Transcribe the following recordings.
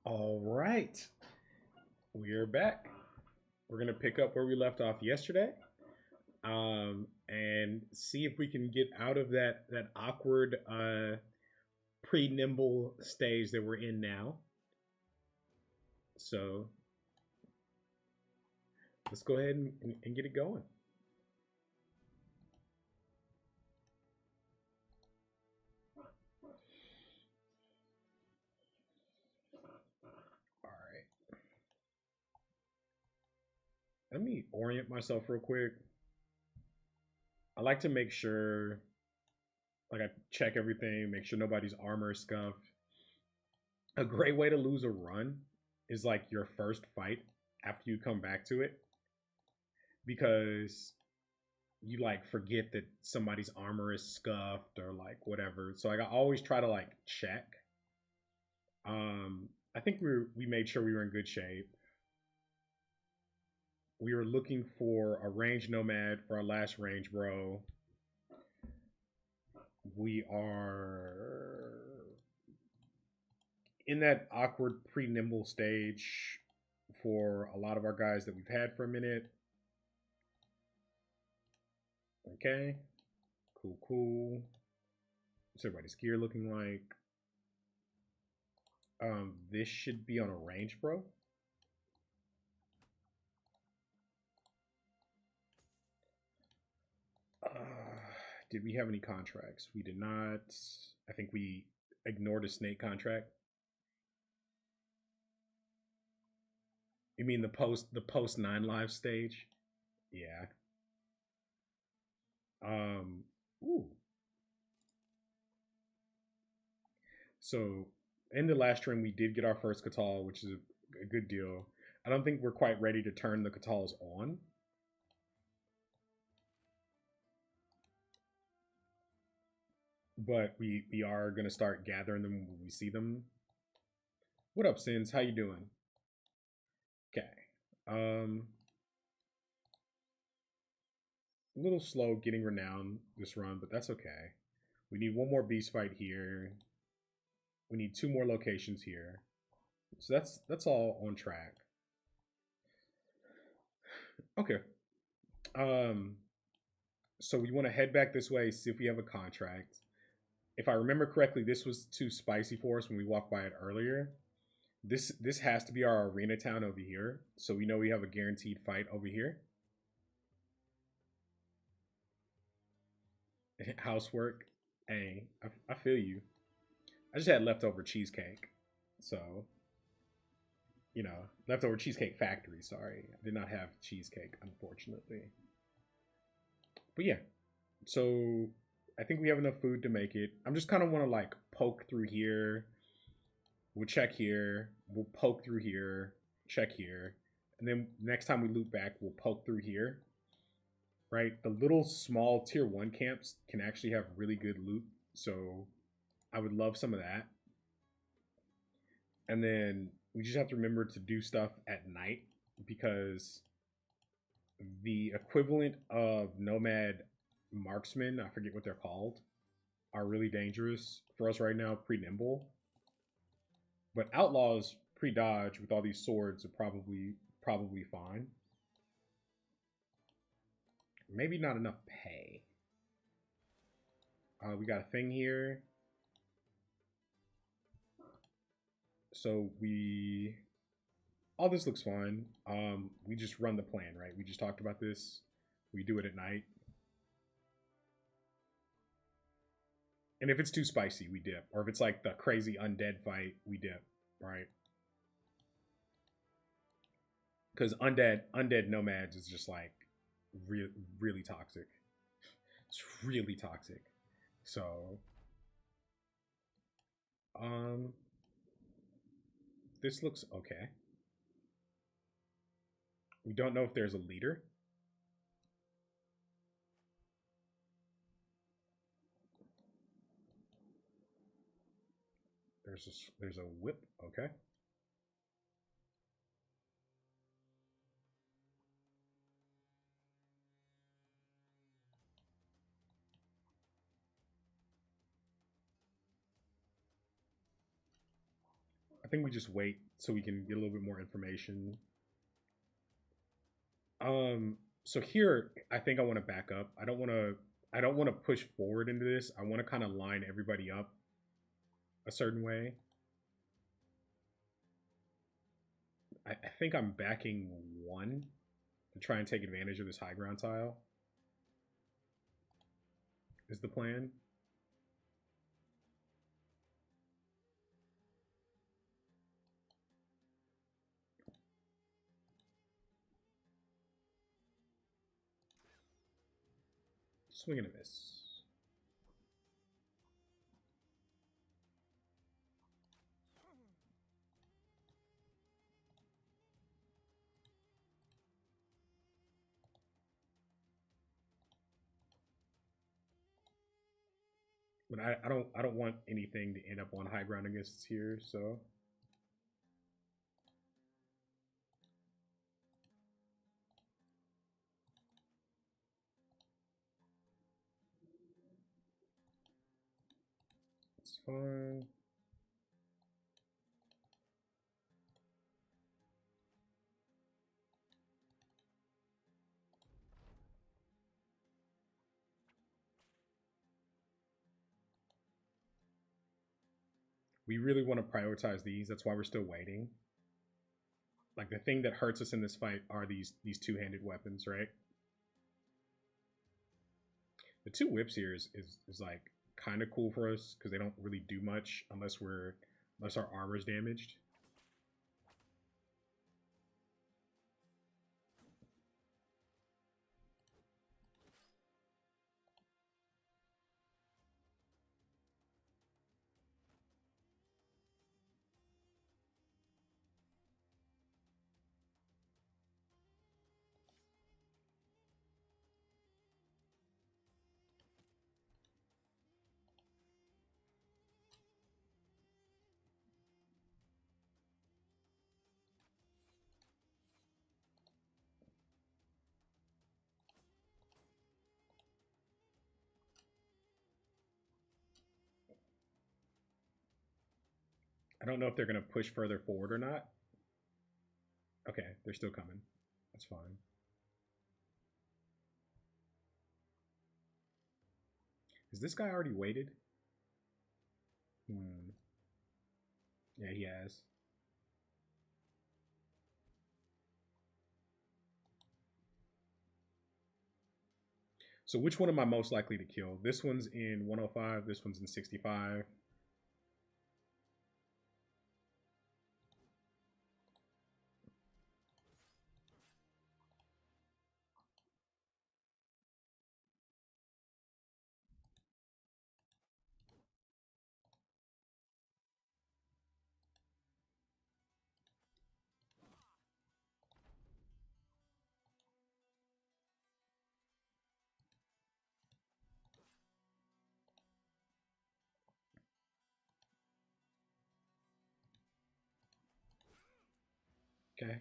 All right, we're back. We're gonna pick up where we left off yesterday, and see if we can get out of that awkward pre-nimble stage that we're in now. So let's go ahead and get it going. All right, let me orient myself real quick. I like to make sure, like, I check everything, make sure nobody's armor is scuffed. A great way to lose a run is like your first fight after you come back to it, because you like forget that somebody's armor is scuffed or like whatever. So like I always try to like check. I think we made sure we were in good shape. We were looking for a range nomad for our last range bro. We are in that awkward pre-nimble stage for a lot of our guys that we've had for a minute. Okay. Cool, cool. What's everybody's gear looking like? This should be on a range, bro. Uh, did we have any contracts? We did not. I think we ignored a snake contract. You mean the post 9 live stage? Yeah. Um. Ooh. So in the last stream, we did get our first Catal, which is a good deal. I don't think we're quite ready to turn the Catals on. But we are gonna start gathering them when we see them. What up, Sins? How you doing? Okay. Um, a little slow getting renowned this run, but that's okay. We need one more beast fight here. We need 2 more locations here. So that's all on track. Okay. Um, so we want to head back this way, see if we have a contract. If I remember correctly, this was too spicy for us when we walked by it earlier. This has to be our arena town over here, so we know we have a guaranteed fight over here. Housework. Hey, I feel you. I just had leftover cheesecake, so leftover cheesecake factory. Sorry, I did not have cheesecake, unfortunately. But yeah, so I think we have enough food to make it. I'm just kind of want to like poke through here. We'll check here. We'll poke through here. Check here, and then next time we loop back, we'll poke through here. Right, the little small tier 1 camps can actually have really good loot, so I would love some of that. And then we just have to remember to do stuff at night, because the equivalent of nomad marksmen, I forget what they're called, are really dangerous for us right now, pre-nimble. But outlaws pre-dodge with all these swords are probably fine. Maybe not enough pay. We got a thing here. So all this looks fine. We just run the plan, right? We just talked about this. We do it at night. And if it's too spicy, we dip. Or if it's like the crazy undead fight, we dip, right? Because undead nomads is just like really toxic. It's really toxic. So, um, this looks okay. We don't know if there's a leader. There's a whip. Okay. think we just wait so we can get a little bit more information. So here I think I want to back up. I don't want to push forward into this. I want to kind of line everybody up a certain way. I think I'm backing one to try and take advantage of this high ground tile. Is the plan. Swing and a miss. But I don't want anything to end up on high ground against us here, so it's fine. We really want to prioritize these. That's why we're still waiting. Like the thing that hurts us in this fight are these two-handed weapons, right? The two whips here is like kind of cool for us because they don't really do much unless our armor's damaged. I don't know if they're gonna push further forward or not. Okay, they're still coming. That's fine. Is this guy already waited? Yeah, he has. So which one am I most likely to kill? This one's in 105. This one's in 65. Okay.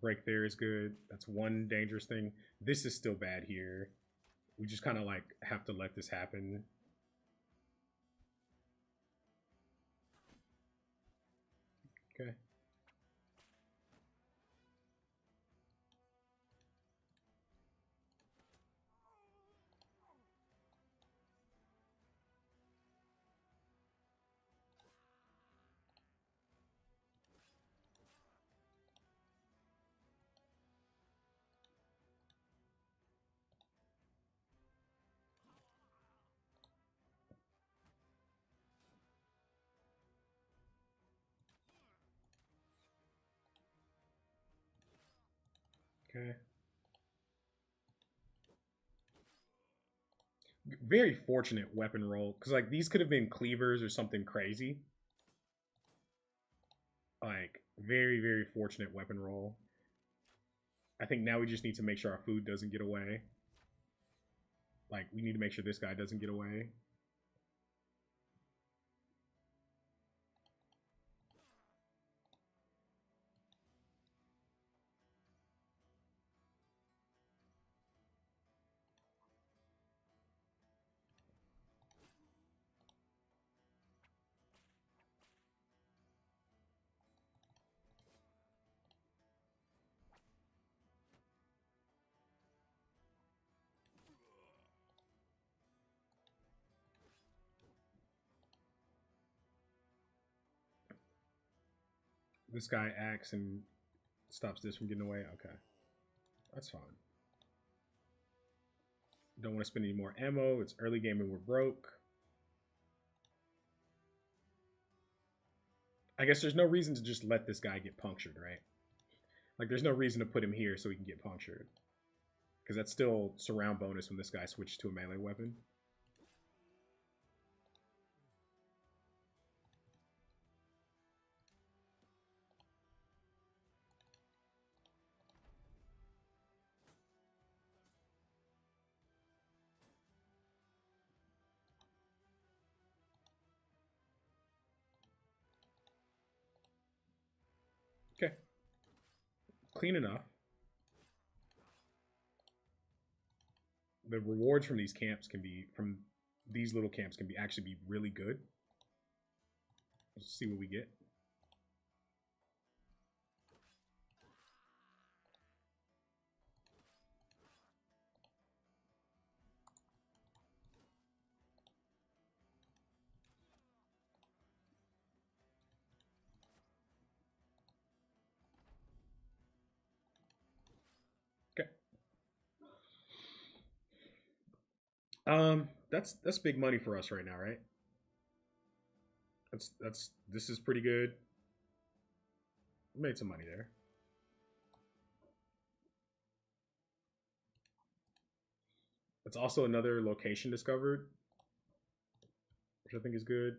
Break there is good. That's one dangerous thing. This is still bad here. We just kind of like have to let this happen. Okay. Okay. Very fortunate weapon roll because like these could have been cleavers or something crazy. Like very fortunate weapon roll. I think now we just need to make sure our food doesn't get away. Like we need to make sure this guy doesn't get away. This guy acts and stops this from getting away. Okay, that's fine. Don't want to spend any more ammo. It's early game and we're broke. I guess there's no reason to just let this guy get punctured, right? Like, there's no reason to put him here so he can get punctured. Because that's still surround bonus when this guy switches to a melee weapon. Okay. Clean enough. The rewards from these camps can be, from these little camps can be actually be really good. Let's see what we get. Okay. That's big money for us right now, right? This is pretty good. We made some money there. It's also another location discovered, which I think is good.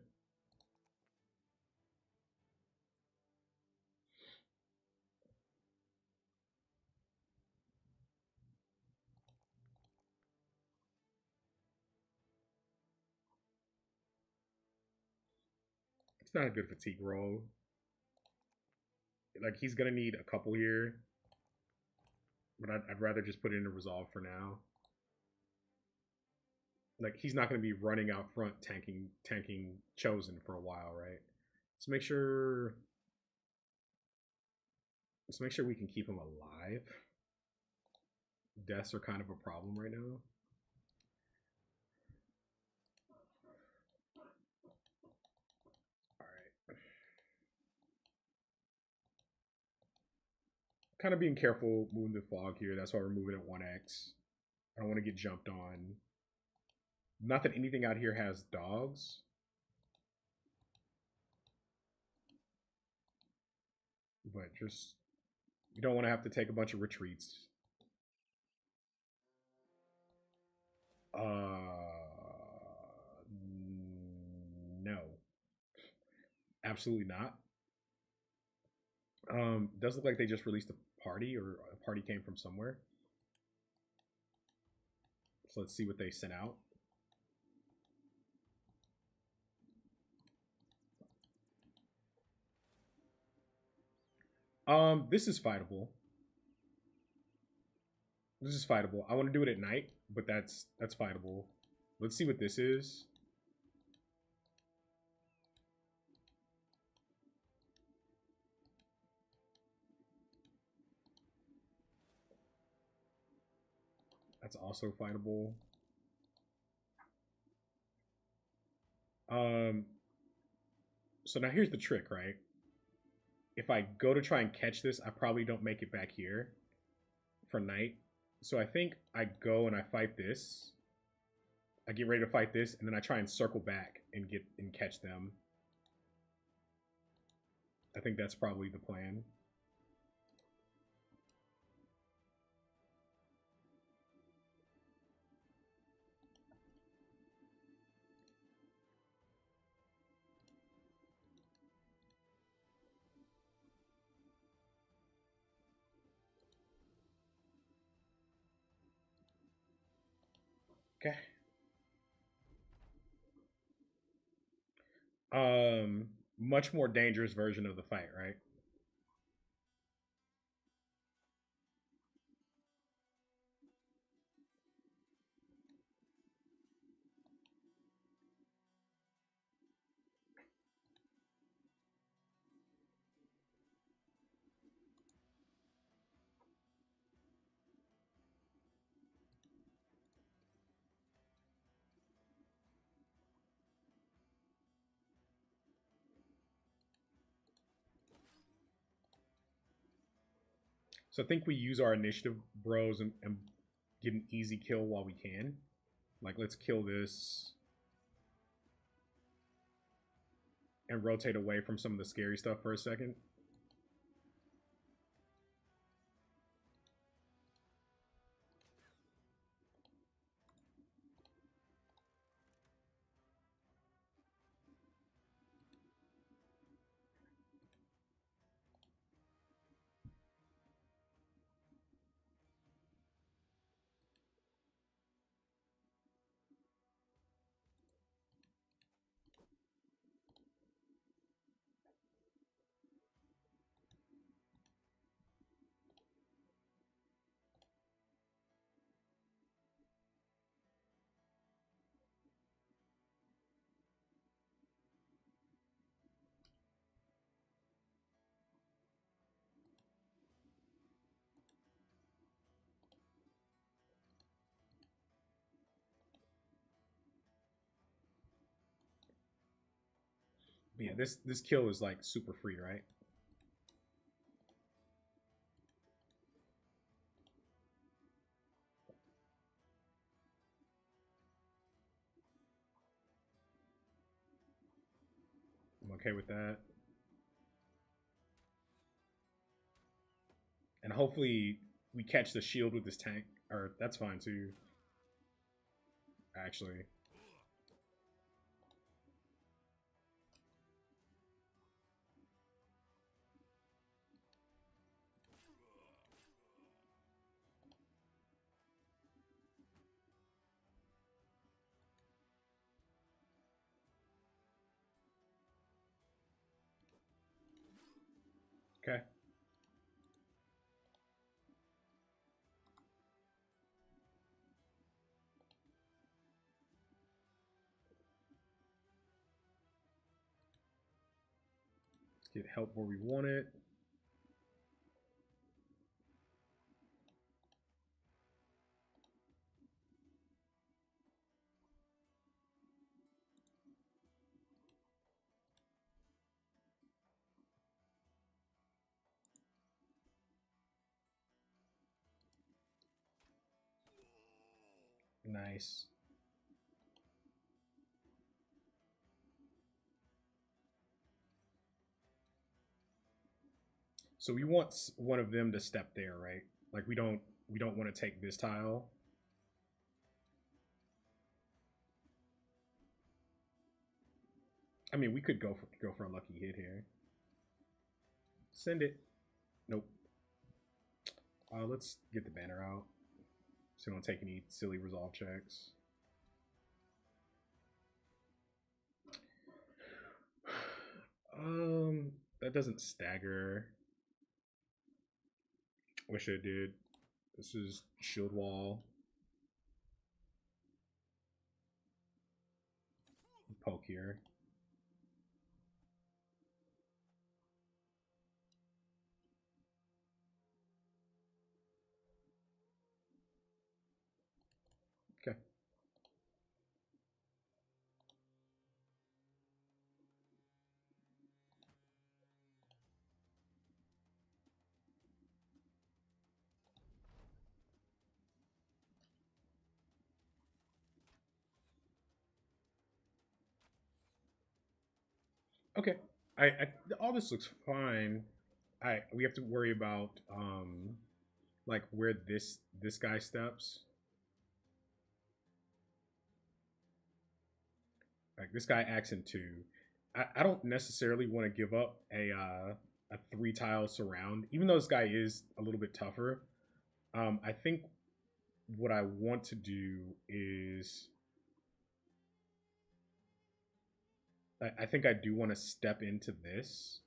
It's not a good fatigue roll. Like, he's gonna need a couple here, but I'd rather just put it in a resolve for now. Like, he's not gonna be running out front tanking Chosen for a while, right? Let's make sure we can keep him alive. Deaths are kind of a problem right now. Kind of being careful moving the fog here. That's why we're moving at 1x. I don't want to get jumped on. Not that anything out here has dogs. But just, you don't want to have to take a bunch of retreats. No. Absolutely not. Does look like they just released a party, or a party came from somewhere. So let's see what they sent out. This is fightable. This is fightable. I want to do it at night, but that's fightable. Let's see what this is. That's also fightable. So now here's the trick, right? If I go to try and catch this, I probably don't make it back here for night. So I think I go and I fight this. I get ready to fight this, and then I try and circle back and catch them. I think that's probably the plan. Okay. Much more dangerous version of the fight, right? So I think we use our initiative bros and get an easy kill while we can. Like, let's kill this and rotate away from some of the scary stuff for a second. But yeah, this kill is like super free, right? I'm okay with that. And hopefully we catch the shield with this tank. Or that's fine too. Actually. Okay. Let's get help where we want it. Nice. So we want one of them to step there, right? Like we don't want to take this tile. I mean, we could go for a lucky hit here. Send it. Nope. Let's get the banner out so we don't take any silly resolve checks. That doesn't stagger. Wish I did. This is shield wall. Poke here. Okay. Okay. I all this looks fine. We have to worry about like where this guy steps. Like this guy acts in two. I don't necessarily want to give up a 3 tile surround, even though this guy is a little bit tougher. I think what I want to do is I think I do want to step into this.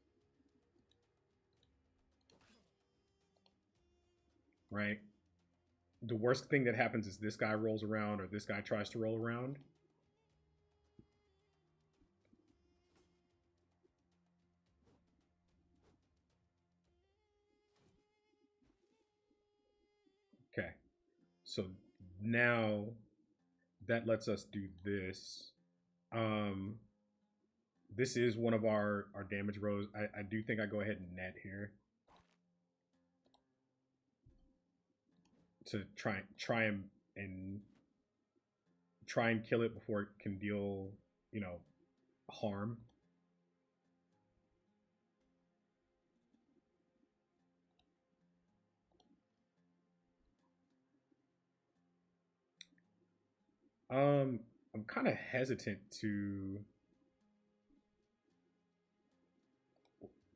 Right? The worst thing that happens is this guy rolls around or this guy tries to roll around. Okay. So now that lets us do this. This is one of our damage rows. I do think I go ahead and net here. to try and try and kill it before it can deal, you know, harm. I'm kind of hesitant to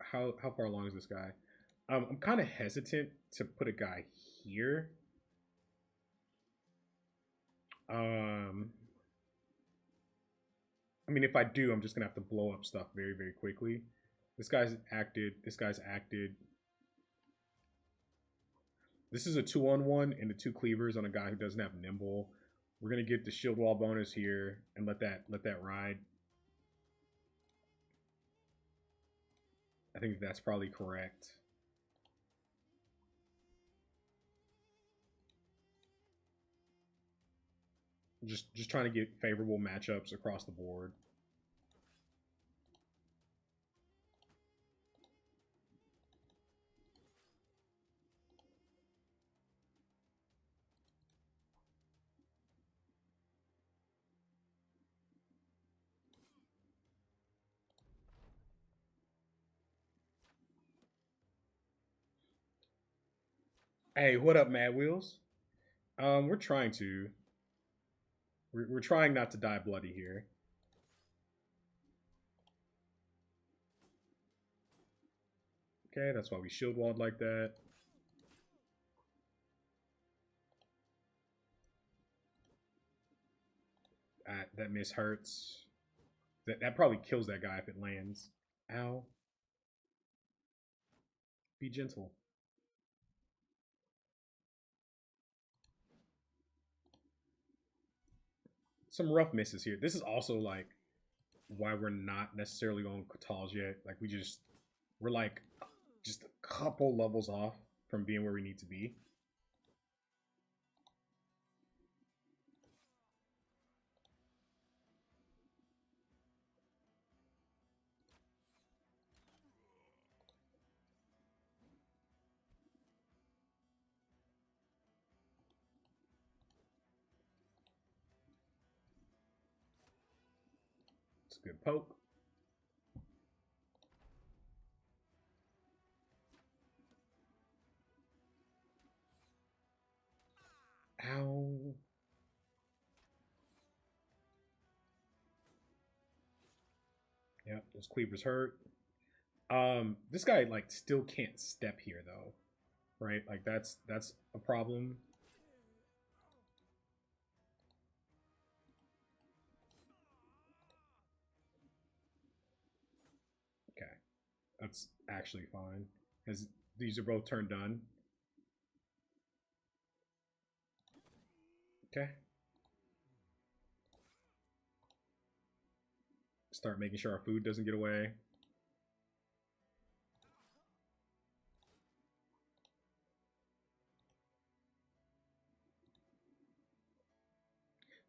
how far along is this guy? I'm kind of hesitant to put a guy here. Um, I mean, if I do, I'm just gonna have to blow up stuff very, very quickly. This guy's acted. This guy's acted. This is a 2-on-1 and the 2 cleavers on a guy who doesn't have nimble. We're gonna get the shield wall bonus here and let that ride. I think that's probably correct. Just trying to get favorable matchups across the board. Hey, what up, Mad Wheels? We're trying to. We're trying not to die bloody here. Okay, that's why we shield walled like that. That miss hurts. That probably kills that guy if it lands. Ow. Be gentle. Some rough misses here. This is also like why we're not necessarily on Katals yet. Like we're like just a couple levels off from being where we need to be. It's a good poke. Ow. Yep, those cleavers hurt. This guy like still can't step here though, right? Like that's a problem. Okay, that's actually fine, because these are both turned done. Okay. Start making sure our food doesn't get away.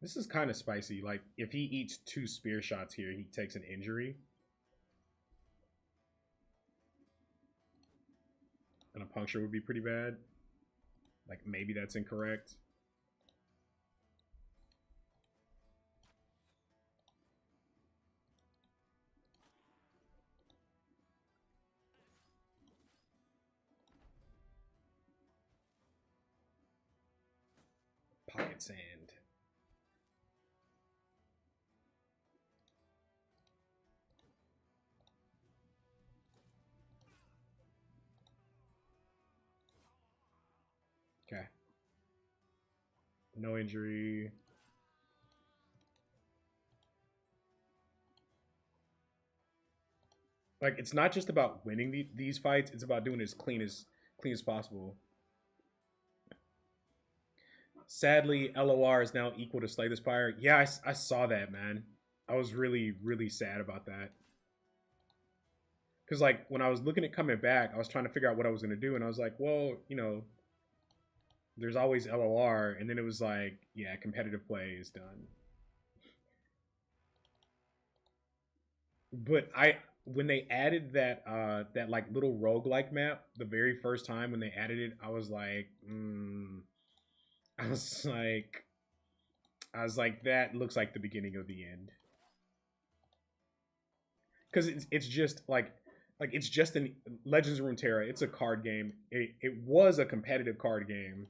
This is kind of spicy. Like, if he eats 2 spear shots here, he takes an injury. And a puncture would be pretty bad. Like, maybe that's incorrect. Pocket sand. Okay. No injury. Like, it's not just about winning these fights, it's about doing it as clean as possible. Sadly, LOR is now equal to Slay the Spire. Yeah, I saw that, man. I was really, really sad about that. Because, like, when I was looking at coming back, I was trying to figure out what I was going to do. And I was like, well, you know, there's always LOR. And then it was like, yeah, competitive play is done. But when they added that like little roguelike map the very first time when they added it, I was like, I was like, that looks like the beginning of the end. Because it's just like it's just an Legends of Runeterra. It's a card game. It was a competitive card game,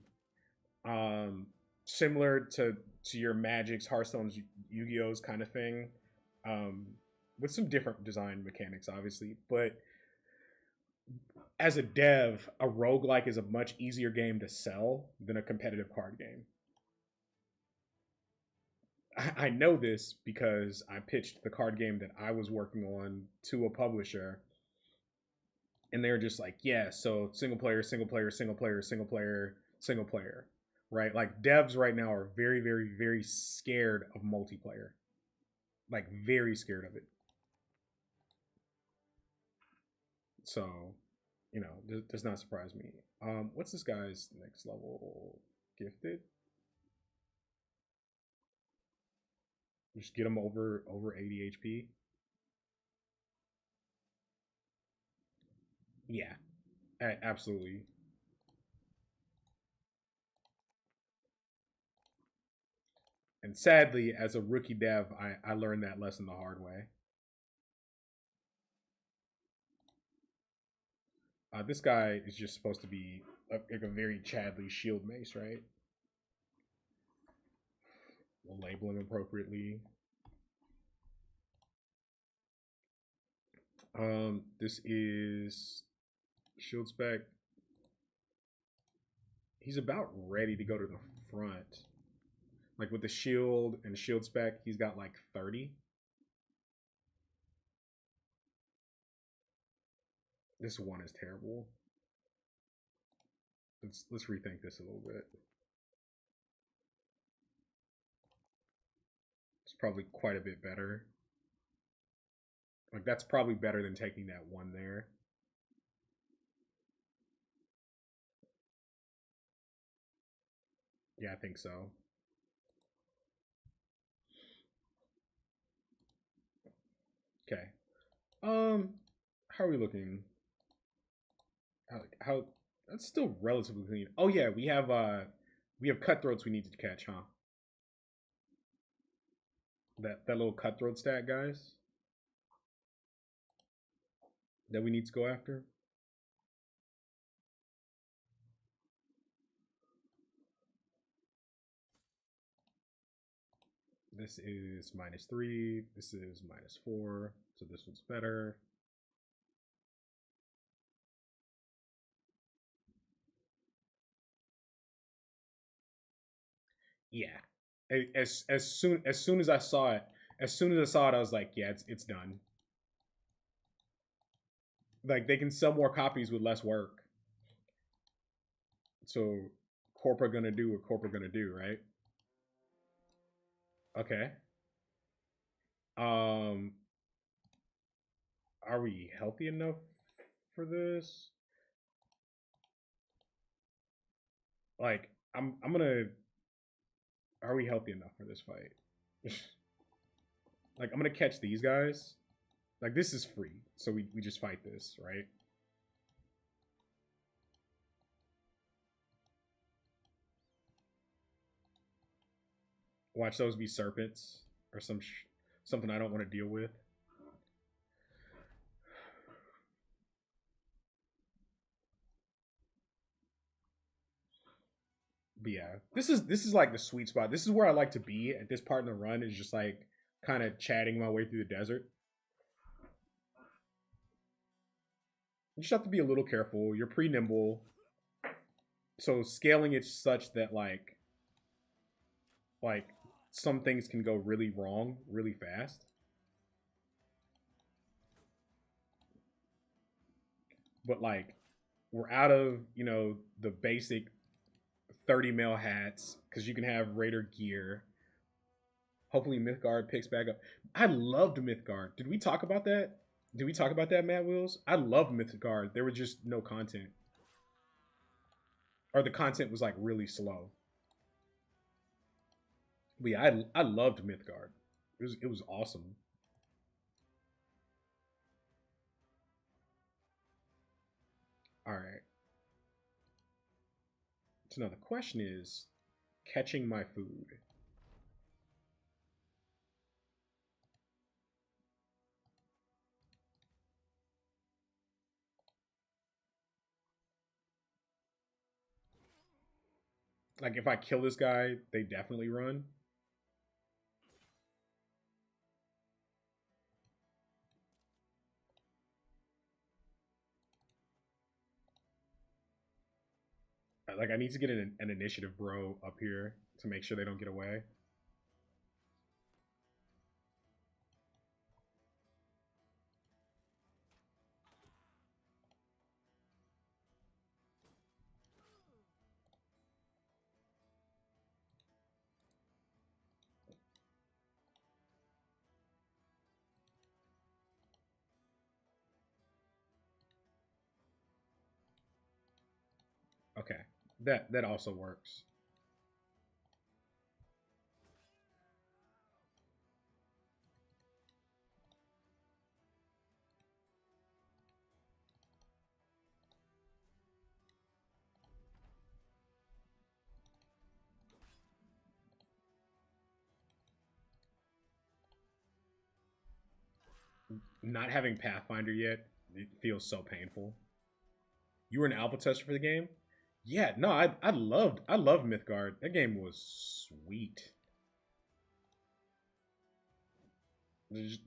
um, similar to your Magic's, Hearthstone's, Yu-Gi-Oh's kind of thing, um, with some different design mechanics, obviously. But as a dev, a roguelike is a much easier game to sell than a competitive card game. I know this because I pitched the card game that I was working on to a publisher, and they're just like, yeah, so single player, single player, single player, single player, single player, right? Like devs right now are very, very, very scared of multiplayer, like very scared of it. So, does not surprise me. What's this guy's next level? Gifted. Just get him over 80 HP. Yeah, absolutely. And sadly, as a rookie dev, I learned that lesson the hard way. This guy is just supposed to be like a very Chadley shield mace, right? We'll label him appropriately. This is shield spec. He's about ready to go to the front. Like with the shield and shield spec, he's got like 30. This one is terrible. Let's rethink this a little bit. It's probably quite a bit better. Like that's probably better than taking that one there. Yeah, I think so. Okay. How are we looking? How that's still relatively clean. Oh yeah, we have cutthroats we need to catch, huh? That little cutthroat stat, guys, that we need to go after. This is -3. This is -4. So this one's better. Yeah. As soon as I saw it, I was like, yeah, it's done. Like they can sell more copies with less work. So corporate gonna do what corporate gonna do, right? Okay. Um, are we healthy enough for this? Like, I'm gonna. Are we healthy enough for this fight? Like, I'm gonna catch these guys. Like, this is free, so we just fight this, right? Watch those be serpents or something I don't want to deal with. But yeah, this is like the sweet spot. This is where I like to be at this part in the run. Is just like kind of chatting my way through the desert. You just have to be a little careful. You're pretty nimble, so scaling it such that like some things can go really wrong really fast. But like we're out of the basic 30 mil hats because you can have Raider gear. Hopefully Mythgard picks back up. I loved Mythgard. Did we talk about that? Did we talk about that, Matt Wills? I love Mythgard. There was just no content, or the content was like really slow. But yeah, I loved Mythgard. It was awesome. All right. So now the question is, catching my food. Like if I kill this guy, they definitely run. Like I need to get an initiative bro up here to make sure they don't get away. Okay, that also works. Not having Pathfinder yet, it feels so painful. You were an alpha tester for the game? Yeah, no, I loved Mythgard. That game was sweet.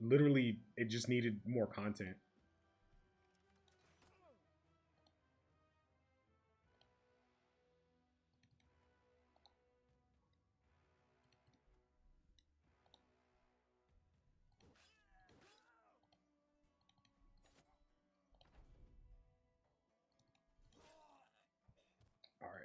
Literally, it just needed more content. All right.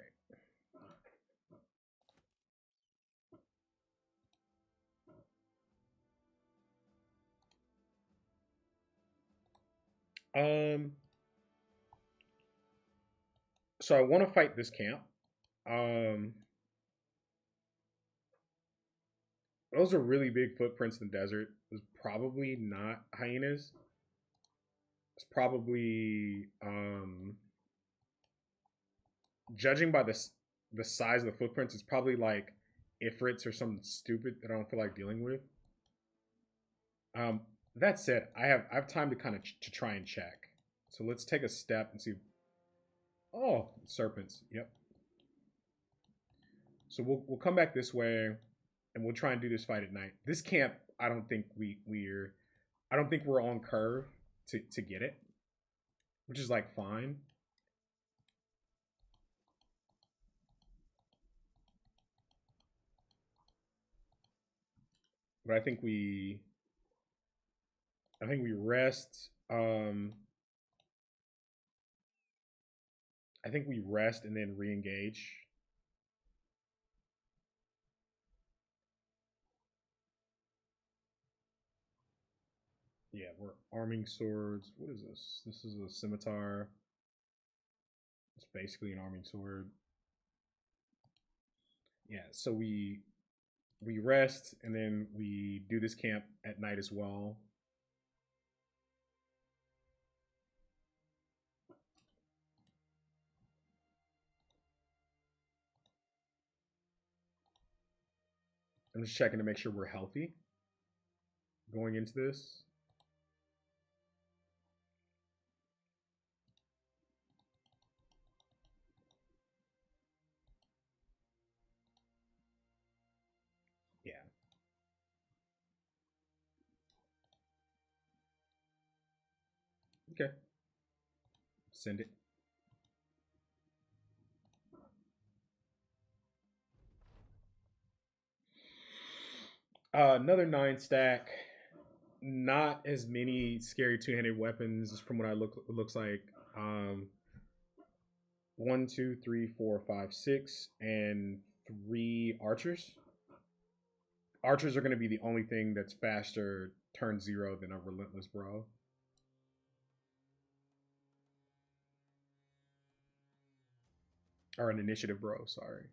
So I want to fight this camp. Um, those are really big footprints in the desert. It's probably not hyenas. It's probably judging by the size of the footprints, it's probably like ifrits or something stupid that I don't feel like dealing with. Um, that said, I have time to kind of to try and check. So let's take a step and see. Oh, serpents. Yep. So we'll come back this way, and we'll try and do this fight at night. This camp, I don't think I don't think we're on curve to get it, which is like fine. But I think we rest. I think we rest and then re-engage. Yeah, we're arming swords. What is this? This is a scimitar. It's basically an arming sword. Yeah, so we rest and then we do this camp at night as well. I'm just checking to make sure we're healthy going into this. Yeah. Okay. Send it. Another 9 stack. Not as many scary two-handed weapons from what I looks like. Um, 1, 2, 3, 4, 5, 6, and 3 archers. Archers are going to be the only thing that's faster turn 0 than a relentless bro. Or an initiative bro, sorry.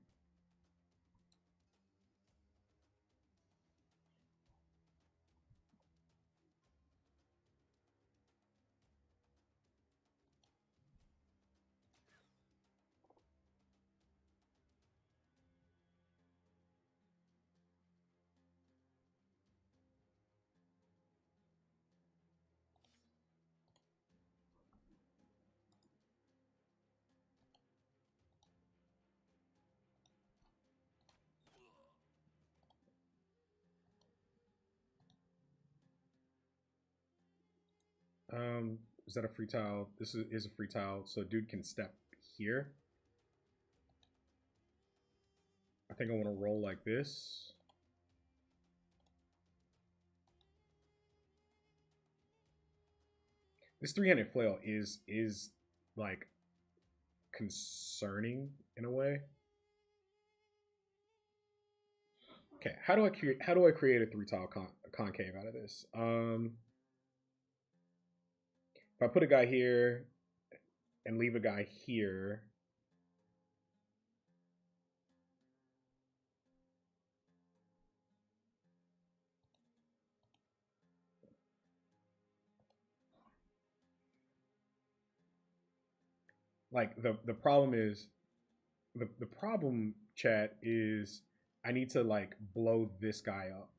Is that a free tile? This is a free tile, so dude can step here. I think I want to roll like this. This 300 flail is like concerning in a way. Okay, how do I create a three tile concave out of this? If I put a guy here and leave a guy here, like the problem is the problem, chat, is I need to like blow this guy up,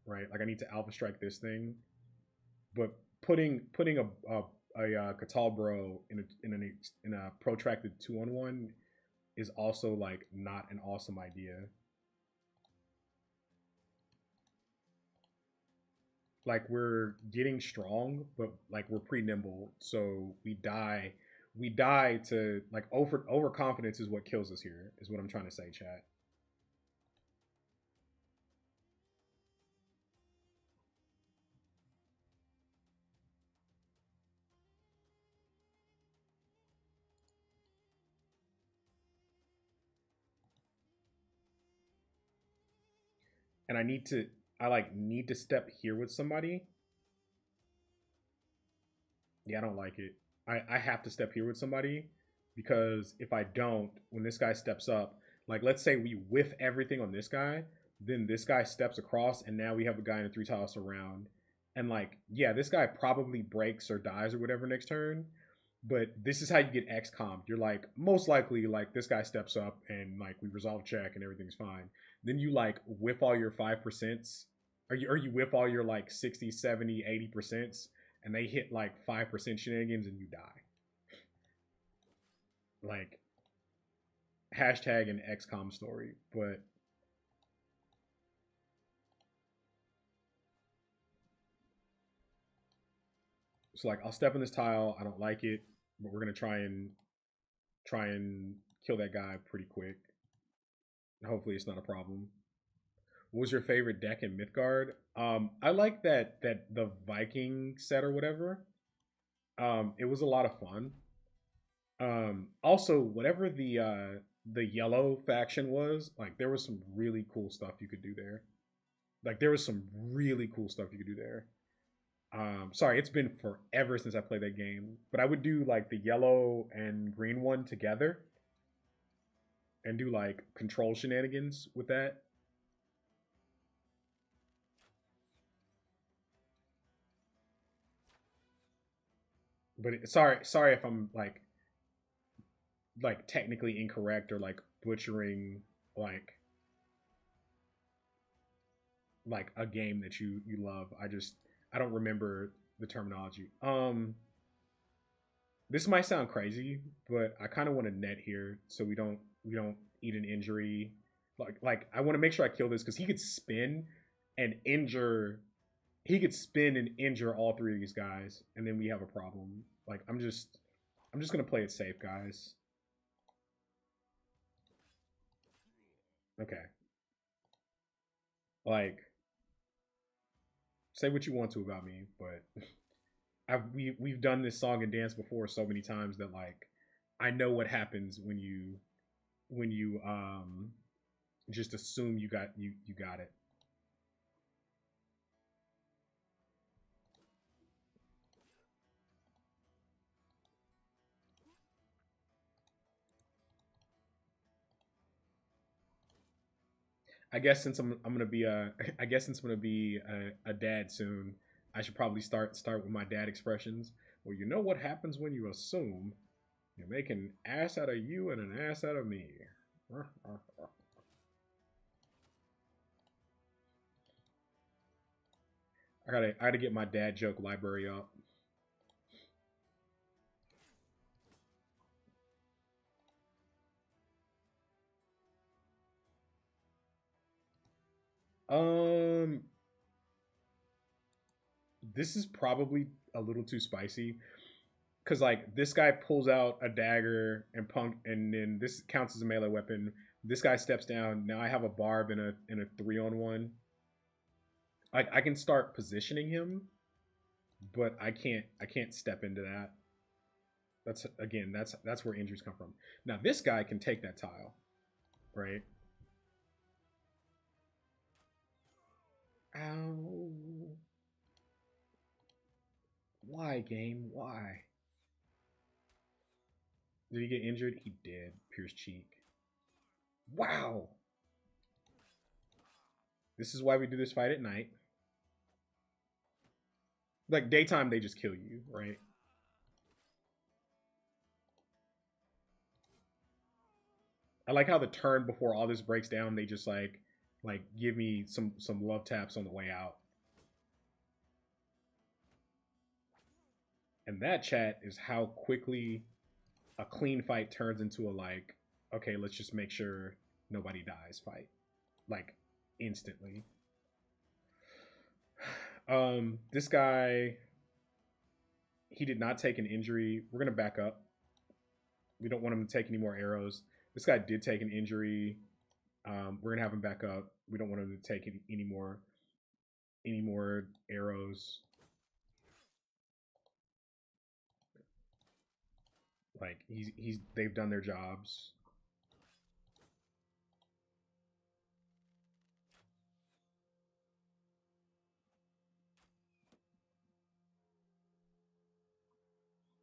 right? Like I need to alpha strike this thing, but putting a Catalbro in a protracted 2-on-1 is also like not an awesome idea. Like we're getting strong, but like we're pretty nimble, so we die to like overconfidence is what kills us here, is what I'm trying to say, chat. And I like need to step here with somebody. Yeah, I don't like it. I have to step here with somebody, because if I don't, when this guy steps up, like let's say we whiff everything on this guy, then this guy steps across, and now we have a guy in a three tile surround. And like, yeah, this guy probably breaks or dies or whatever next turn, but this is how you get X comp. You're like, most likely, like this guy steps up and like we resolve check and everything's fine. Then you like whiff all your 5%, or you whiff all your like 60, 70, 80%, and they hit like 5% shenanigans and you die. Like hashtag an XCOM story, but so like I'll step in this tile. I don't like it, but we're gonna try and kill that guy pretty quick. Hopefully, it's not a problem. What was your favorite deck in Mythgard? I like that the Viking set or whatever. It was a lot of fun. Also, whatever the yellow faction was, like there was some really cool stuff you could do there. Like there was some really cool stuff you could do there. Sorry, it's been forever since I played that game, but I would do like the yellow and green one together and do like control shenanigans with that. But sorry if I'm like technically incorrect or like butchering like like a game that you love. I don't remember the terminology. This might sound crazy, but I kind of want to net here so we don't eat an injury. Like I want to make sure I kill this because he could spin and injure. He could spin and injure all three of these guys, and then we have a problem. Like I'm just gonna play it safe, guys. Okay. Like say what you want to about me, but we've done this song and dance before so many times that like I know what happens when you just assume you got it. I guess since I'm gonna be a I guess since I'm gonna be a dad soon, I should probably start with my dad expressions. Well, you know what happens when you assume you make an ass out of you and an ass out of me. I gotta get my dad joke library up. Um, this is probably a little too spicy because like this guy pulls out a dagger and punk, and then this counts as a melee weapon. This guy steps down. Now I have a barb and a 3-on-1. I can start positioning him, but I can't step into that. That's again that's where injuries come from. Now this guy can take that tile, right? Ow. Why, game? Why? Did he get injured? He did. Pierce cheek. Wow. This is why we do this fight at night. Like daytime, they just kill you, right? I like how the turn before all this breaks down, they just like give me some love taps on the way out. And that, chat, is how quickly a clean fight turns into a like, okay, let's just make sure nobody dies fight. Like instantly. This guy, he did not take an injury. We're gonna back up. We don't want him to take any more arrows. This guy did take an injury. We're gonna have him back up. We don't want him to take any more arrows. Like he's they've done their jobs.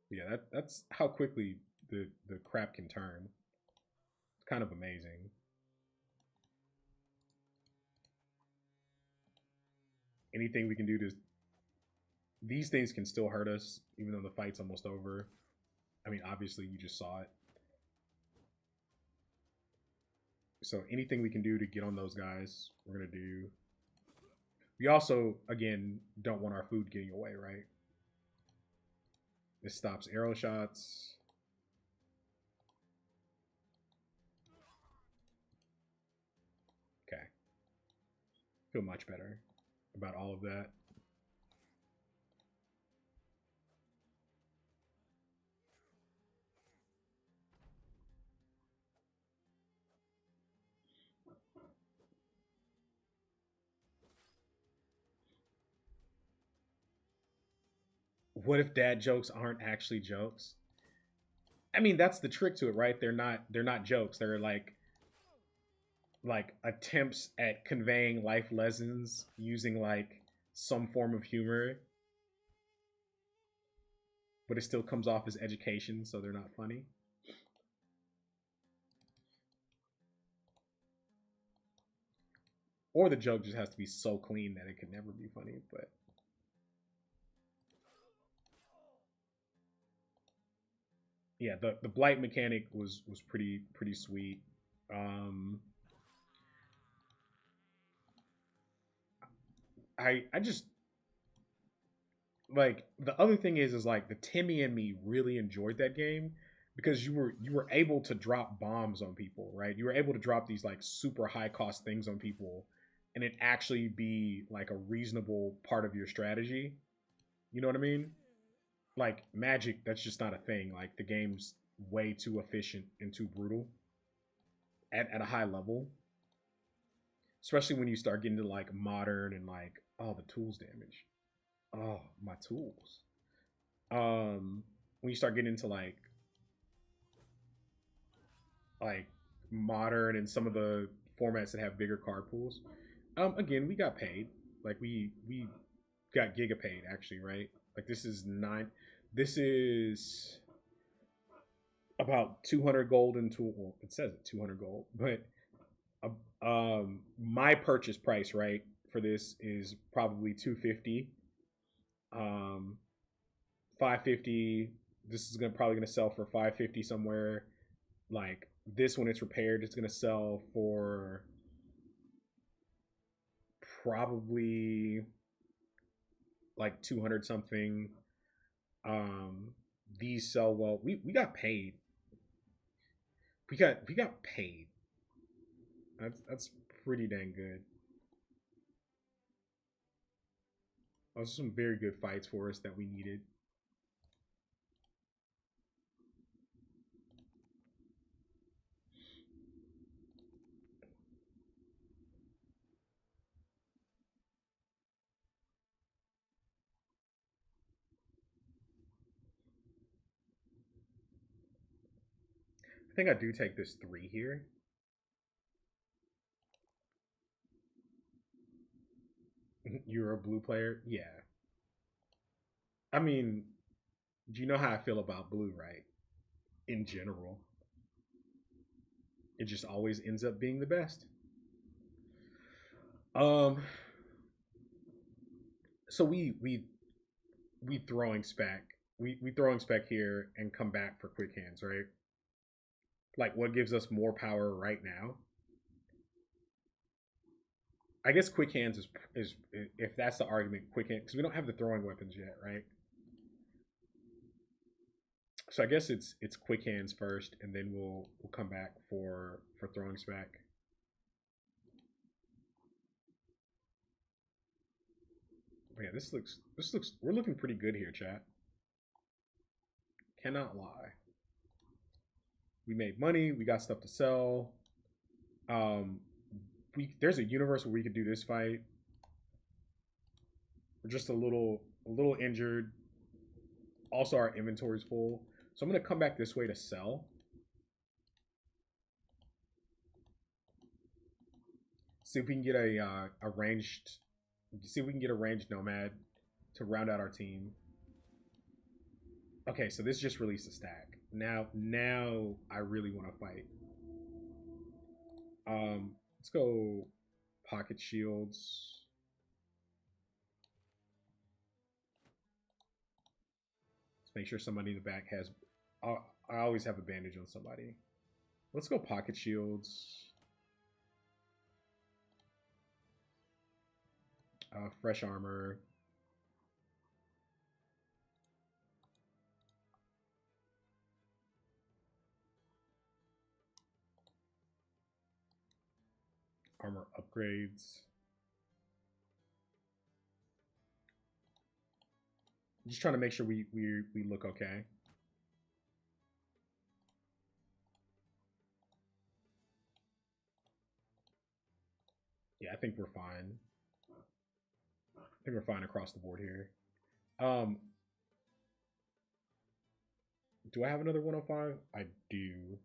Yeah, that's how quickly the crap can turn. It's kind of amazing. Anything we can do to these things can still hurt us, even though the fight's almost over. I mean, obviously, you just saw it. So anything we can do to get on those guys, we're gonna do. We also, again, don't want our food getting away, right? This stops arrow shots. Okay. Feel much better about all of that. What if dad jokes aren't actually jokes? I mean, that's the trick to it, right? They're not jokes. They're like attempts at conveying life lessons using like some form of humor, but it still comes off as education, so they're not funny. Or the joke just has to be so clean that it could never be funny. But yeah, the blight mechanic was pretty sweet. Um, I just like the other thing is like the Timmy and me really enjoyed that game because you were able to drop bombs on people, right? You were able to drop these like super high cost things on people and it actually be like a reasonable part of your strategy. You know what I mean? Like magic, that's just not a thing. Like the game's way too efficient and too brutal at a high level. Especially when you start getting to like modern and like, oh, the tools damage. Oh, my tools. When you start getting into like modern and some of the formats that have bigger card pools. Again, we got paid. Like we got giga paid actually, right? Like this is nine. This is about 200 gold in tool. Well, it says it 200 gold, but my purchase price right for this is probably 250. 550. This is probably gonna sell for 550 somewhere. Like this, when it's repaired, it's gonna sell for probably like 200 something. Um, these sell well. We got paid. We got paid. That's pretty dang good. Those are some very good fights for us that we needed. I think I do take this 3 here. You're a blue player? Yeah. I mean, do you know how I feel about blue, right? In general, it just always ends up being the best. Um, so we throwing spec. We throwing spec here and come back for quick hands, right? Like what gives us more power right now? I guess quick hands is if that's the argument, quick hands because we don't have the throwing weapons yet, right? So I guess it's quick hands first, and then we'll come back for throwing spec. But yeah, this looks we're looking pretty good here, chat. Cannot lie. We made money. We got stuff to sell. Um, there's a universe where we could do this fight. We're just a little injured. Also, our inventory's full, so I'm gonna come back this way to sell. See if we can get a ranged. See if we can get a ranged nomad to round out our team. Okay, so this just released a stack. Now I really want to fight. Let's go pocket shields. Let's make sure somebody in the back has. I always have a bandage on somebody. Let's go pocket shields. Fresh armor. Armor upgrades. Just trying to make sure we look okay. Yeah, I think we're fine. I think we're fine across the board here. Do I have another 105? I do.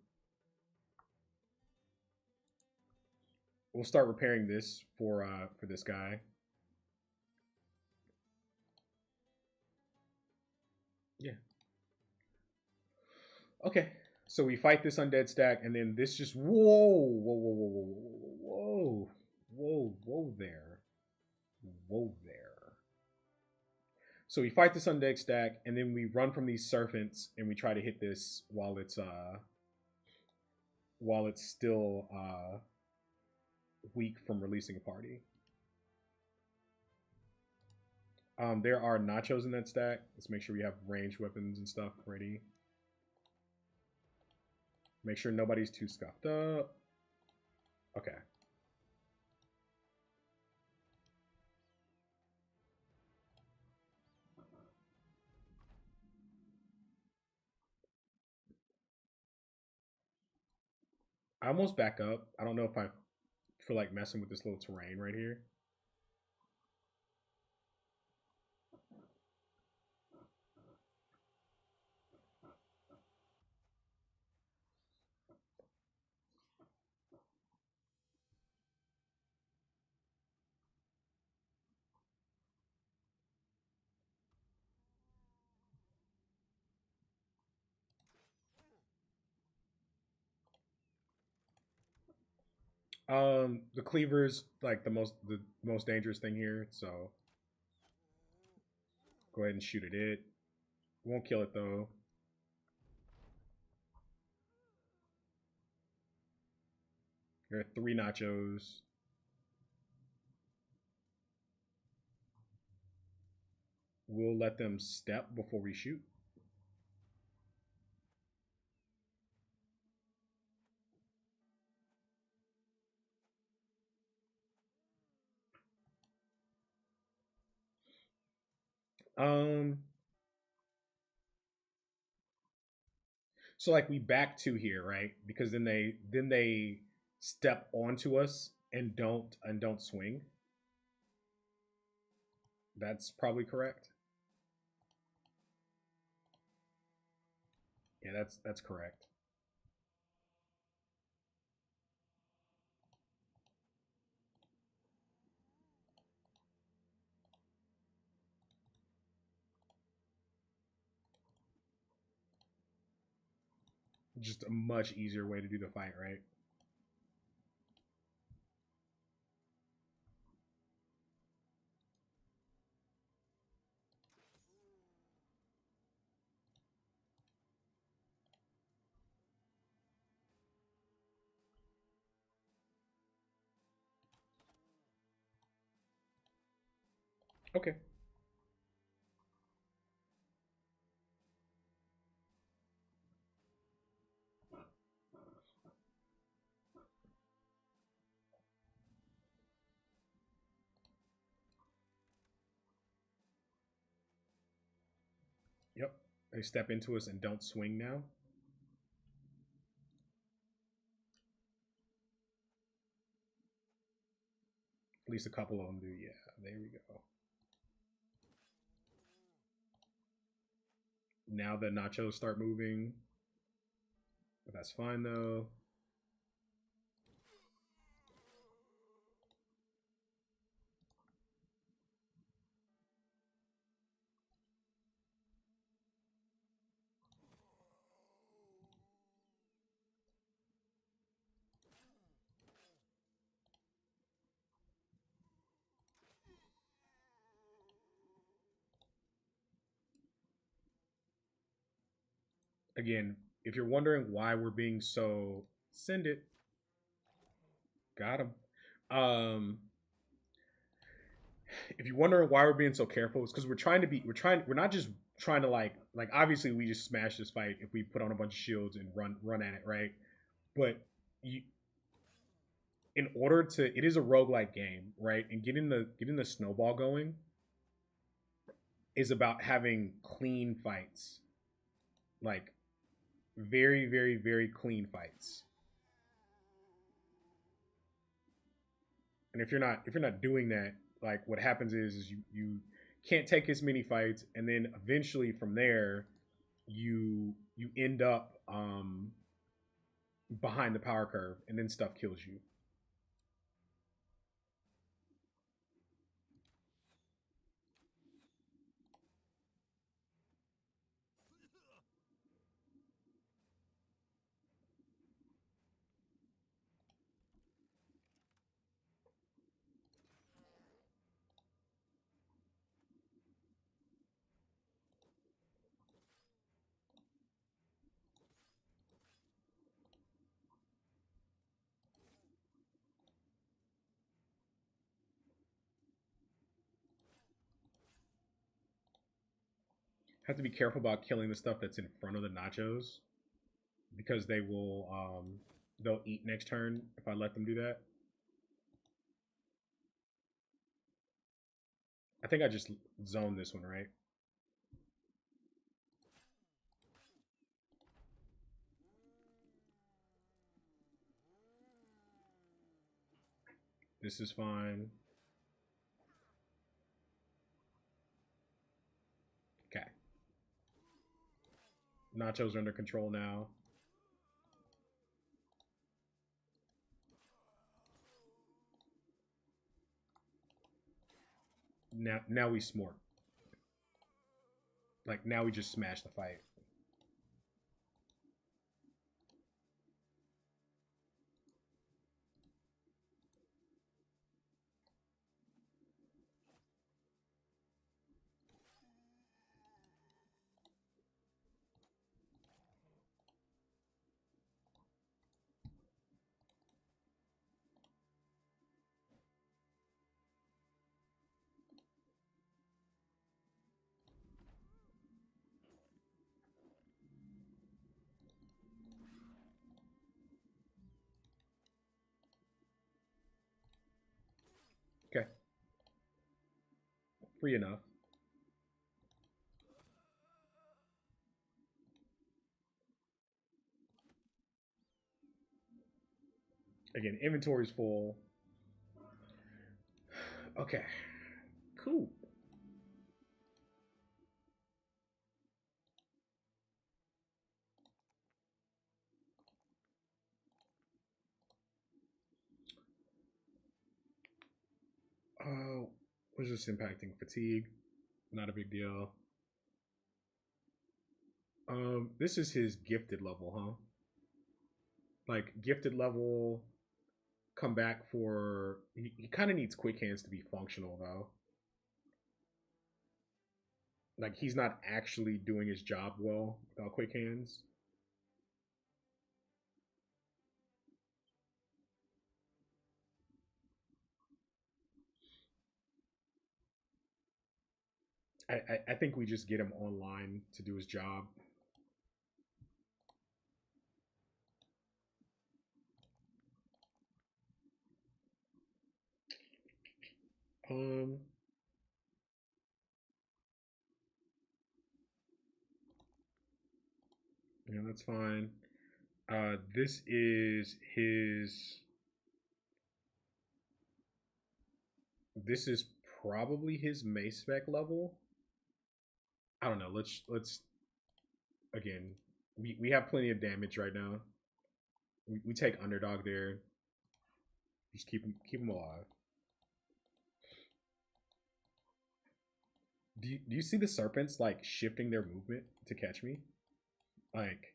We'll start repairing this for this guy. Yeah. Okay. So we fight this undead stack, and then this just whoa there, whoa there. So we fight this undead stack, and then we run from these serpents, and we try to hit this while it's still weak from releasing a party. There are nachos in that stack. Let's make sure we have ranged weapons and stuff ready. Make sure nobody's too scuffed up. Okay. I almost back up. I don't know if I feel like messing with this little terrain right here. The cleaver's like the most dangerous thing here, so go ahead and shoot at it. Won't kill it though. There are 3 nachos. We'll let them step before we shoot. Um. So like we back to here, right? Because then they step onto us and don't swing. That's probably correct. Yeah, that's correct. Just a much easier way to do the fight, right? Okay. Yep. They step into us and don't swing now. At least a couple of them do. Yeah. There we go. Now the nachos start moving, but that's fine though. Again, if you're wondering why we're being so send it, got him. If you're wondering why we're being so careful, it's because we're not just trying to like obviously we just smash this fight if we put on a bunch of shields and run at it, right? But you, in order to, it is a roguelike game, right? And getting the snowball going is about having clean fights, like very very very clean fights. And if you're not doing that, like what happens is you can't take as many fights, and then eventually from there you end up behind the power curve, and then stuff kills you. Have to be careful about killing the stuff that's in front of the nachos, because they'll eat next turn if I let them do that. I think I just zoned this one, right? This is fine. Okay. Nachos are under control now. Now we smort. Like now we just smash the fight. Okay. Free enough. Again, inventory's full. Okay, cool. Was this impacting fatigue? Not a big deal. This is his gifted level, huh? Like gifted level, come back for. He kind of needs quick hands to be functional though. Like he's not actually doing his job well without quick hands. I think we just get him online to do his job. Um, yeah, that's fine. This is his. This is probably his mace spec level. I don't know. Let's again. We have plenty of damage right now. We take underdog there. Just keep him alive. Do you see the serpents like shifting their movement to catch me? Like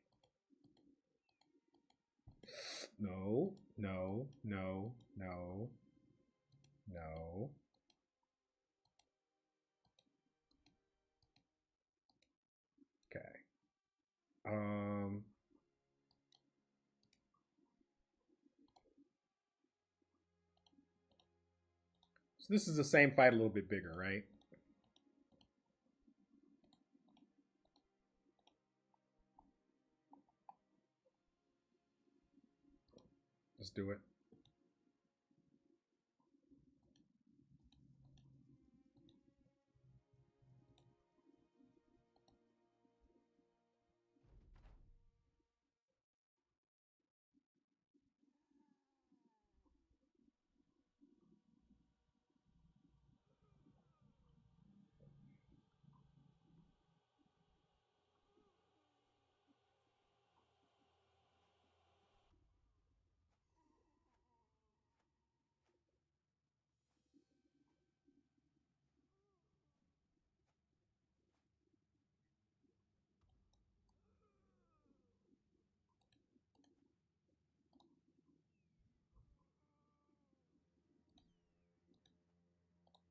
no, no, no, no, no. Okay. Um. So this is the same fight, a little bit bigger, right? Let's do it.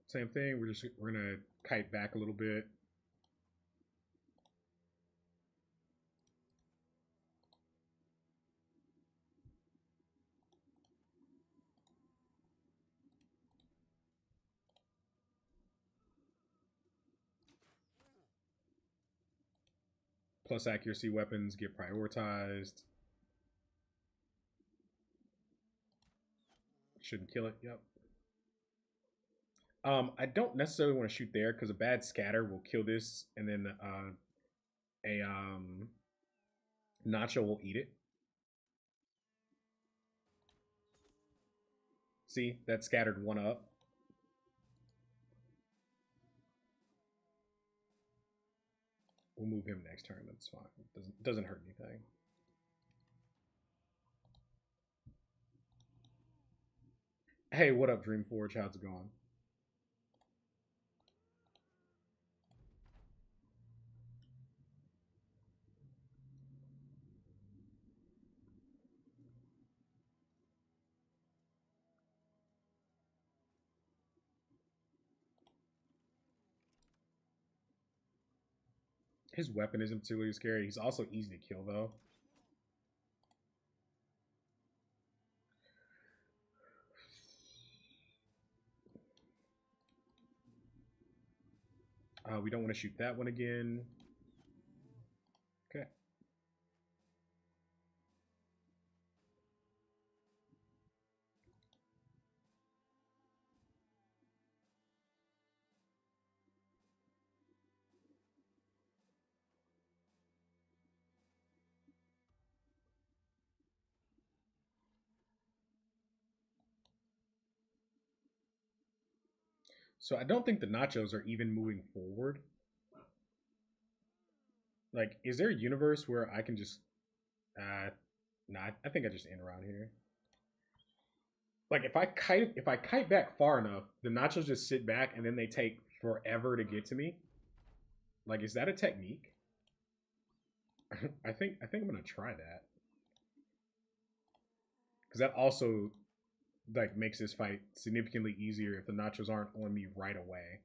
Same thing. We're gonna kite back a little bit. Plus accuracy weapons get prioritized. Shouldn't kill it. Yep. I don't necessarily want to shoot there because a bad scatter will kill this, and then a Nacho will eat it. See that scattered one up. We'll move him next turn. That's fine. It doesn't hurt anything. Hey, what up, Dreamforge? How's it going? His weapon isn't particularly scary. He's also easy to kill, though. We don't want to shoot that one again. Okay. So I don't think the nachos are even moving forward. Like, is there a universe where I can just nah, I think I just end around here. Like if I kite back far enough, the nachos just sit back and then they take forever to get to me. Like, is that a technique? I think I'm gonna try that. Because that also like makes this fight significantly easier if the nachos aren't on me right away.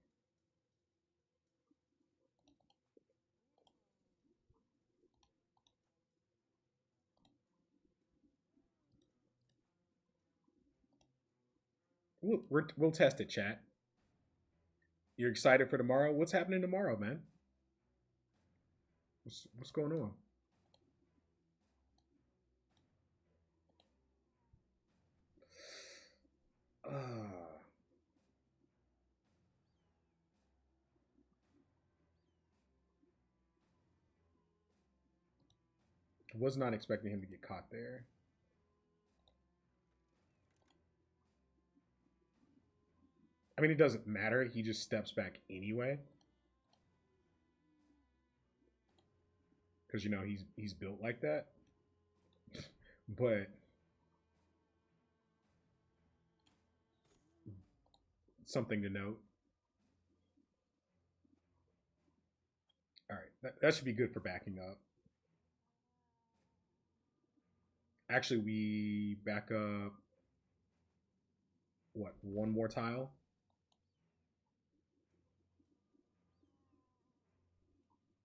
We'll test it, chat. You're excited for tomorrow? What's happening tomorrow, man? What's going on? Was not expecting him to get caught there. I mean, it doesn't matter. He just steps back anyway. Because, you know, he's built like that. But something to note. All right, that should be good for backing up. Actually, we back up, what, one more tile?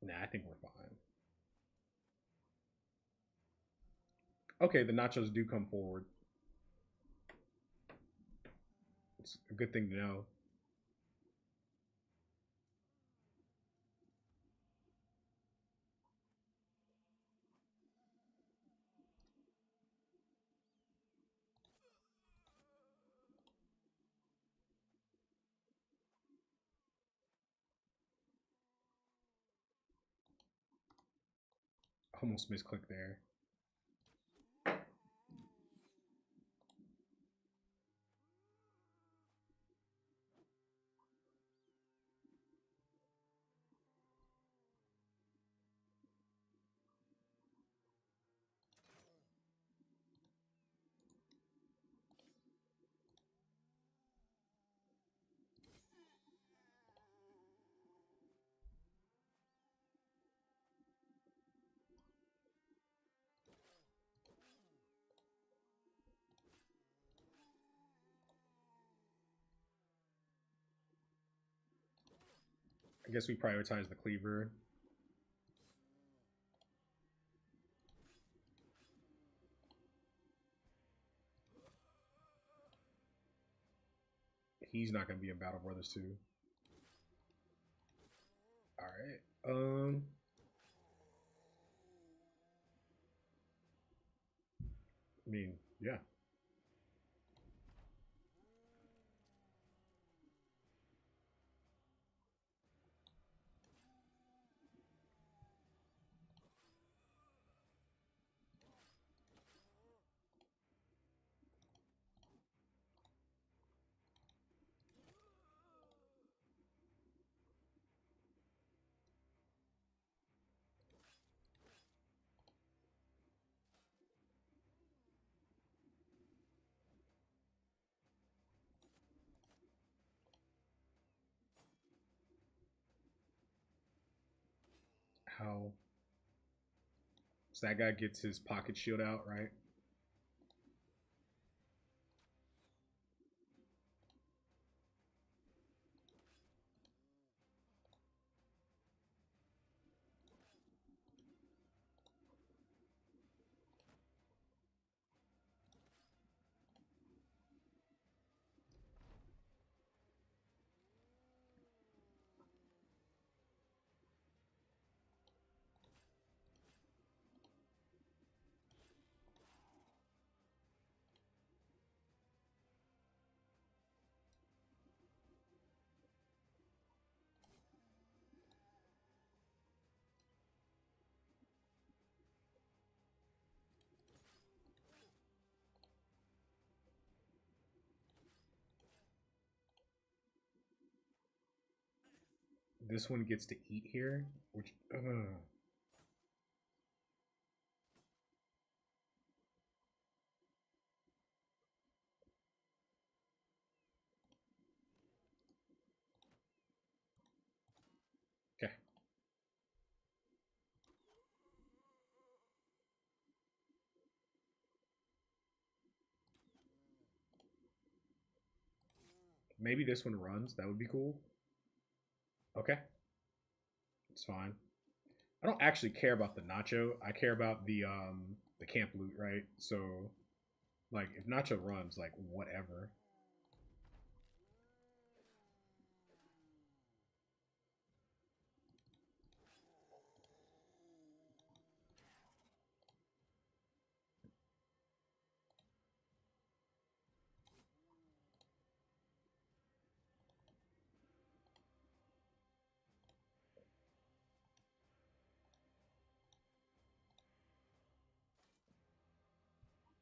Nah, I think we're fine. Okay, the nachos do come forward. It's a good thing to know. Almost misclicked there. I guess we prioritize the cleaver. He's not going to be in Battle Brothers 2. All right. I mean, yeah. How? So that guy gets his pocket shield out, right? this one gets to eat here, which okay. Maybe this one runs. That would be cool. Okay, it's fine. I don't actually care about the nacho. I care about the camp loot, right? So like if nacho runs, like whatever.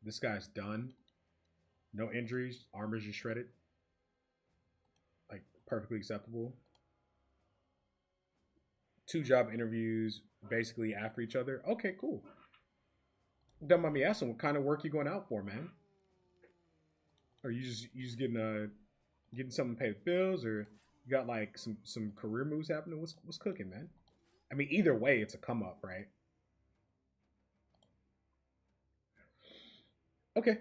This guy's done. No injuries. Armor's just shredded. Like perfectly acceptable. 2 job interviews basically after each other. Okay, cool. Don't mind me asking, what kind of work you going out for, man? Are you just getting something to pay the bills, or you got like some career moves happening? What's cooking, man? I mean, either way, it's a come up, right? Okay,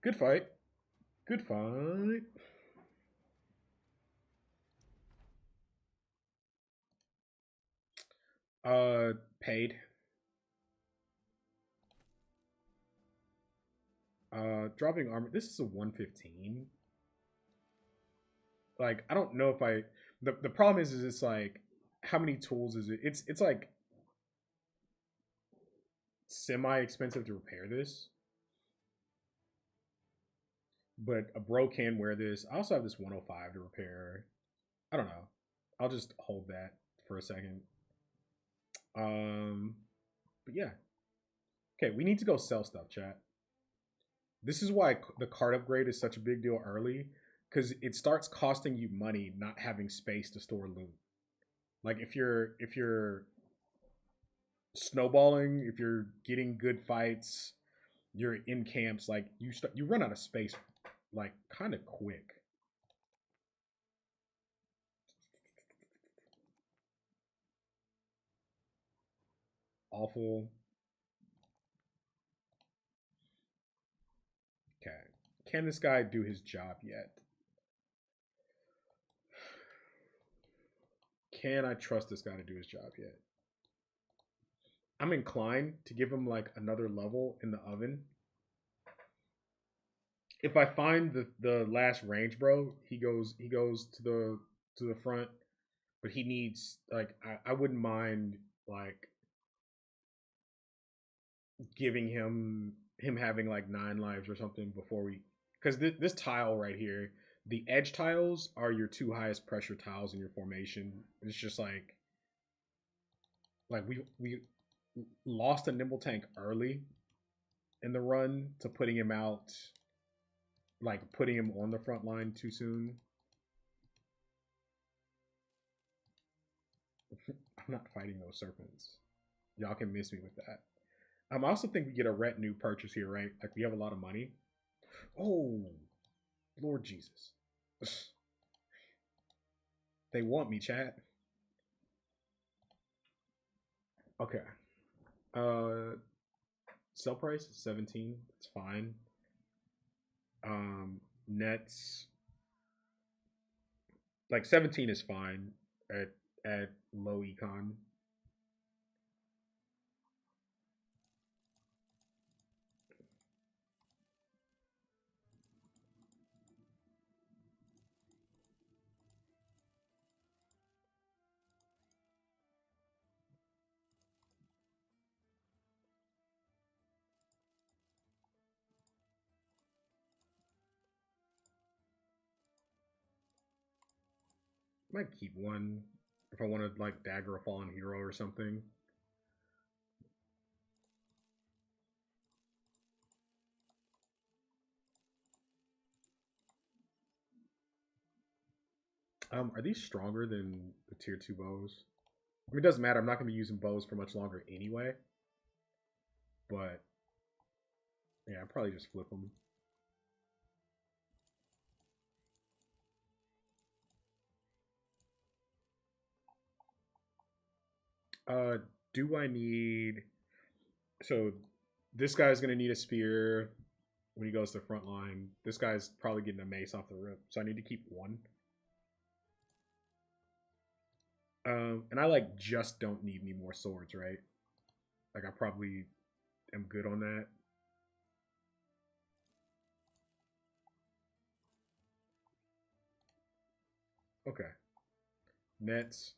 good fight. Good fight. Paid. Dropping armor. This is a 115. Like, I don't know if I. The problem is it's like, how many tools is it? It's like semi expensive to repair this, but a bro can wear this. I also have this 105 to repair. I don't know. I'll just hold that for a second. Um, but yeah. Okay, we need to go sell stuff, chat. This is why the card upgrade is such a big deal early, because it starts costing you money not having space to store loot. Like if you're snowballing, if you're getting good fights, you're in camps, like you run out of space like kind of quick. Awful. Okay. Can this guy do his job yet? Can I trust this guy to do his job yet? I'm inclined to give him like another level in the oven. If I find the last range bro, he goes to the front, but he needs like I wouldn't mind like giving him having like 9 lives or something before we, because this tile right here, the edge tiles are your 2 highest pressure tiles in your formation. It's just like we lost a nimble tank early in the run to putting him out, like putting him on the front line too soon. I'm not fighting those serpents. Y'all can miss me with that. I also think we get a retinue purchase here, right? Like we have a lot of money. Oh, Lord Jesus. They want me, chat. Okay. Uh Sell price 17. It's fine. Nets like 17 is fine at low econ. Might keep one if I want to like dagger a fallen hero or something. Are these stronger than the tier 2 bows? I mean, it doesn't matter. I'm not going to be using bows for much longer anyway. But, yeah, I'll probably just flip them. Do I need... So, this guy's going to need a spear when he goes to the front line. This guy's probably getting a mace off the rip. So I need to keep one. And I like just don't need any more swords, right? Like I probably am good on that. Okay. Nets.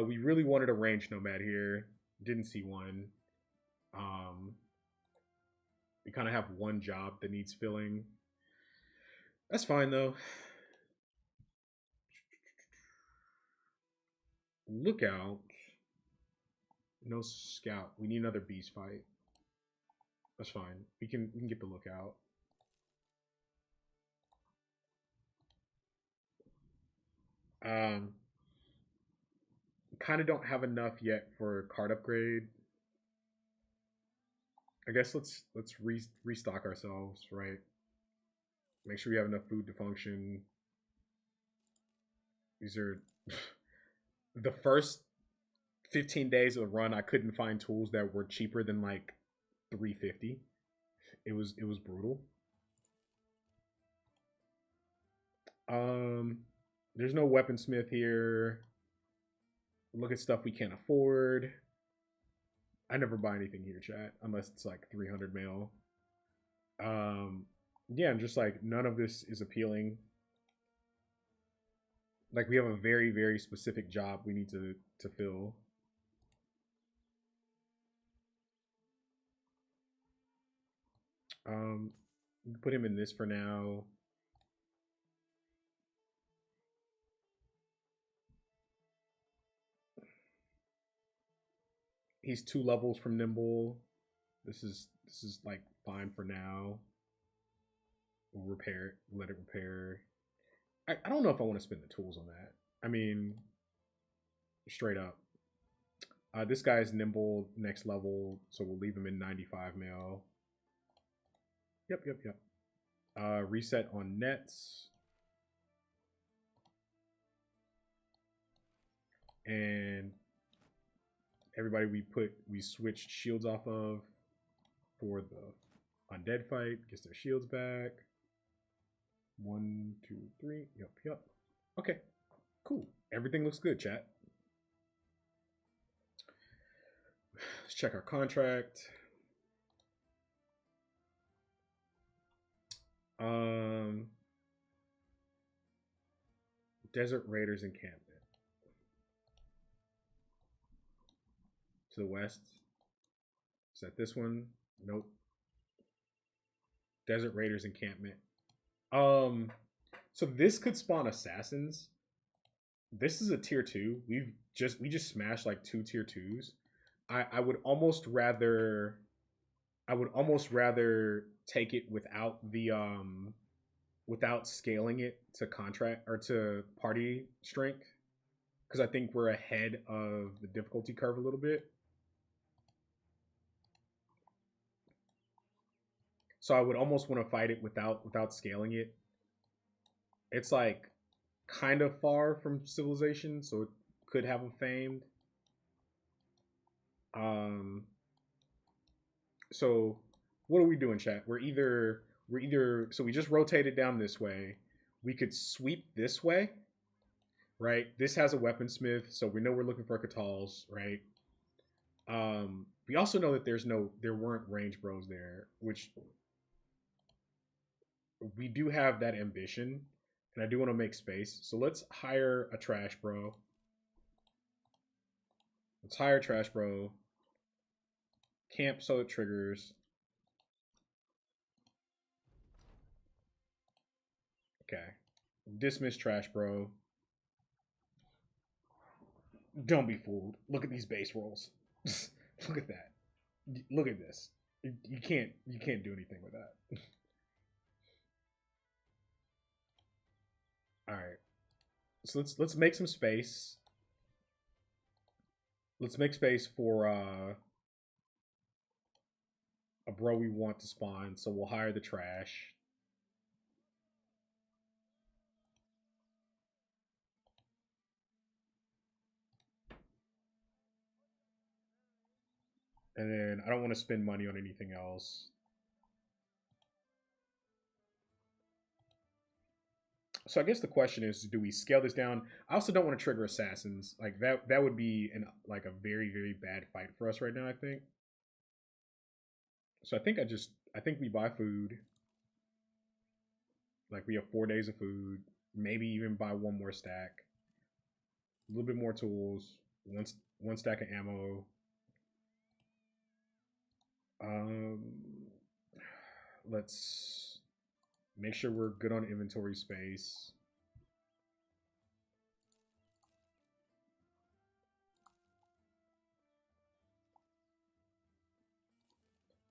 We really wanted a range nomad here. Didn't see one. We kind of have one job that needs filling. That's fine though. Lookout. No scout. We need another beast fight. That's fine. We can get the lookout. Kind of don't have enough yet for card upgrade. I guess let's restock ourselves, right? Make sure we have enough food to function. These are the first 15 days of the run. I couldn't find tools that were cheaper than like $350. It was brutal. There's no weaponsmith here. Look at stuff we can't afford. I never buy anything here, chat, unless it's like 300 mil. Yeah, and just like none of this is appealing. Like we have a very, very specific job we need to fill. Put him in this for now. He's 2 levels from nimble. This is like fine for now. We'll repair it. Let it repair. I don't know if I want to spend the tools on that. I mean, straight up. This guy's nimble next level, so we'll leave him in 95 mil. Yep. Reset on nets. And everybody we switched shields off of for the undead fight. Gets their shields back. 1, 2, 3. Yep. Okay, cool. Everything looks good, chat. Let's check our contract. Desert Raiders encampment. To the west. Is that this one? Nope. Desert Raiders encampment. So this could spawn assassins. This is a tier 2. We just smashed like 2 tier 2s. I would almost rather take it without the without scaling it to contract or to party strength, because I think we're ahead of the difficulty curve a little bit. So I would almost want to fight it without scaling it. It's like kind of far from civilization, so it could have a famed. So what are we doing, chat? We're either so we just rotated down this way. We could sweep this way, right? This has a weaponsmith, so we know we're looking for Catals, right? We also know that there weren't range bros there, which we do have that ambition, and I do want to make space. So let's hire a trash bro. Let's hire trash bro. Camp so it triggers. Okay. Dismiss trash bro. Don't be fooled. Look at these base rolls. Look at that. Look at this. You can't do anything with that. All right. So let's make some space. Let's make space for a bro we want to spawn. So we'll hire the trash. And then I don't want to spend money on anything else. So I guess the question is, do we scale this down? I also don't want to trigger assassins. Like that would be like a very, very bad fight for us right now, I think. So I think we buy food. Like we have 4 days of food. Maybe even buy one more stack. A little bit more tools. One stack of ammo. Um, let's make sure we're good on inventory space.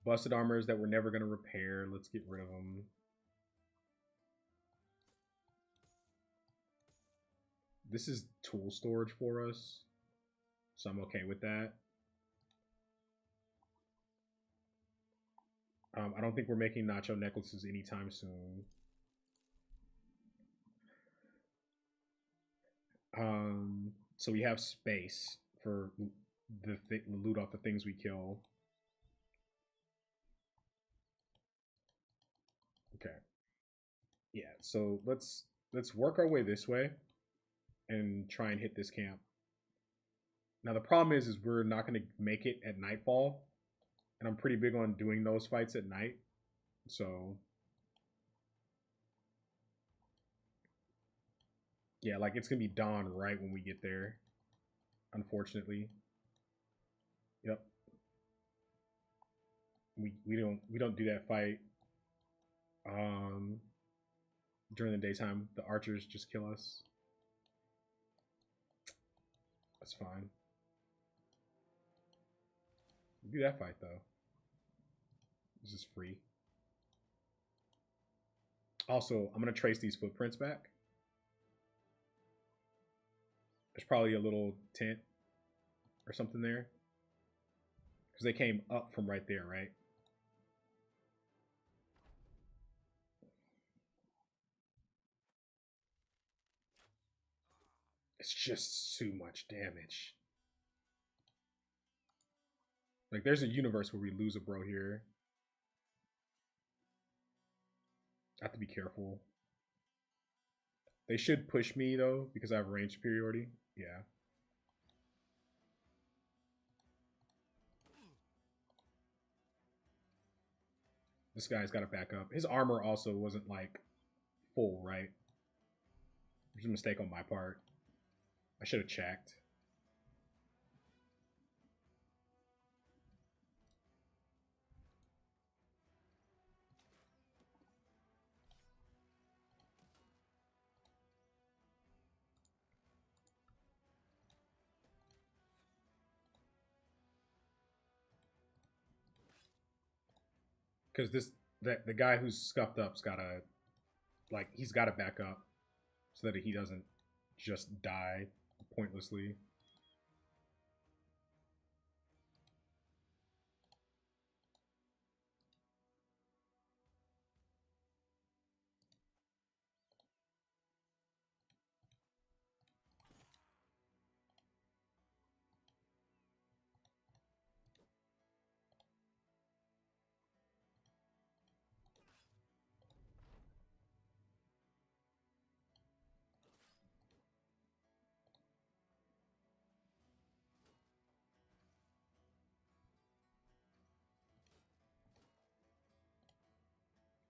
Busted armors that we're never going to repair. Let's get rid of them. This is tool storage for us, so I'm okay with that. I don't think we're making nacho necklaces anytime soon. So we have space for the loot off the things we kill. Okay. Yeah. So let's work our way this way and try and hit this camp. Now the problem is we're not going to make it at nightfall, and I'm pretty big on doing those fights at night. So yeah, like it's gonna be dawn right when we get there. Unfortunately, yep. We don't do that fight during the daytime. The archers just kill us. That's fine. We do that fight though. This is free. Also, I'm gonna trace these footprints back. There's probably a little tent or something there because they came up from right there, right? It's just too much damage. Like, there's a universe where we lose a bro here. I have to be careful. They should push me, though, because I have range superiority. Yeah. This guy's got to back up. His armor also wasn't, like, full, right? There's a mistake on my part. I should have checked. Because the guy who's scuffed up's gotta, like, he's gotta back up so that he doesn't just die pointlessly.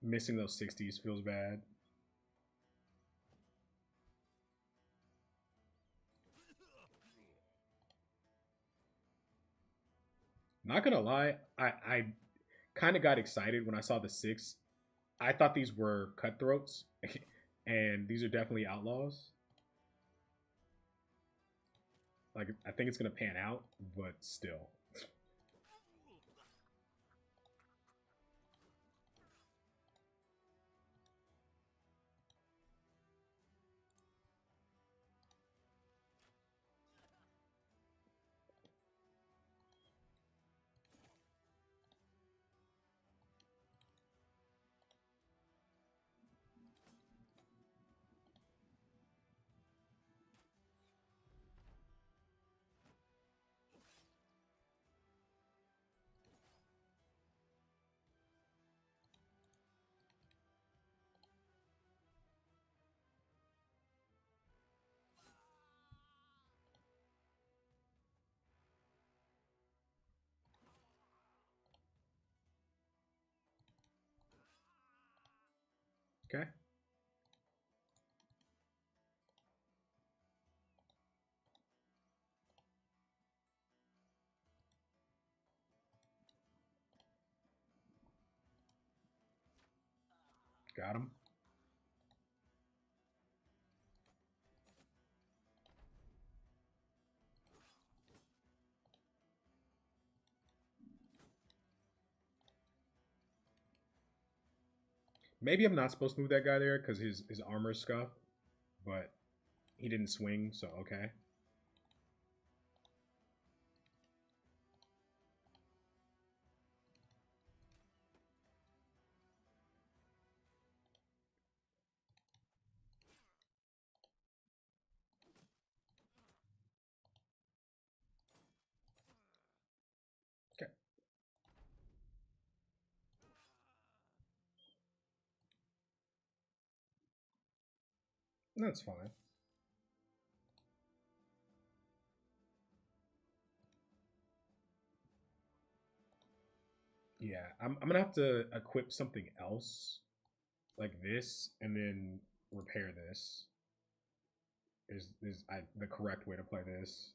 Missing those 60s feels bad. Not gonna lie, I kind of got excited when I saw the 6. I thought these were cutthroats, and these are definitely outlaws. Like, I think it's gonna pan out, but still. Okay. Got him. Maybe I'm not supposed to move that guy there because his armor's scuffed, but he didn't swing, so okay. Okay, that's fine. Yeah, I'm gonna have to equip something else like this and then repair this. Is the correct way to play this?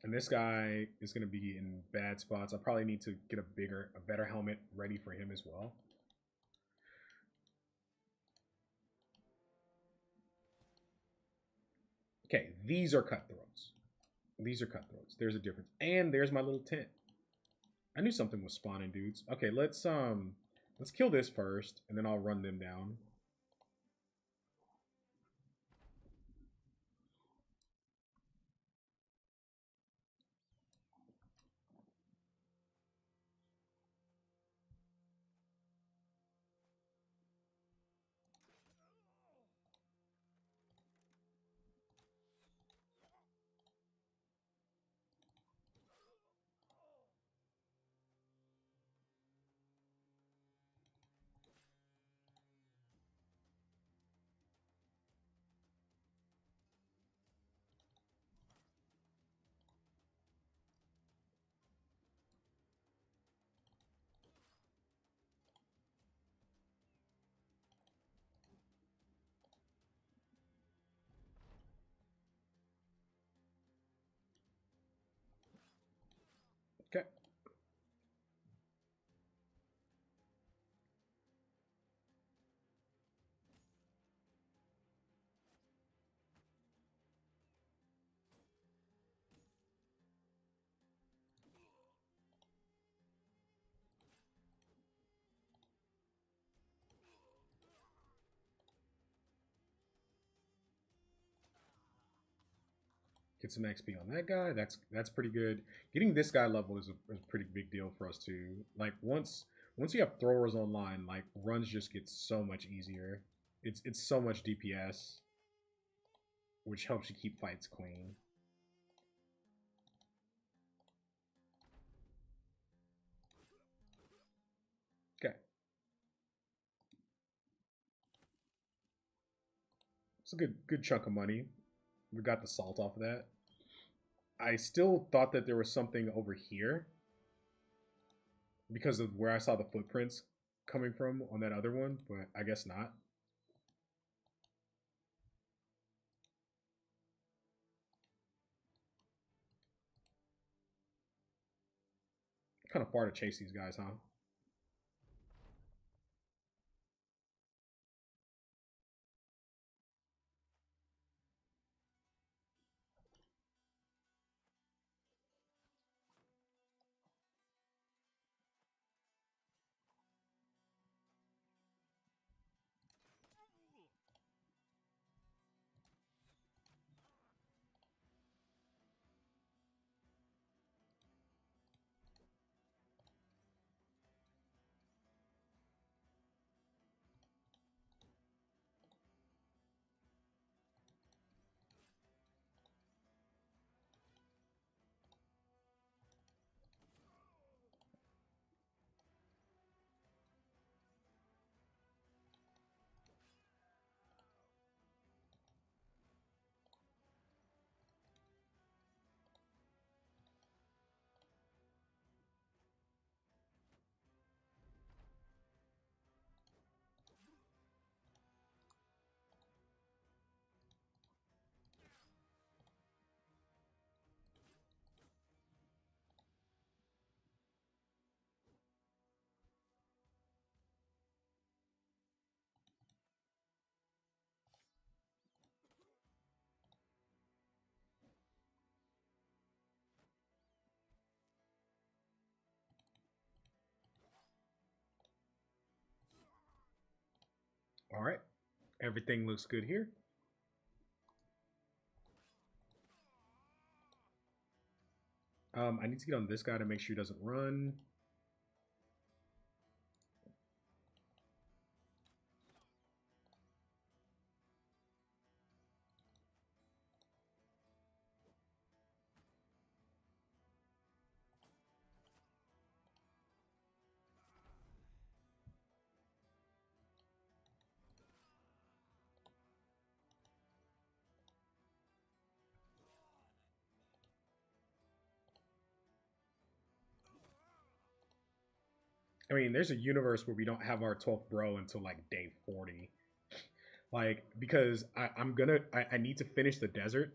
And this guy is going to be in bad spots. I probably need to get a better helmet ready for him as well. Okay, these are cutthroats. These are cutthroats. There's a difference. And there's my little tent. I knew something was spawning dudes. Okay, let's kill this first, and then I'll run them down. Okay. Get some XP on that guy. That's pretty good. Getting this guy leveled is a pretty big deal for us too. Like once you have throwers online, like runs just get so much easier. It's so much DPS, which helps you keep fights clean. Okay, it's a good chunk of money. We got the salt off of that. I still thought that there was something over here because of where I saw the footprints coming from on that other one, but I guess not. Kind of far to chase these guys, huh? All right. Everything looks good here. I need to get on this guy to make sure he doesn't run. I mean, there's a universe where we don't have our 12th bro until like day 40. Like, because I need to finish the desert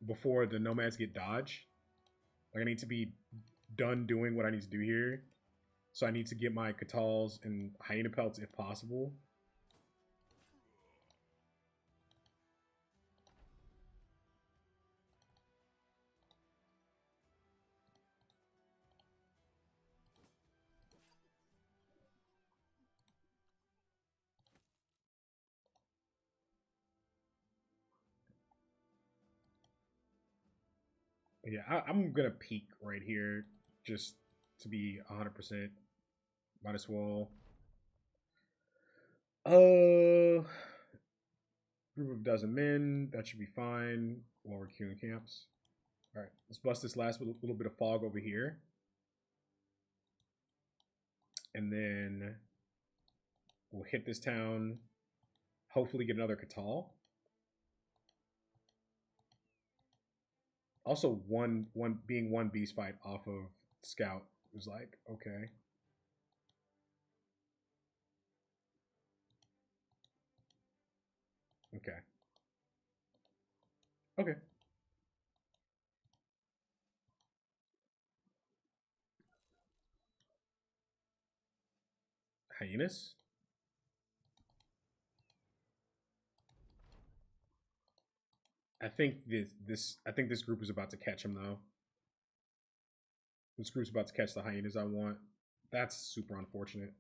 before the nomads get dodged. Like, I need to be done doing what I need to do here. So I need to get my Katals and hyena pelts if possible. Yeah, I'm gonna peak right here just to be 100%. Might as well. Group of a dozen men. That should be fine while we're queuing camps. All right, let's bust this last little bit of fog over here. And then we'll hit this town. Hopefully get another Catal. Also, one beast fight off of Scout was like, okay. Okay. Okay. Hyenas? I think this group is about to catch him though. This group's about to catch the hyenas I want. That's super unfortunate.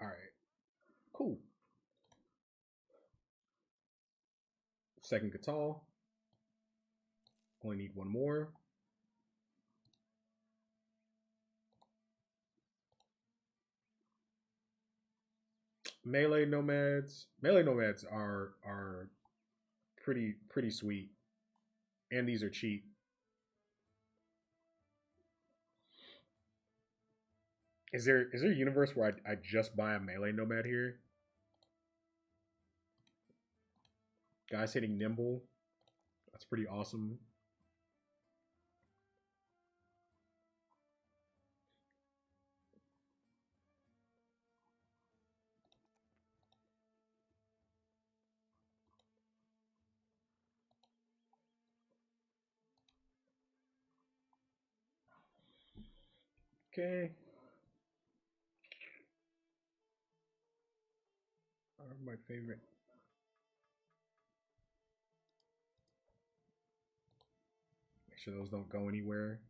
All right. Cool. Second Catal. Only need one more. Melee nomads. Melee nomads are pretty sweet, and these are cheap. Is there a universe where I just buy a melee nomad here? Guys hitting nimble. That's pretty awesome. Okay. My favorite. Make sure those don't go anywhere.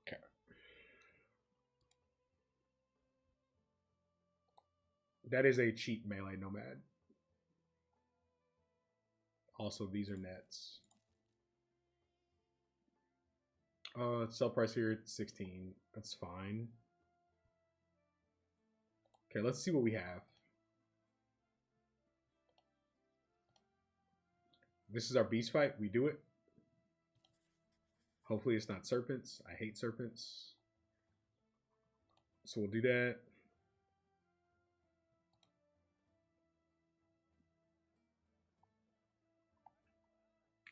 Okay. That is a cheap melee nomad. Also, these are nets. Sell price here at 16. That's fine. Okay, let's see what we have. This is our beast fight. We do it. Hopefully it's not serpents. I hate serpents. So we'll do that.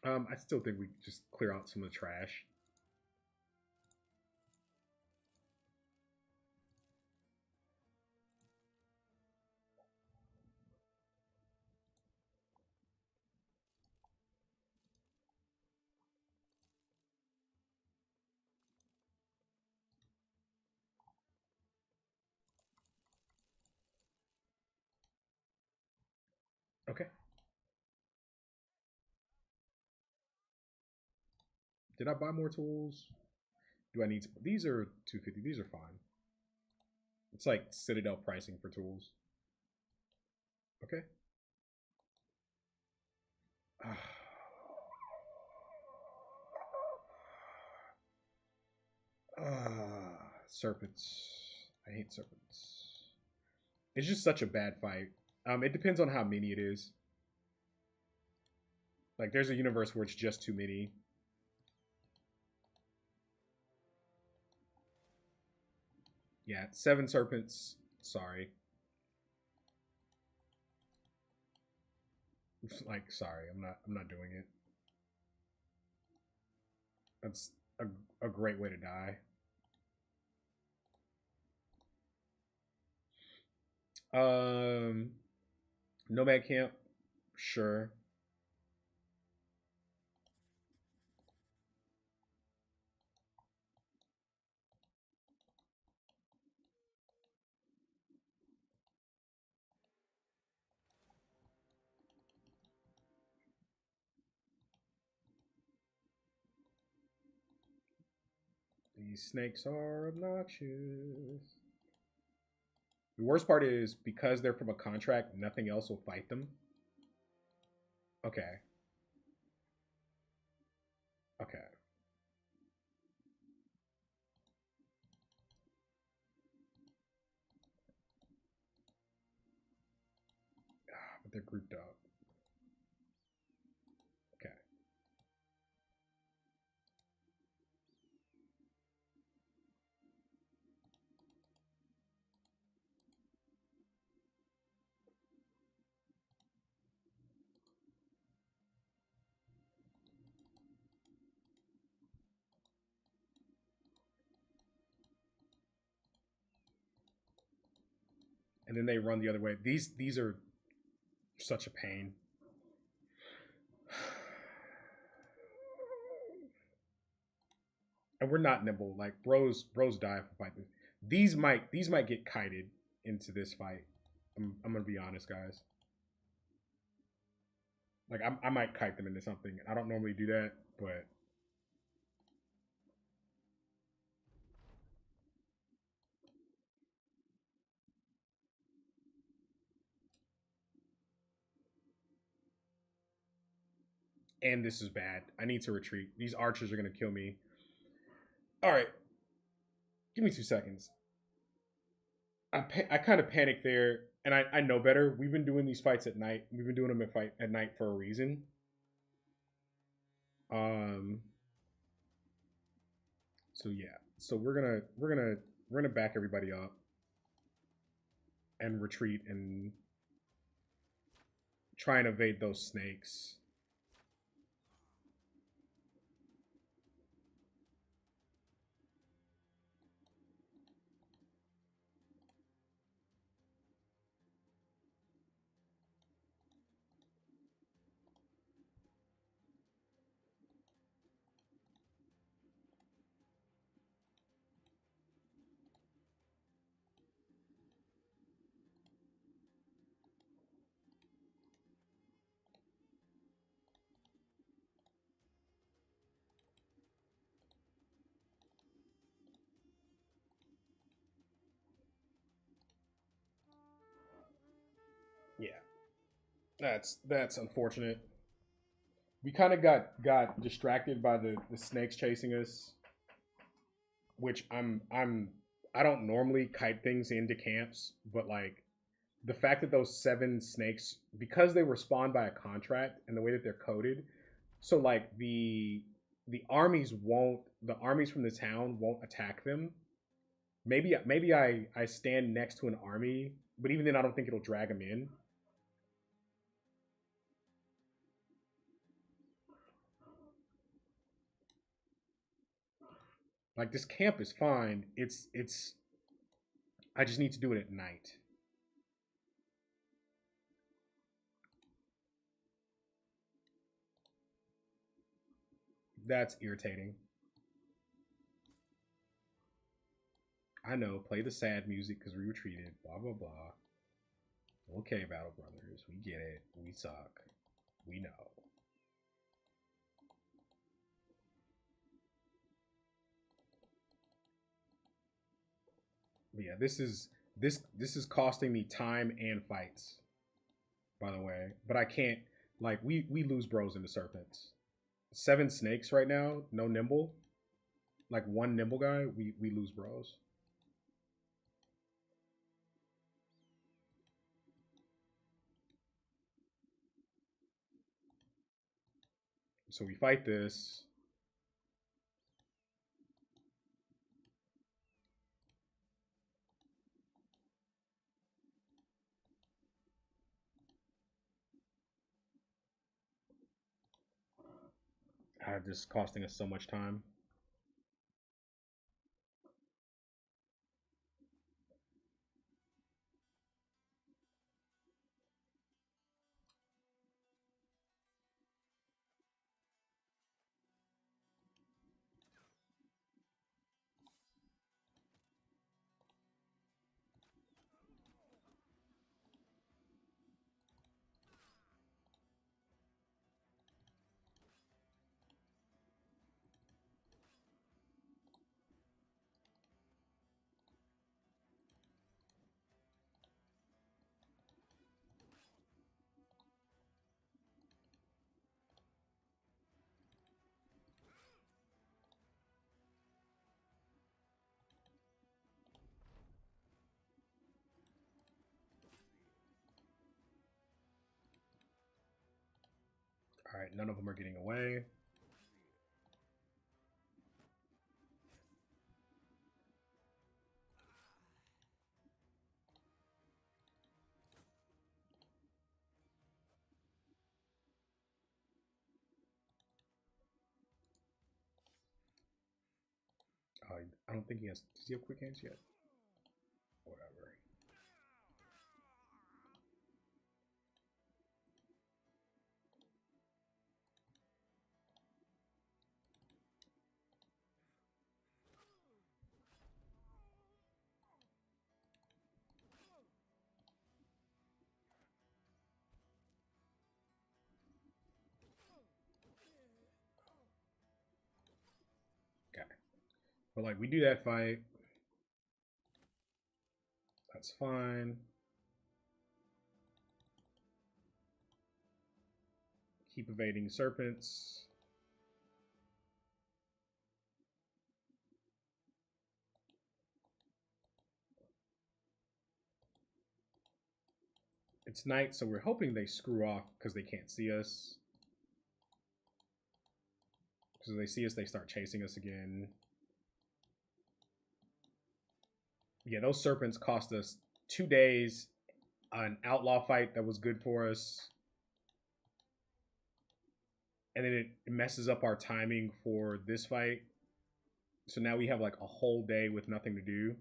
I still think we just clear out some of the trash. Okay. Did I buy more tools? Do I need to? These are 250. These are fine. It's like Citadel pricing for tools. Okay. Serpents. I hate serpents. It's just such a bad fight. It depends on how many it is. Like, there's a universe where it's just too many. Yeah, 7 serpents. Sorry. Like, sorry, I'm not doing it. That's a great way to die. Nomad camp, sure. These snakes are obnoxious. The worst part is because they're from a contract, nothing else will fight them. Okay. Okay. But they're grouped up. Okay. And then they run the other way. These are such a pain. And we're not nimble. Like bros die for fight. These might get kited into this fight. I'm gonna be honest, guys. Like I might kite them into something. I don't normally do that, but and this is bad. I need to retreat. These archers are gonna kill me. All right, give me 2 seconds. I kind of panicked there, and I know better. We've been doing these fights at night. We've been doing them at night for a reason. Um. So yeah. So we're gonna back everybody up and retreat and try and evade those snakes. Yeah, that's unfortunate. We kind of got distracted by the snakes chasing us, which I don't normally kite things into camps, but like the fact that those 7 snakes, because they were spawned by a contract and the way that they're coded, so like the armies from the town won't attack them. Maybe I stand next to an army, but even then I don't think it'll drag them in. Like this camp is fine. It's I just need to do it at night. That's irritating. I know. Play the sad music because we retreated. Blah blah blah. Okay, Battle Brothers, we get it. We suck. We know. Yeah, this is costing me time and fights, by the way. But I can't like we lose bros into serpents. 7 snakes right now, no nimble. Like one nimble guy, we lose bros. So we fight this. Just costing us so much time. All right, none of them are getting away. I don't think he has. Does he have quick hands yet? Whatever. Okay. But like we do that fight. That's fine. Keep evading serpents. It's night, so we're hoping they screw off because they can't see us. Because they see us, they start chasing us again. Yeah, those serpents cost us 2 days, an outlaw fight that was good for us. And then it messes up our timing for this fight. So now we have like a whole day with nothing to do.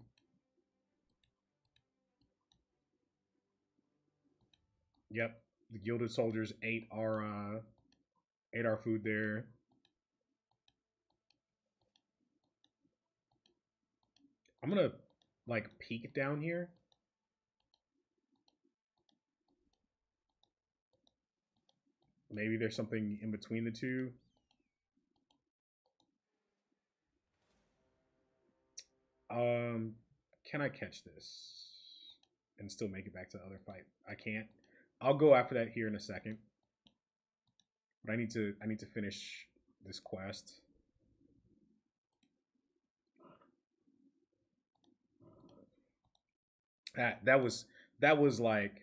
Yep, the gilded soldiers ate our food there. I'm gonna like peek down here. Maybe there's something in between the two. Can I catch this and still make it back to the other fight? I can't. I'll go after that here in a second. But I need to finish this quest. That was like,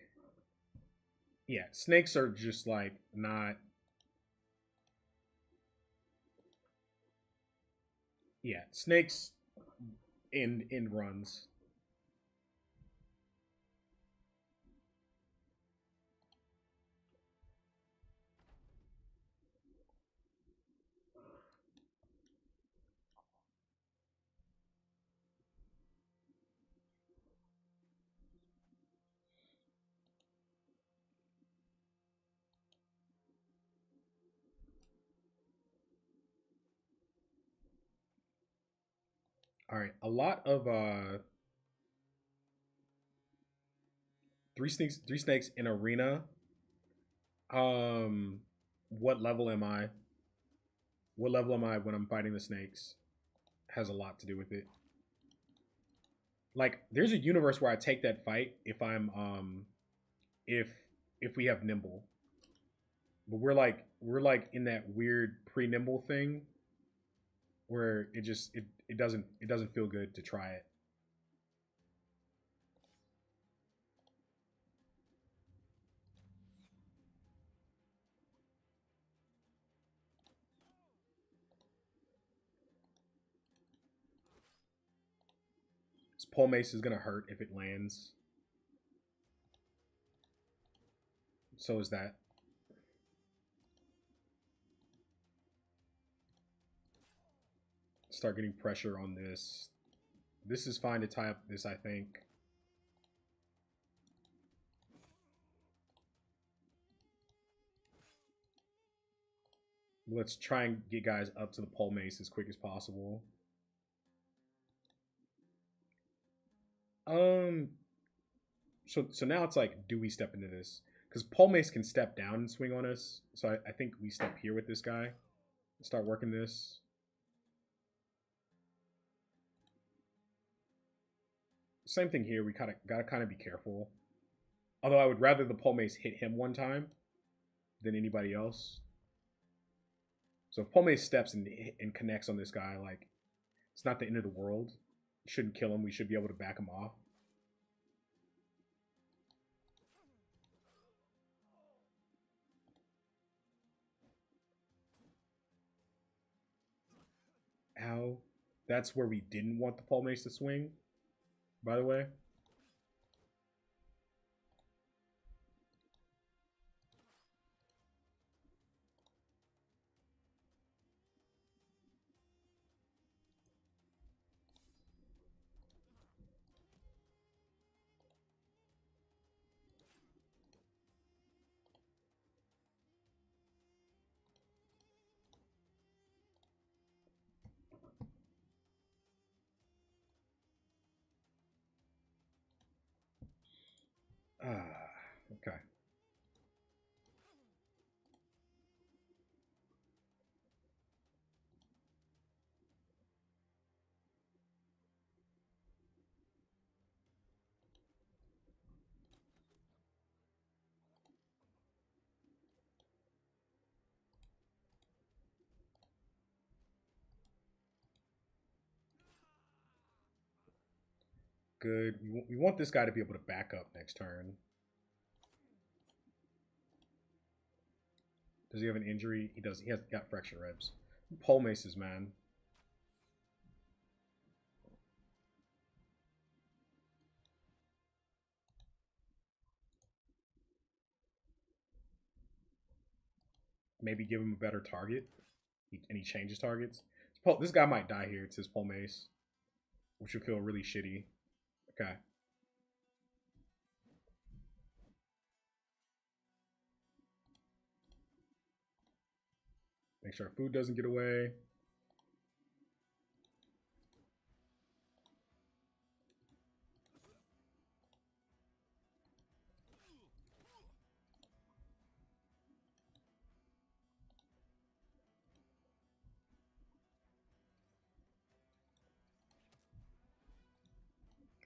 yeah, snakes are just like not, yeah, snakes in runs. All right, a lot of three snakes in arena. Um, what level am I? What level am I when I'm fighting the snakes? Has a lot to do with it. Like, there's a universe where I take that fight if I'm if if we have nimble. But we're like in that weird pre-nimble thing where it doesn't feel good to try it. This pole mace is gonna hurt if it lands. So is that. Start getting pressure on this. This is fine to tie up this, I think. Let's try and get guys up to the pole mace as quick as possible. Um. So now it's like, do we step into this? Because pole mace can step down and swing on us. So I think we step here with this guy. Start working this. Same thing here. We gotta kind of be careful. Although I would rather the pole mace hit him one time than anybody else. So if pole mace steps and connects on this guy, like, it's not the end of the world. Shouldn't kill him. We should be able to back him off. Ow. That's where we didn't want the pole mace to swing, by the way. Okay. Good. We want this guy to be able to back up next turn. Does he have an injury? He does. He has got fractured ribs. Pole maces, man. Maybe give him a better target. And he changes targets. This guy might die here. It's his pole mace, which would feel really shitty. Okay. Make sure our food doesn't get away.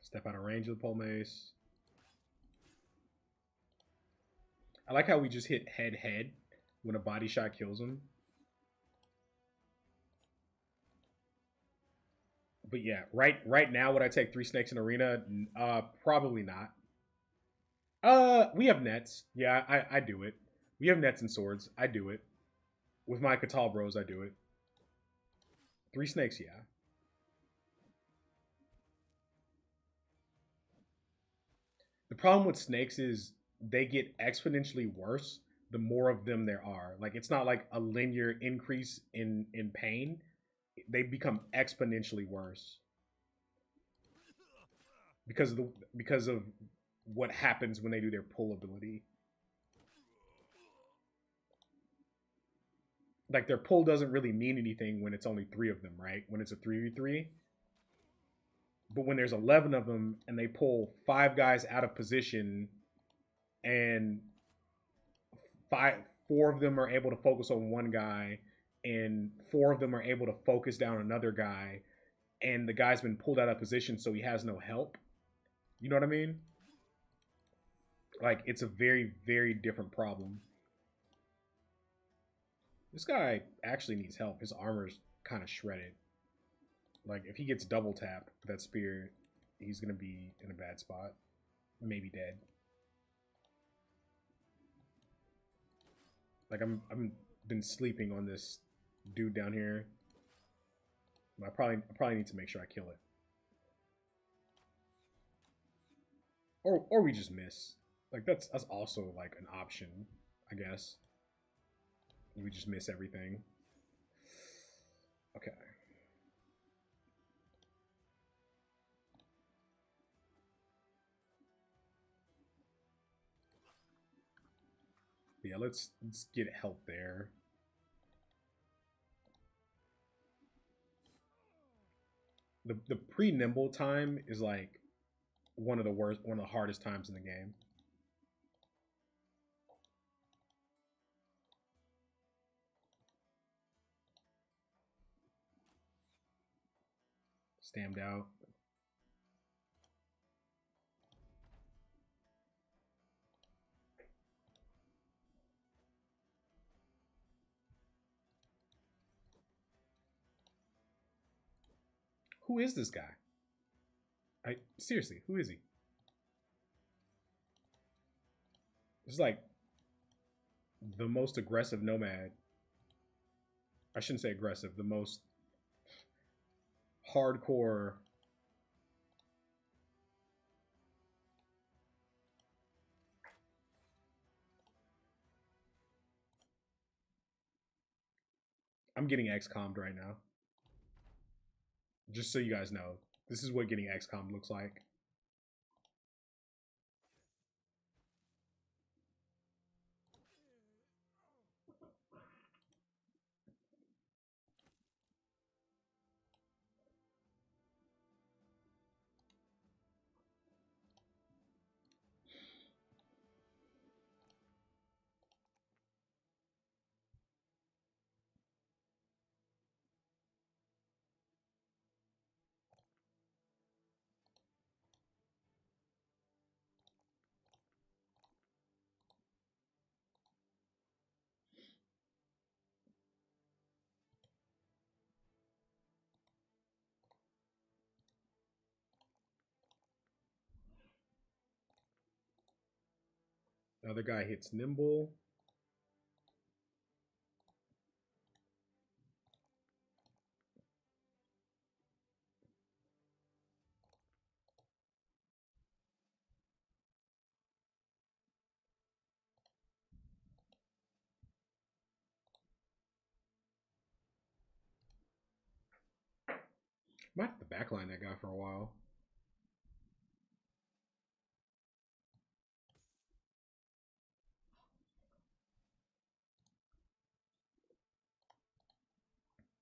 Step out of range of the pole mace. I like how we just hit head when a body shot kills him. But yeah, right now would I take 3 snakes in arena? Probably not. We have nets. Yeah, I do it. We have nets and swords. I do it. With my Katal bros, I do it. 3 snakes, yeah. The problem with snakes is they get exponentially worse the more of them there are. Like, it's not like a linear increase in pain. They become exponentially worse because of what happens when they do their pull ability. Like, their pull doesn't really mean anything when it's only 3 of them, right? When it's a 3v3. But when there's 11 of them and they pull 5 guys out of position and 4 of them are able to focus on one guy and 4 of them are able to focus down another guy, and the guy's been pulled out of position, so he has no help. You know what I mean? Like, it's a very, very different problem. This guy actually needs help. His armor's kind of shredded. Like, if he gets double tapped with that spear, he's gonna be in a bad spot. Maybe dead. Like, I'm been sleeping on this dude down here. I probably need to make sure I kill it. Or we just miss. Like, that's also like an option, I guess. We just miss everything. Okay. Yeah, let's get help there. The pre-nimble time is like one of the hardest times in the game. Stamped out. Who is this guy? Seriously, who is he? It's like the most aggressive nomad. I shouldn't say aggressive, the most hardcore. I'm getting XCOM'd right now. Just so you guys know, this is what getting XCOM looks like. The other guy hits nimble. Might have to backline that guy for a while.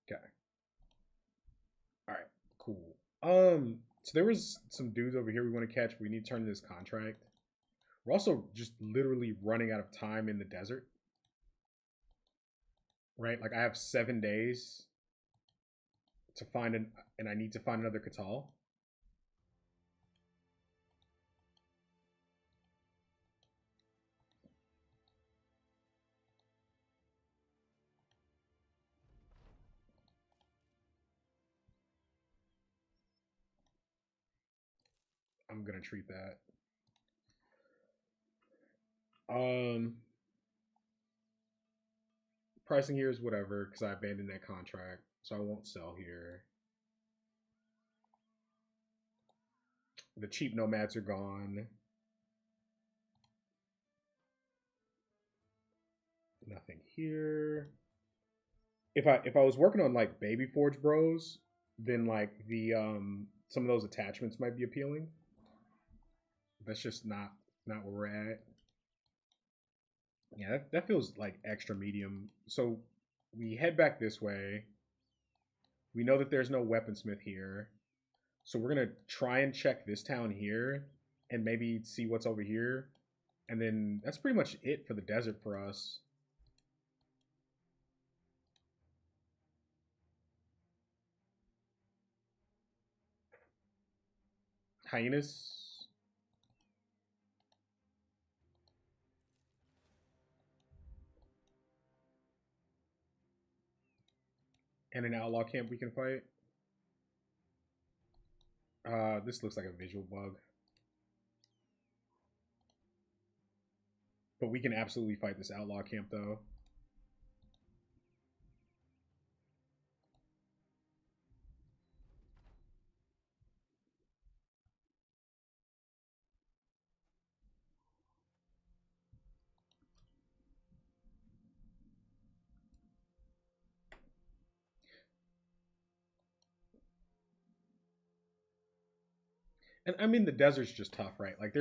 Okay. All right. Cool. So there was some dudes over here we want to catch. We need to turn this contract. We're also just literally running out of time in the desert. Right? Like, I have 7 days to find and I need to find another Catal. I'm gonna treat that. Pricing here is whatever because I abandoned that contract, so I won't sell here. The cheap nomads are gone. Nothing here. If I was working on like Baby Forge Bros, then like the some of those attachments might be appealing. That's just not where we're at. Yeah, that feels like extra medium. So we head back this way. We know that there's no weaponsmith here. So we're gonna try and check this town here and maybe see what's over here. And then that's pretty much it for the desert for us. hyenas. And an outlaw camp we can fight. This looks like a visual bug. But we can absolutely fight this outlaw camp though. And I mean, the desert's just tough, right? Like,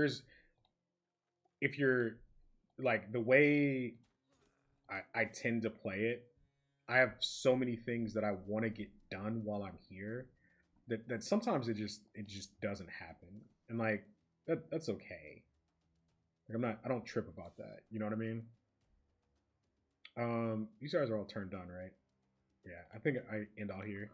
if you're like the way I tend to play it, I have so many things that I want to get done while I'm here that sometimes it just doesn't happen, and like that's okay. Like I don't trip about that. You know what I mean? These guys are all turned on, right? Yeah, I think I end out here.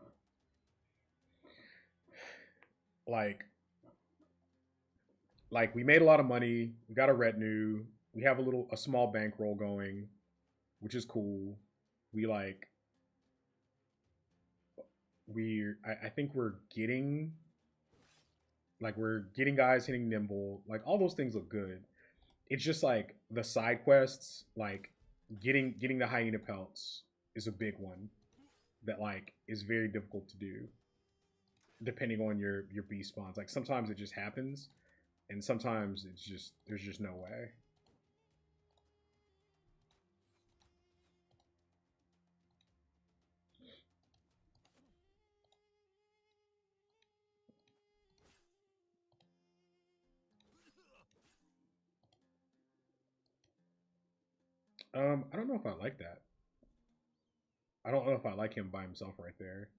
Like we made a lot of money. We got a retinue. We have a small bankroll going, which is cool. We like I think we're getting guys hitting nimble. Like all those things look good. It's just like the side quests, like getting the hyena pelts is a big one that like is very difficult to do depending on your bee spawns. Like sometimes it just happens, and sometimes it's just there's just no way. I don't know if I like that. I don't know if I like him by himself right there.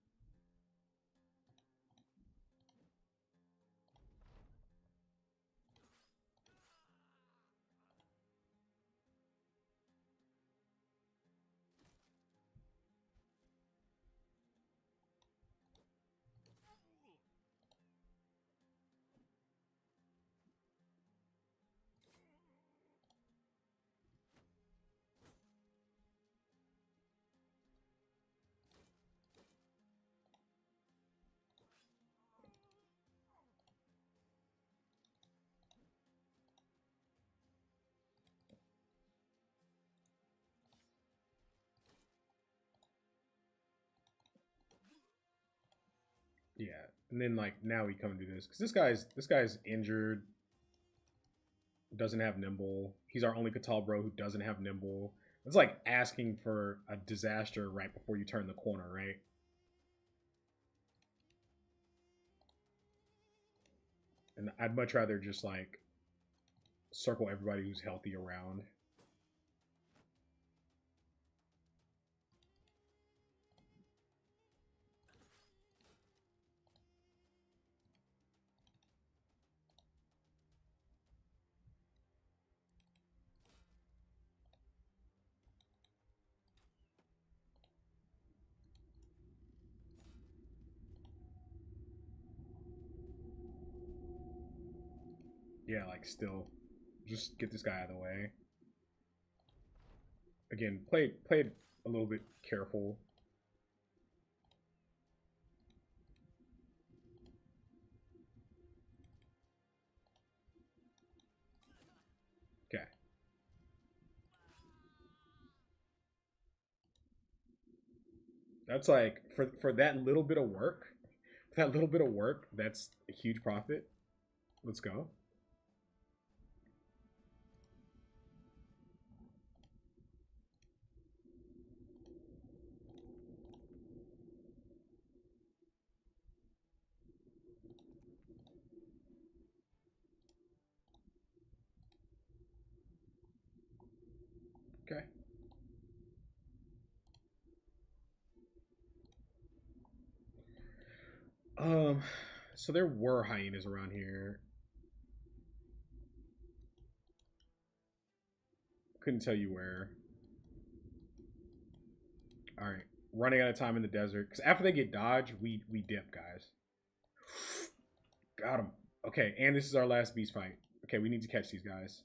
Yeah, and then like now we come to this because this guy's injured, doesn't have nimble. He's our only Catal bro who doesn't have nimble. It's like asking for a disaster right before you turn the corner, right? And I'd much rather just like circle everybody who's healthy around. Yeah, like still, just get this guy out of the way. Again, play it a little bit careful. Okay. That's like for that little bit of work, that little bit of work, that's a huge profit. Let's go. Okay. Um, so there were hyenas around here. Couldn't tell you where. All right, running out of time in the desert because after they get dodged, we dip, guys. Got him. Okay, and this is our last beast fight. Okay, we need to catch these guys.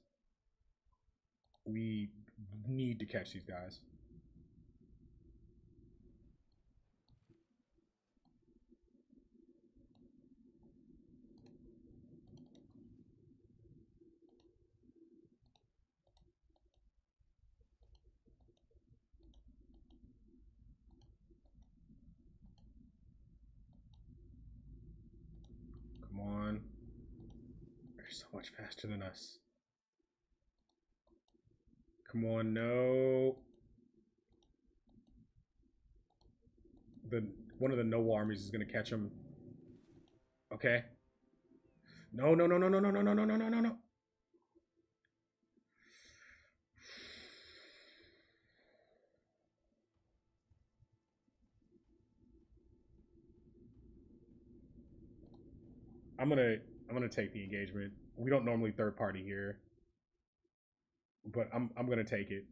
We need to catch these guys. Come on. They're so much faster than us. Come on, no. The one of the no armies is gonna catch him. Okay. No, no, no, no, no, no, no, no, no, no, no, no. I'm gonna I'm gonna take the engagement. We don't normally third party here, but I'm gonna take it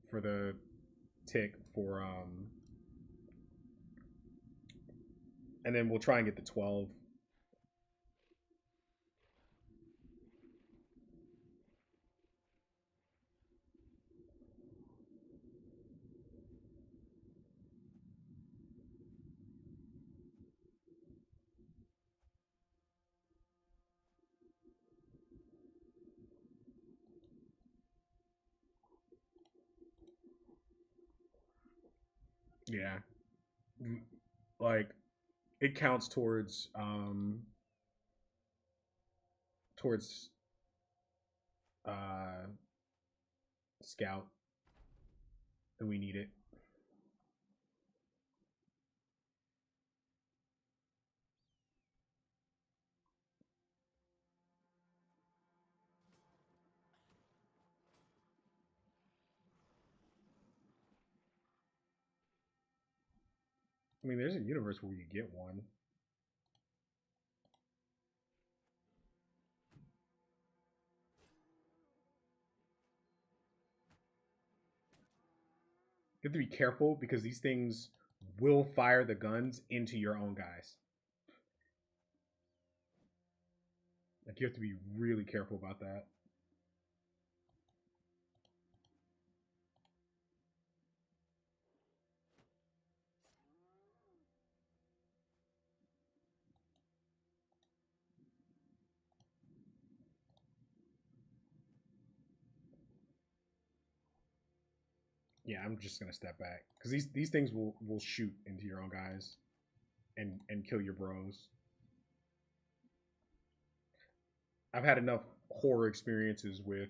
for the tick for and then we'll try and get the 12. Yeah. Like it counts towards uh scout and we need it. I mean, there's a universe where you get one. You have to be careful because these things will fire the guns into your own guys. Like you have to be really careful about that. Yeah, I'm just gonna step back because these things will shoot into your own guys and kill your bros. I've had enough horror experiences with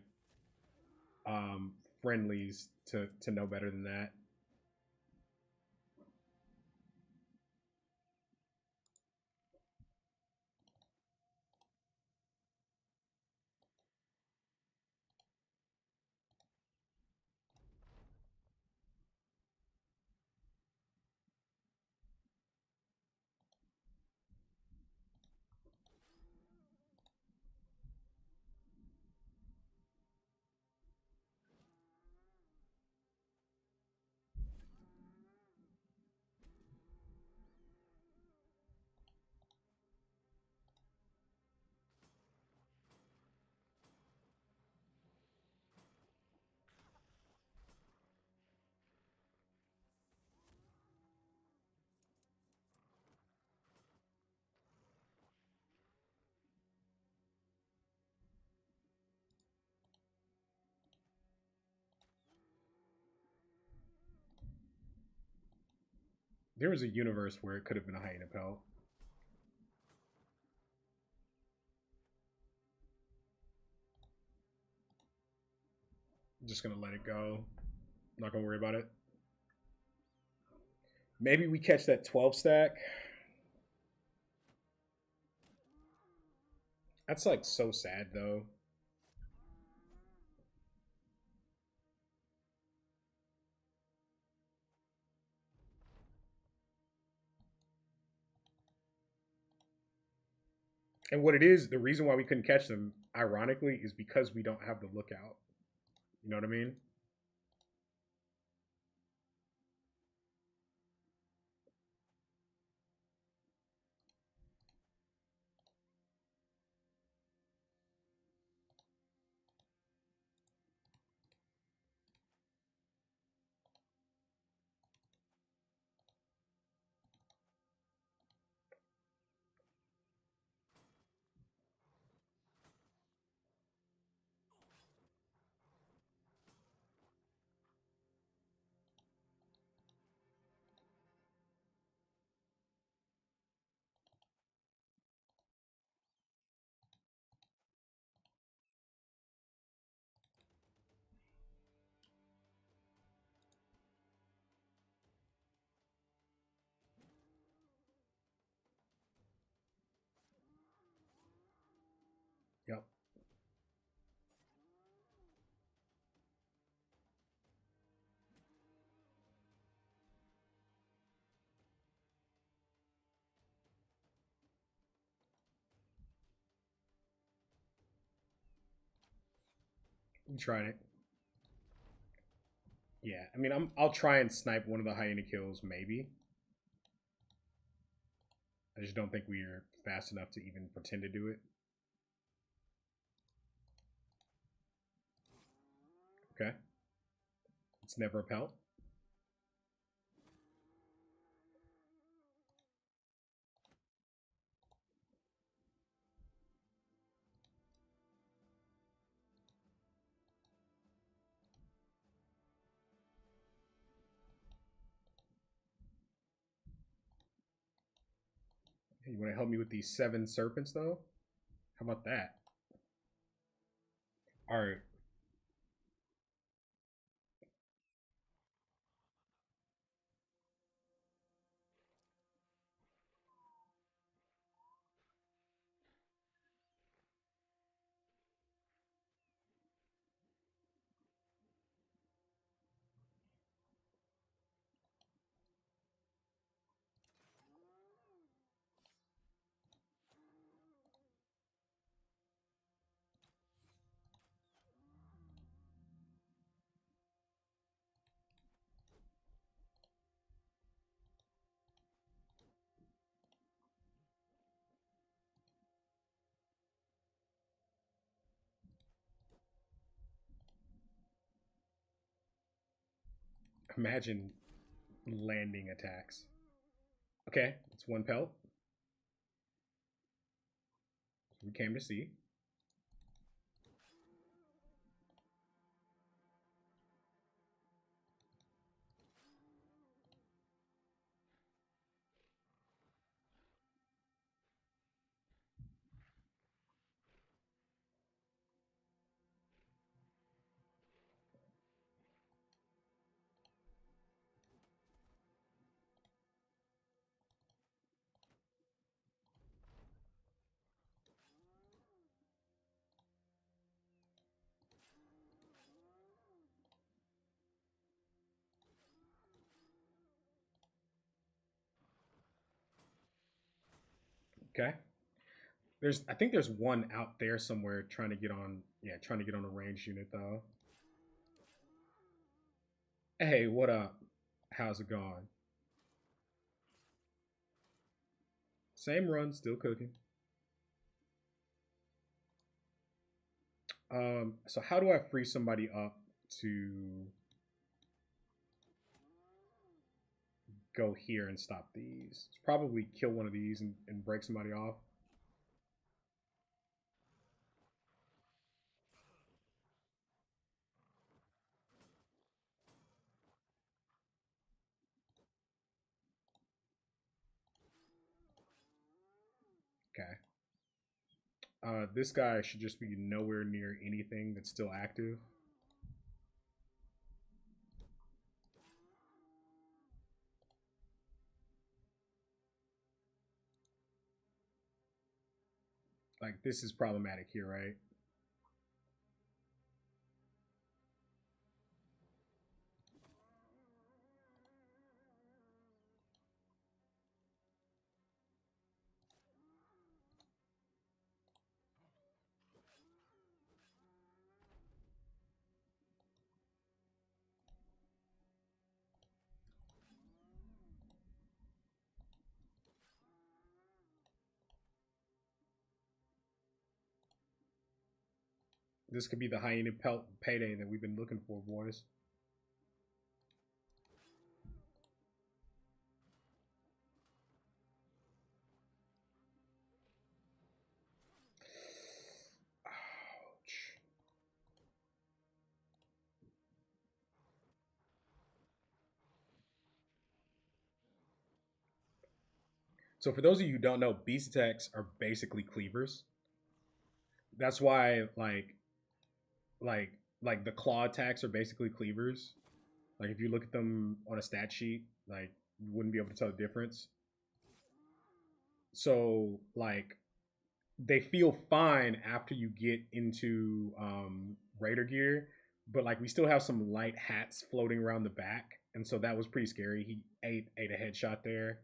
friendlies to know better than that. There was a universe where it could have been a hyena pelt. I'm just gonna let it go. Not gonna worry about it. Maybe we catch that 12 stack. That's like so sad though. And what it is, the reason why we couldn't catch them, ironically, is because we don't have the lookout. You know what I mean? You tried it. Yeah, I mean, I'll try and snipe one of the hyena kills, maybe. I just don't think we are fast enough to even pretend to do it. Okay. It's never a pelt. Hey, you want to help me with these 7 serpents, though? How about that? All right. Imagine landing attacks. Okay, it's 1 pelt. We came to see. Okay. I think there's one out there somewhere trying to get on. Yeah, trying to get on a ranged unit though. Hey, what up? How's it going? Same run, still cooking. So how do I free somebody up to go here and stop these? It's probably kill one of these and break somebody off. Okay. This guy should just be nowhere near anything that's still active. Like this is problematic here, right? This could be the hyena pelt payday that we've been looking for, boys. Ouch. So for those of you who don't know, beast attacks are basically cleavers. That's why like like the claw attacks are basically cleavers. Like if you look at them on a stat sheet, like you wouldn't be able to tell the difference. So like they feel fine after you get into Raider gear, but like we still have some light hats floating around the back, and so that was pretty scary. He ate a headshot there.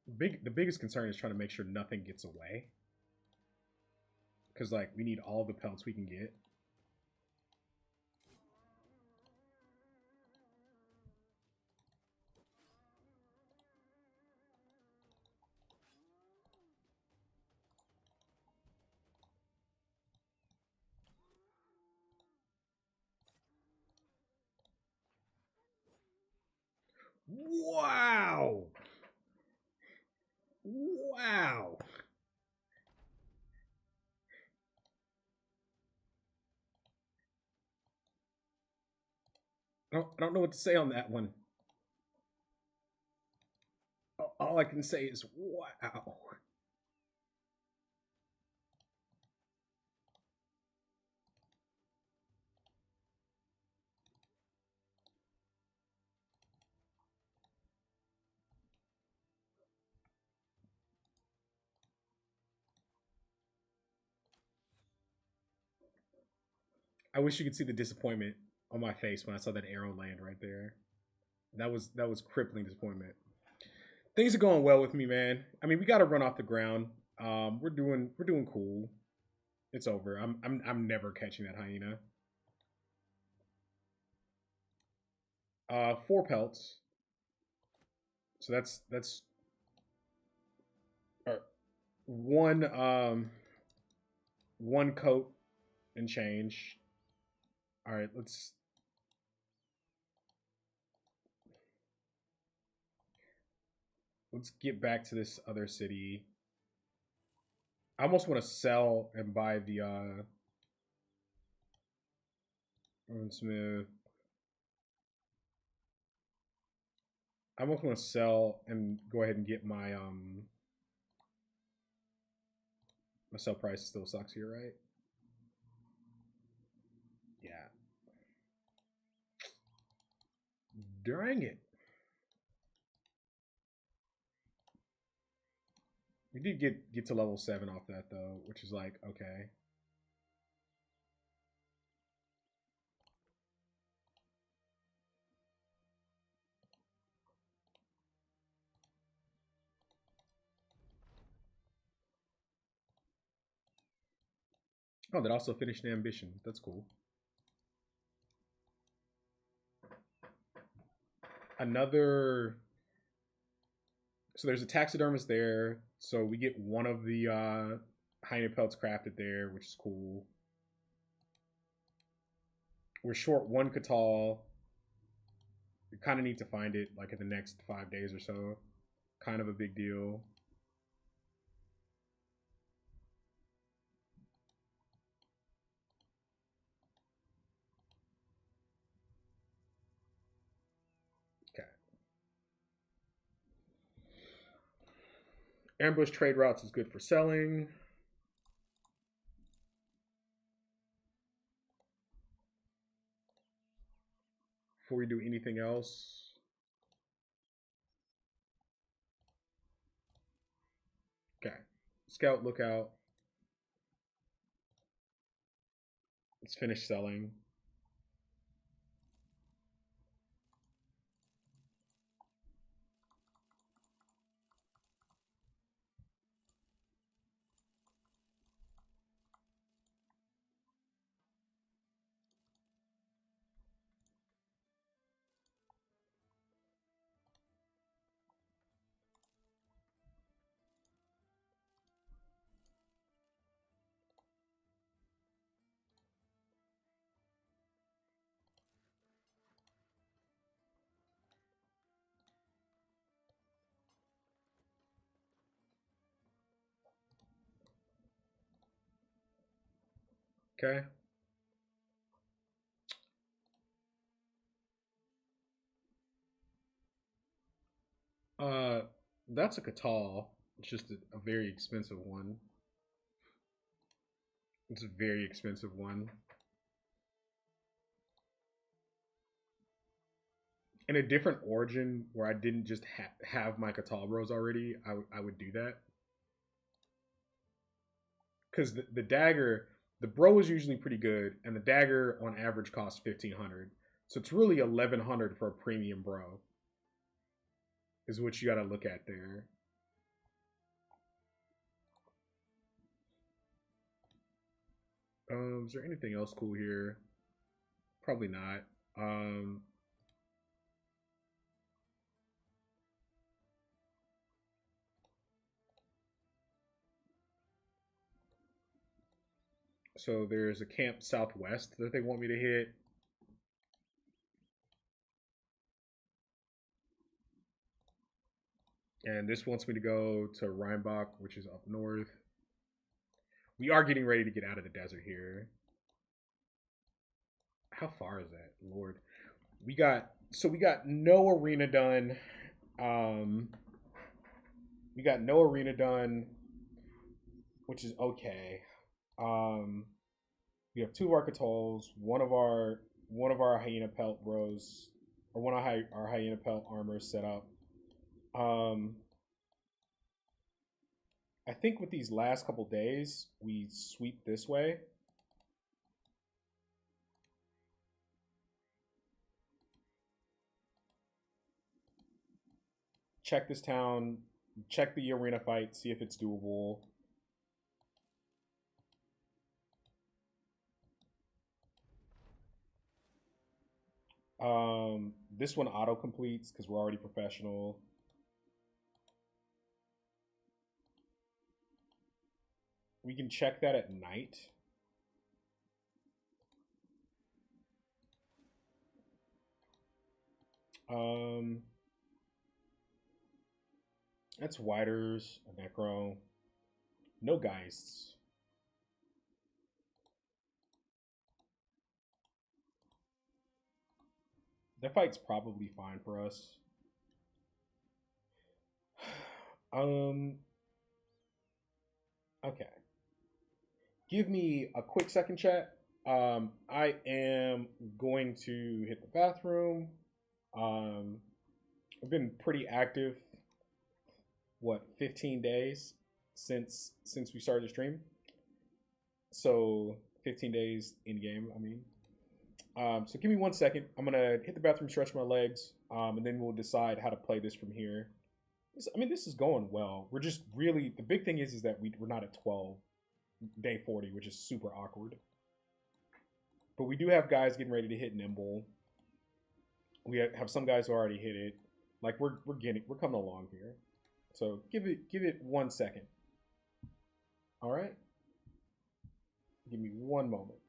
The biggest concern is trying to make sure nothing gets away. Because, like, we need all the pelts we can get. Wow! Wow! I don't know what to say on that one. All I can say is wow. I wish you could see the disappointment on my face when I saw that arrow land right there. That was crippling disappointment. Things are going well with me, man. I mean, we got to run off the ground. We're doing cool. It's over. I'm never catching that hyena. 4 pelts. So that's uh, one one coat and change. All right, let's get back to this other city. I almost want to sell and buy the Smith. I almost want to sell and go ahead and get my sell price still sucks here, right? Yeah. Dang it. We did get to level 7 off that though, which is like okay. Oh, that also finished the ambition. That's cool. Another. So there's a taxidermist there. So we get one of the hyena pelts crafted there, which is cool. We're short 1 Catal. We kind of need to find it like in the next 5 days or so. Kind of a big deal. Okay. Ambush trade routes is good for selling. Before we do anything else, okay. Scout lookout. Let's finish selling. Okay. Uh, that's a Catal. It's just a very expensive one. It's a very expensive one. In a different origin where I didn't just have my Catal bros already, I would do that. Because the dagger, the bro is usually pretty good, and the dagger on average costs 1,500. So it's really 1,100 for a premium bro, is what you got to look at there. Is there anything else cool here? Probably not. Um, so there's a camp southwest that they want me to hit. And this wants me to go to Rheinbach, which is up north. We are getting ready to get out of the desert here. How far is that, Lord? We got no arena done. Um, we got no arena done, which is okay. Um, we have two of our Katals, one of our hyena pelt bros, or one of our hyena pelt armors set up. Um, I think with these last couple days, we sweep this way. Check this town, check the arena fight, see if it's doable. This one auto completes because we're already professional. We can check that at night. Um, that's Widers, a Necro. No Geists. That fight's probably fine for us. Um, okay. Give me a quick second, chat. I am going to hit the bathroom. Um, I've been pretty active. What, 15 days since we started the stream? So 15 days in game. I mean, so give me 1 second. I'm gonna hit the bathroom, stretch my legs, and then we'll decide how to play this from here. This is going well. We're just really the big thing is that we're not at 12, day 40, which is super awkward. But we do have guys getting ready to hit Nimble. We have some guys who already hit it. Like we're coming along here. So give it 1 second. All right. Give me one moment.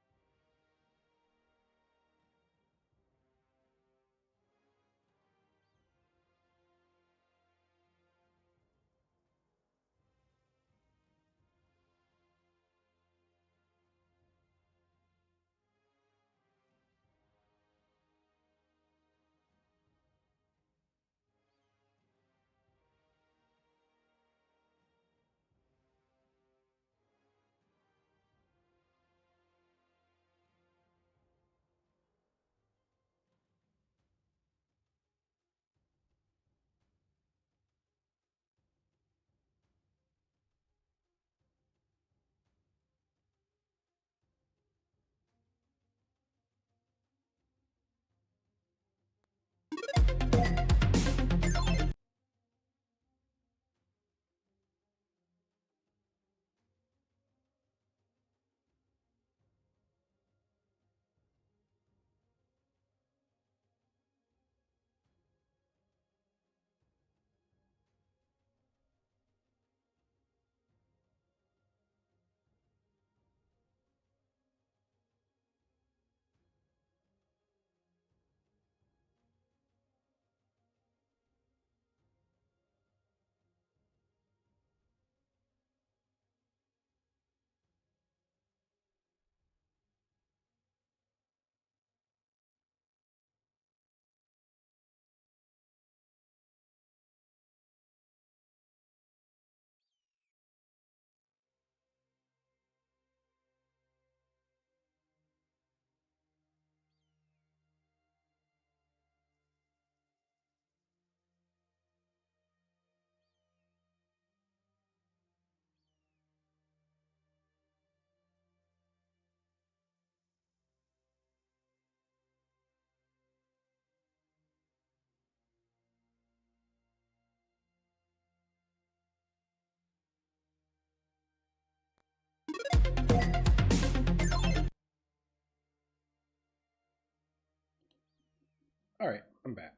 All right, I'm back.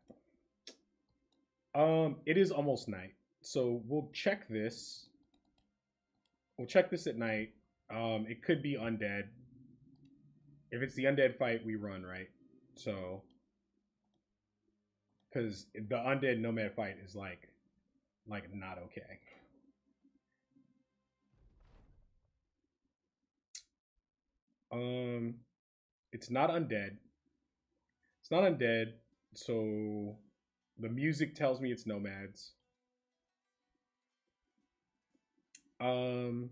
It is almost night, so we'll check this. We'll check this at night. It could be undead. If it's the undead fight, we run, right? So, because the undead nomad fight is like not okay. Um, it's not undead. It's not undead. So the music tells me it's nomads. Um,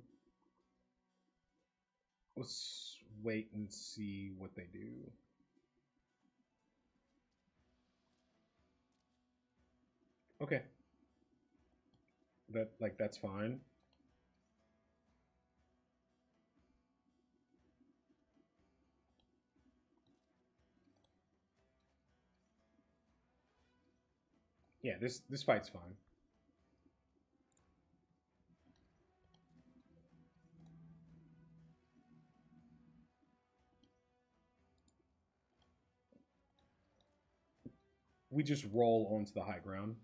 let's wait and see what they do. Okay. That's fine. Yeah, this fight's fine. We just roll onto the high ground.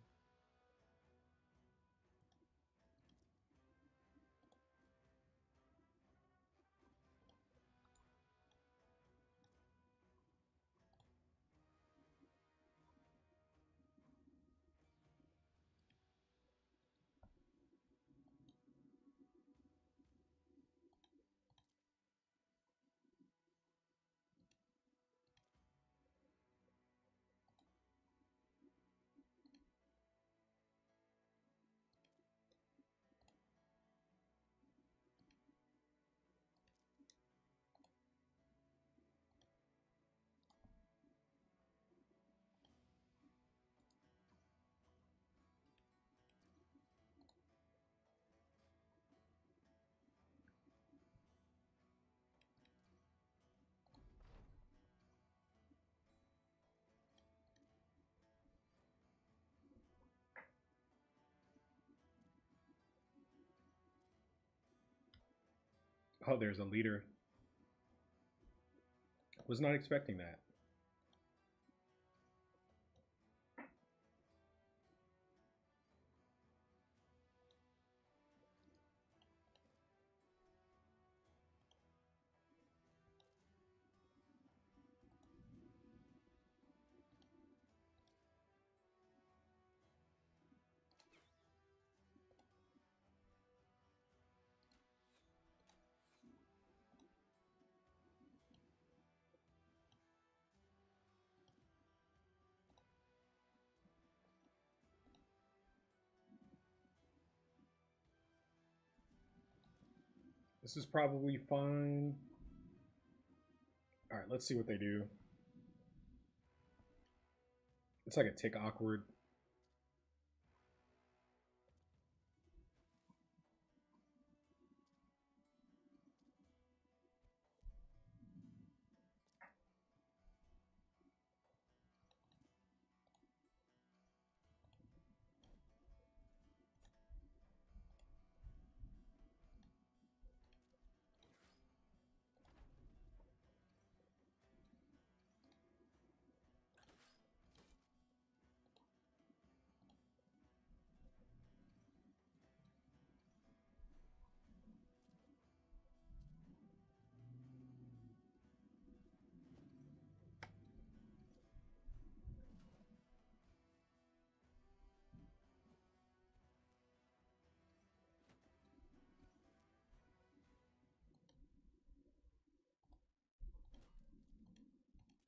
Oh, there's a leader. Was not expecting that. This is probably fine. All right, let's see what they do. It's like a tick awkward.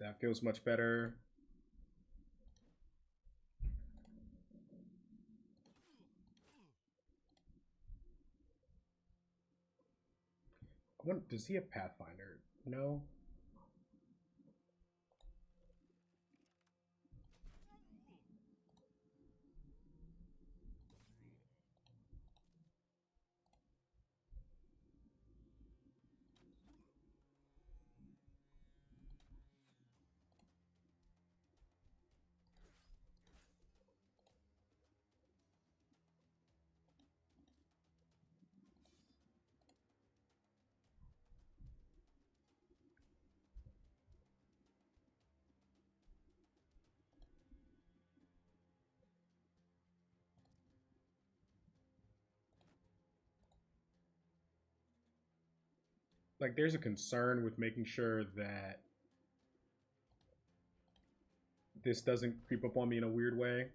That feels much better. Does he have Pathfinder? No. like there's a concern with making sure that this doesn't creep up on me in a weird way.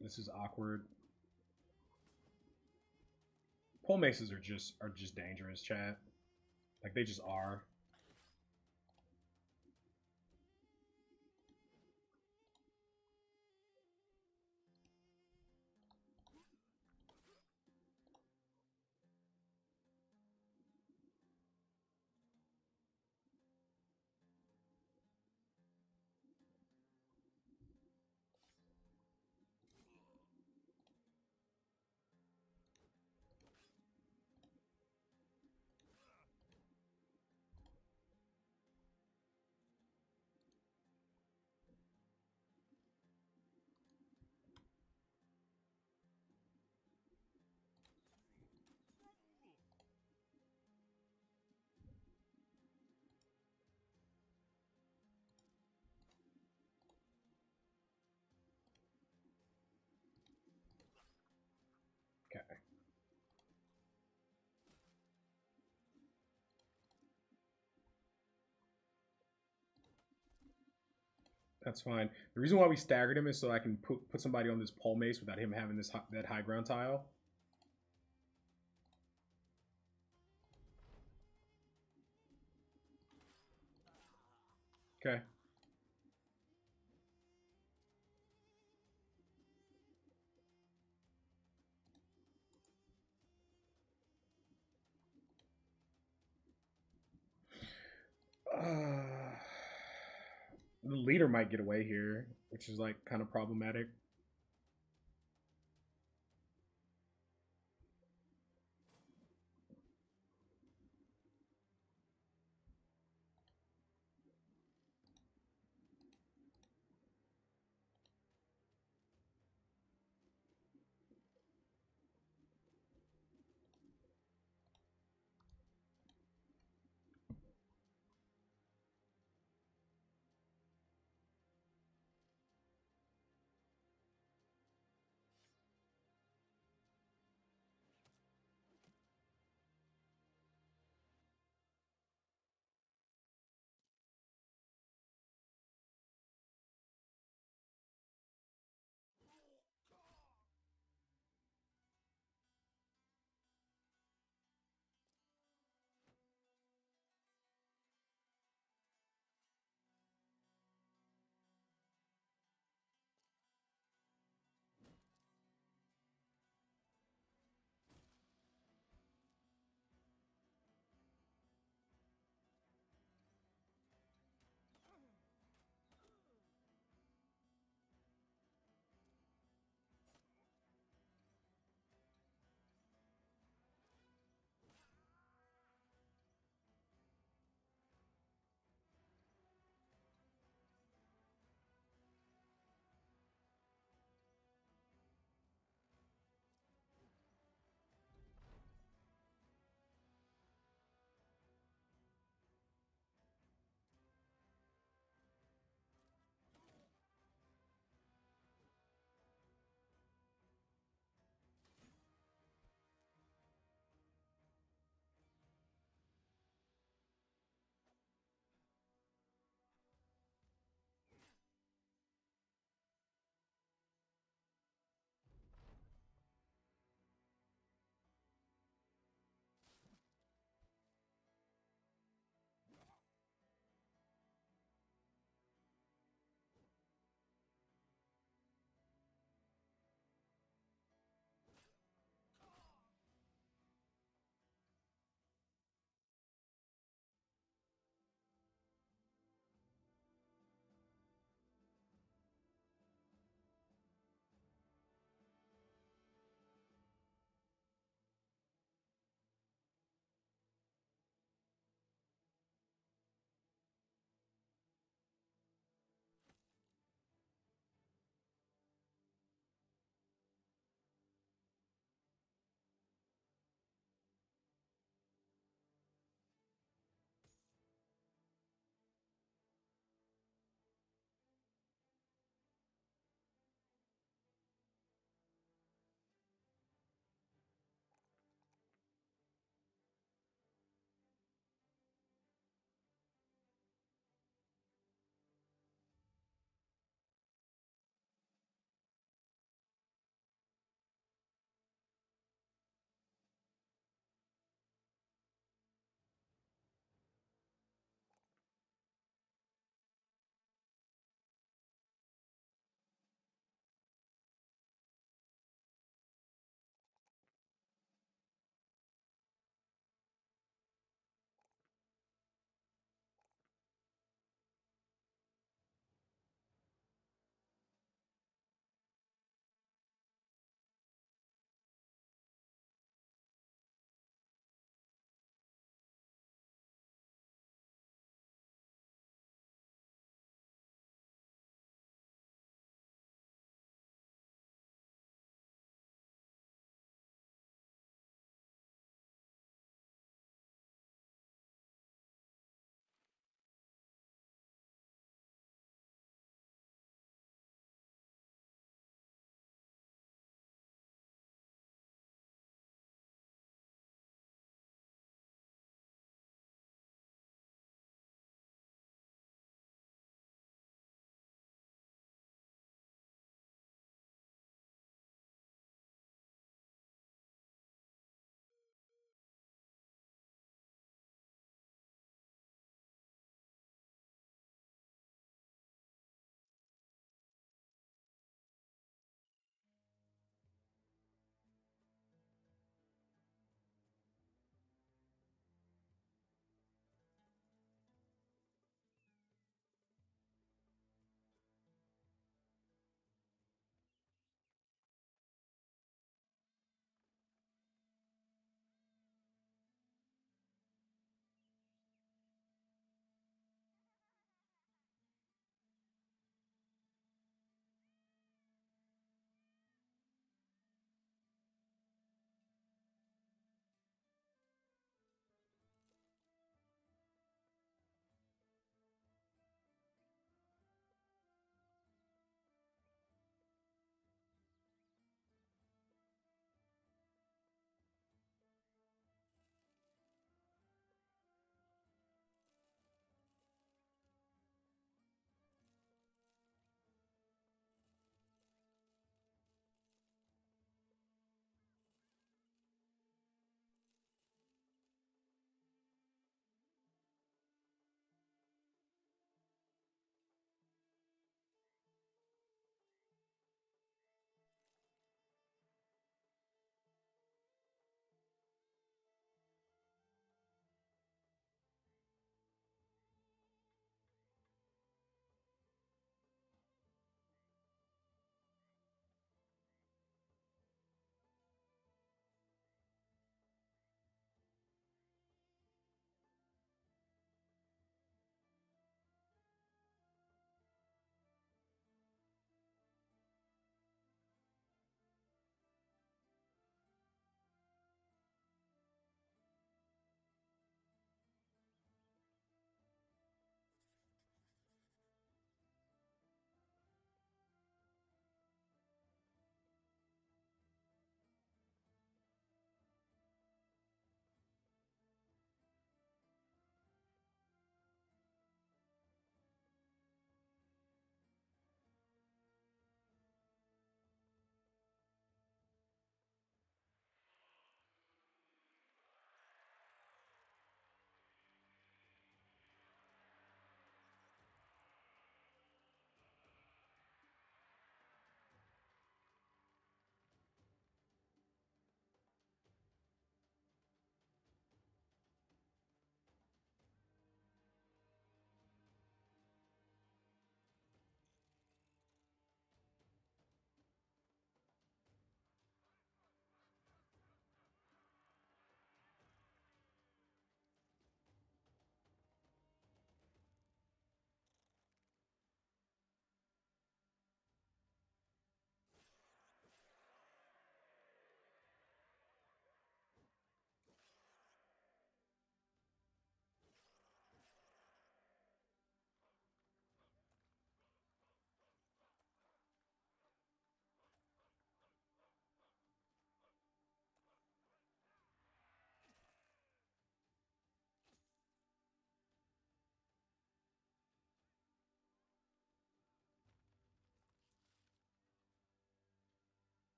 This is awkward. Pole maces are just dangerous, chat. Like they just are. Okay. That's fine. The reason why we staggered him is so I can put somebody on this pole mace without him having that high ground tile. Okay. The leader might get away here, which is like kind of problematic.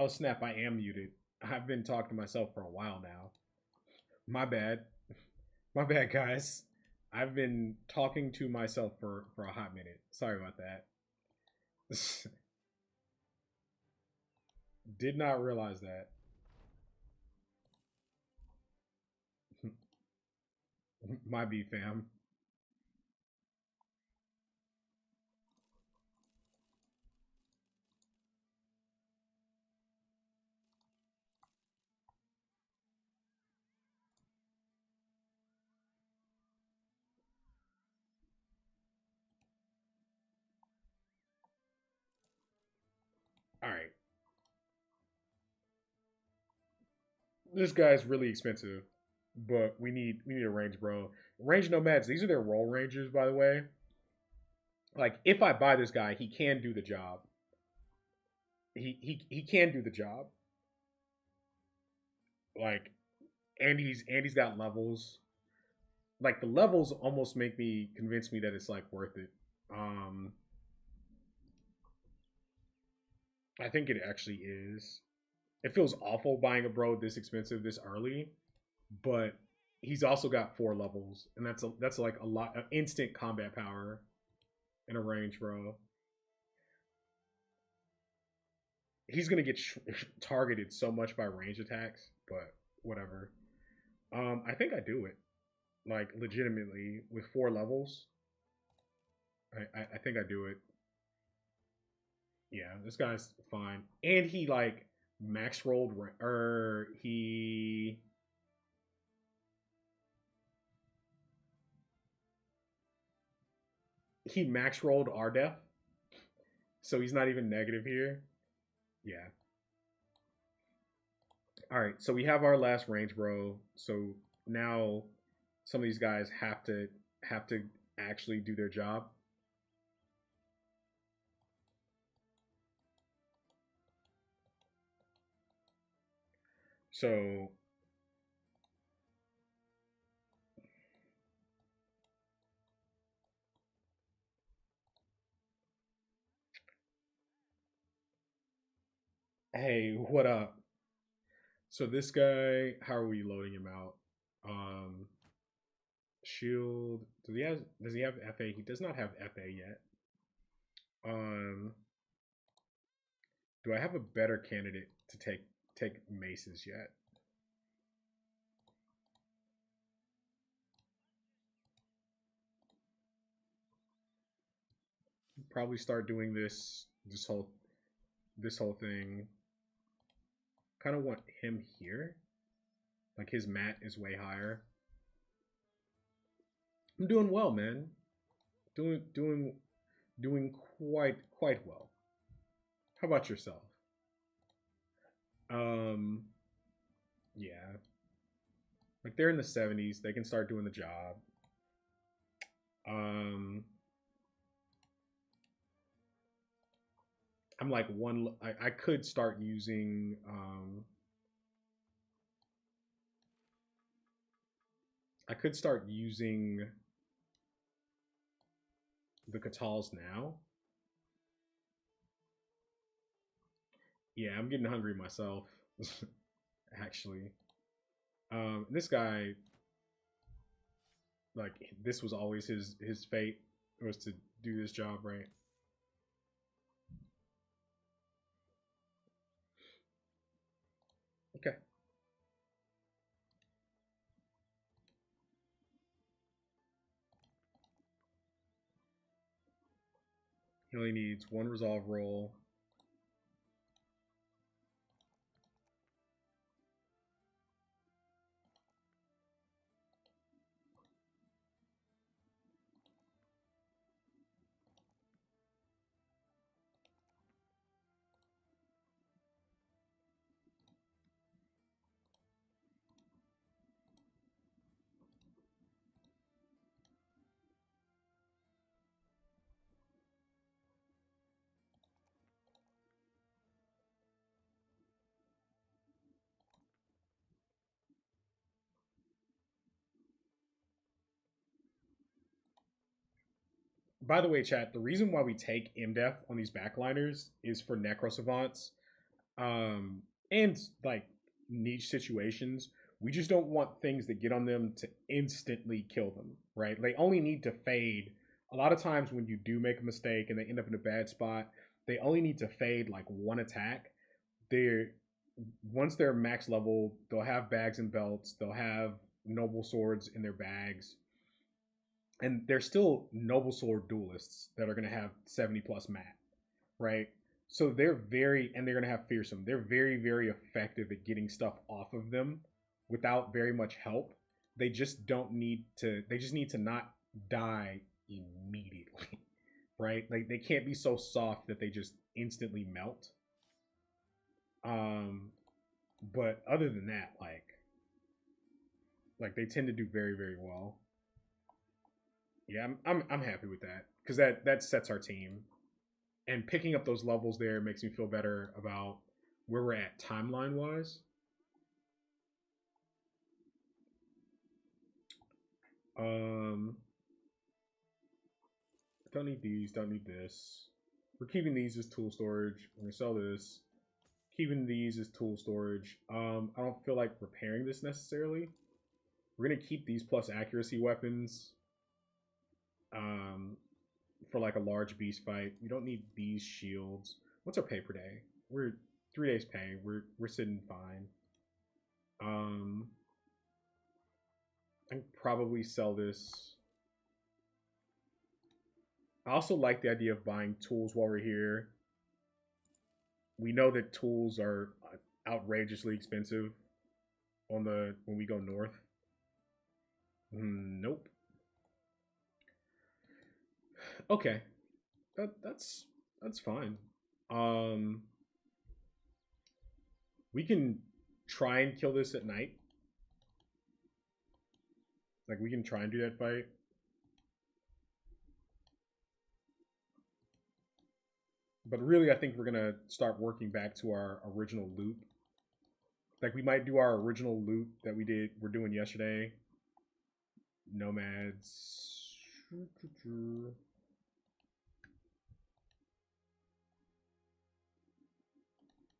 Oh snap! I am muted. I've been talking to myself for a while now. My bad. My bad, guys. I've been talking to myself for a hot minute. Sorry about that. Did not realize that. My B fam. All right, this guy's really expensive, but we need a range, bro. Range nomads. These are their role rangers, by the way. Like, if I buy this guy, he can do the job. He can do the job. Like, and he's got levels. Like, the levels almost make me convince me that it's like worth it. Um, I think it actually is. It feels awful buying a bro this expensive this early, but he's also got 4 levels, and that's like a lot of instant combat power in a range, bro. He's gonna get targeted so much by range attacks, but whatever. I think I do it like legitimately with 4 levels. I think I do it. Yeah, this guy's fine, and he like max rolled or he max rolled R def, so he's not even negative here. Yeah. All right, so we have our last range bro. So now some of these guys have to actually do their job. So hey, what up? So this guy, how are we loading him out? Um, Shield. Does he have FA? He does not have FA yet. Um, do I have a better candidate to take maces yet? Probably start doing this whole thing. Kind of want him here. Like his mat is way higher. I'm doing well, man. Doing quite well. How about yourself? Um, yeah. Like they're in the 70s. They can start doing the job. Um, I'm like one. I could start using. I could start using the Catals now. Yeah, I'm getting hungry myself. Actually, this guy, like, this was always his fate was to do this job, right? Okay. He only needs one resolve roll. By the way, chat, the reason why we take MDEF on these backliners is for Necro Savants. And like niche situations, we just don't want things that get on them to instantly kill them, right? They only need to fade. A lot of times when you do make a mistake and they end up in a bad spot, they only need to fade like one attack. They're Once they're max level, they'll have bags and belts, they'll have noble swords in their bags, and they're still noble sword duelists that are going to have 70 plus mat, right? So they're going to have fearsome. They're very, very effective at getting stuff off of them without very much help. They just need to not die immediately, right? Like they can't be so soft that they just instantly melt. Um, but other than that, like they tend to do very, very well. Yeah, I'm happy with that because that sets our team, and picking up those levels there makes me feel better about where we're at timeline wise. Um, don't need these. Don't need this. We're keeping these as tool storage. We're gonna sell this. Keeping these as tool storage. I don't feel like repairing this necessarily. We're gonna keep these plus accuracy weapons. Um, for like a large beast fight. We don't need these shields. What's our pay per day? We're 3 days pay. We're sitting fine. I can probably sell this. I also like the idea of buying tools while we're here. We know that tools are outrageously expensive on the when we go north. Nope. Okay, that's fine. Um, we can try and kill this at night. Like we can try and do that fight. But really, I think we're gonna start working back to our original loop. Like we might do our original loop that we're doing yesterday. Nomads.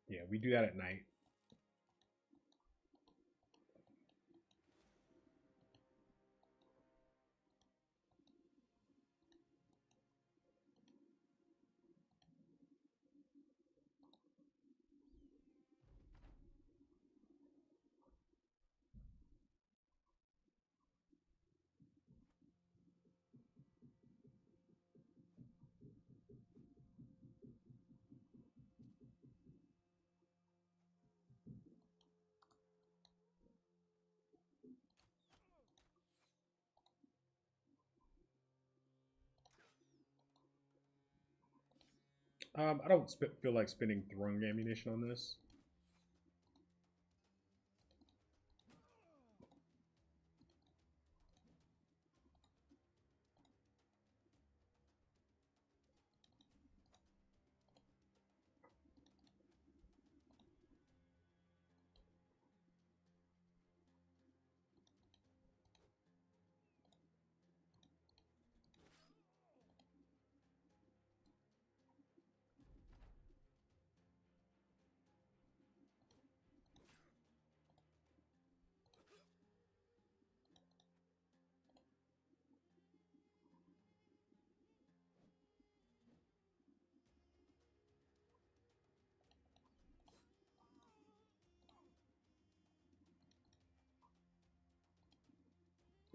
Yeah, we do that at night. I don't feel like spending throwing ammunition on this.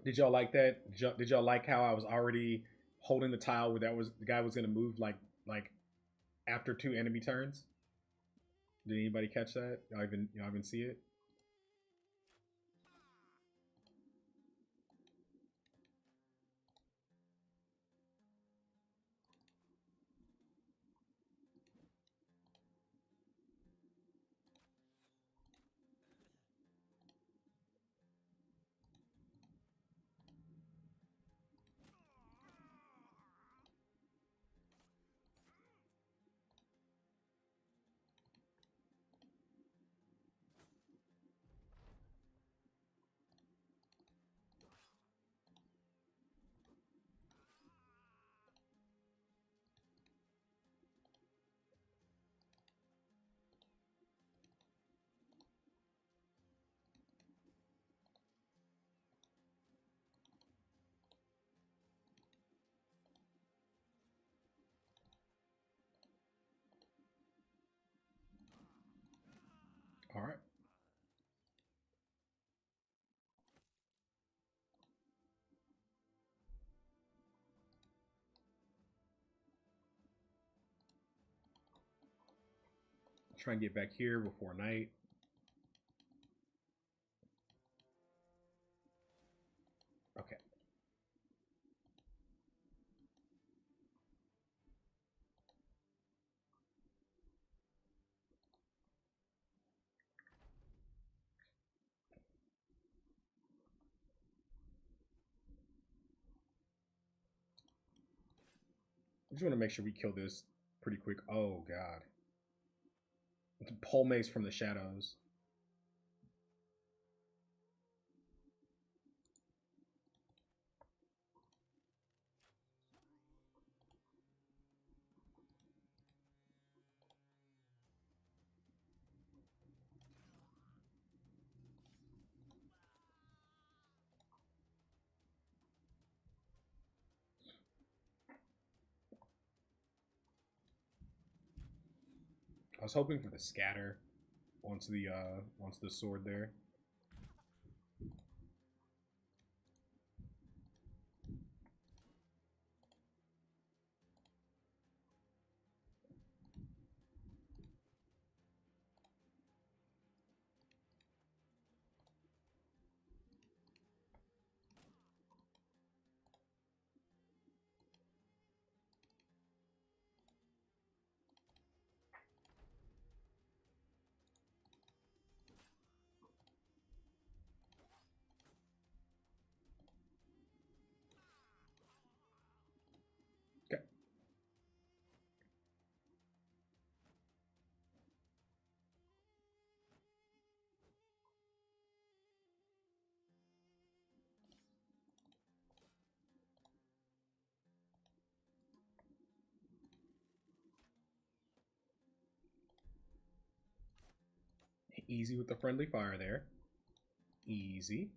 Did y'all like that? Did y'all like how I was already holding the tile where that was the guy was gonna move like after 2 enemy turns? Did anybody catch that? Y'all even see it? Try and get back here before night. Okay. I just want to make sure we kill this pretty quick. Oh, God. It's a pole mace from the shadows. I was hoping for the scatter onto the sword there. Okay. Easy with the friendly fire there. Easy.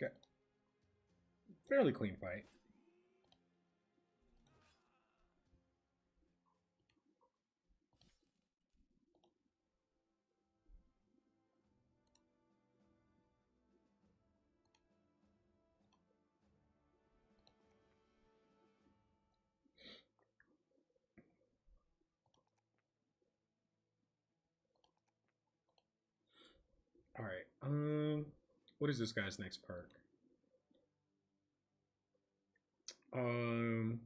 Okay. Fairly clean fight. All right. What is this guy's next perk? Um,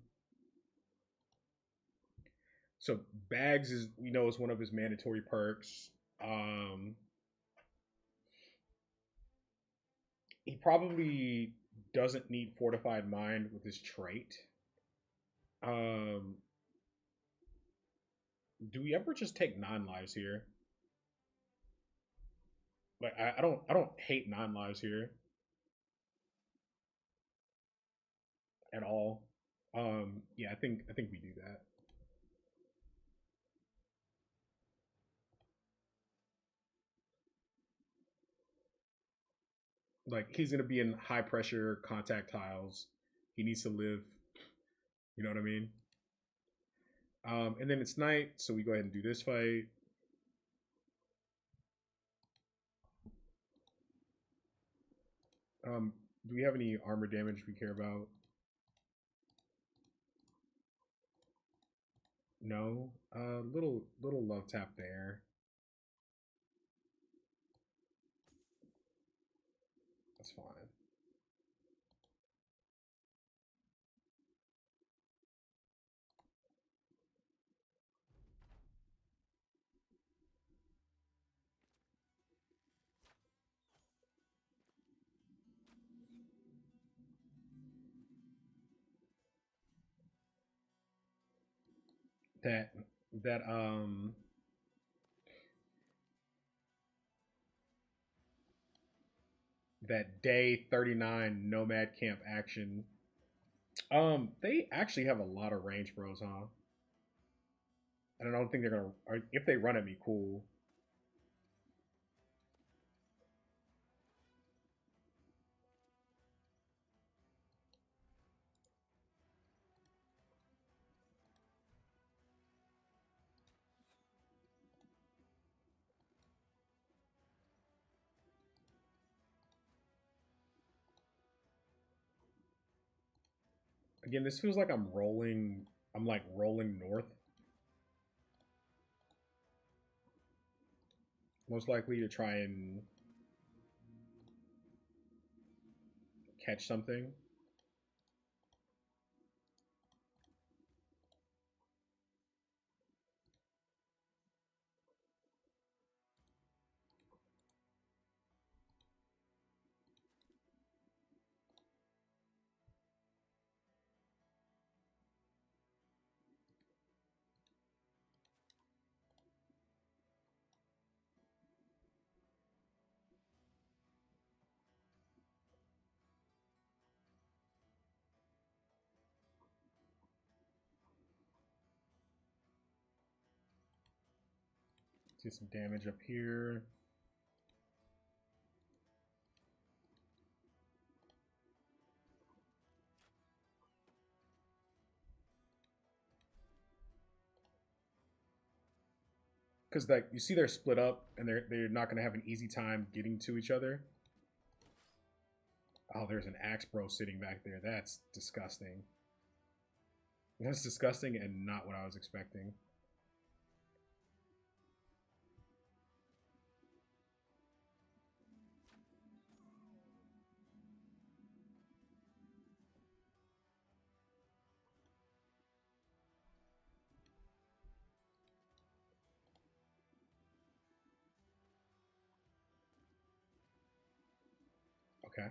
so bags is is one of his mandatory perks. Um, he probably doesn't need fortified mind with his trait. Um, do we ever just take 9 lives here? Like I don't hate 9 lives here at all. Yeah, I think we do that. Like he's gonna be in high pressure contact tiles. He needs to live. You know what I mean? And then it's night, so we go ahead and do this fight. Do we have any armor damage we care about? No. Little love tap there. That's fine. That that that day 39 nomad camp action. They actually have a lot of range bros, huh? And I don't think they're gonna. If they run at me, cool. Again, this feels like I'm rolling. I'm like rolling north. Most likely to try and catch something. See some damage up here. Because like you see they're split up and they're not gonna have an easy time getting to each other. Oh, there's an axe bro sitting back there. That's disgusting. That's disgusting and not what I was expecting. Okay.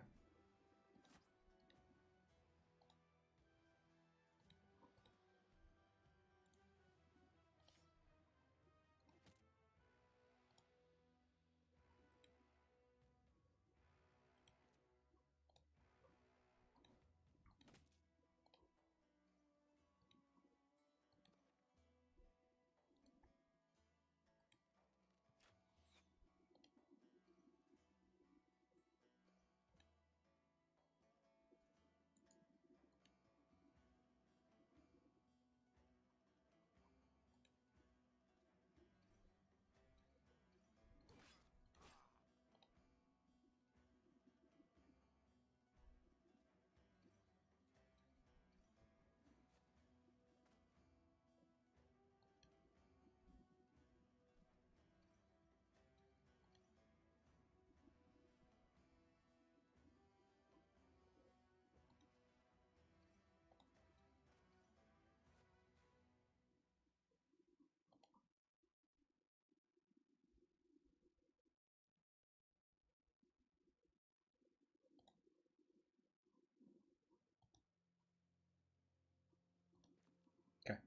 Okay.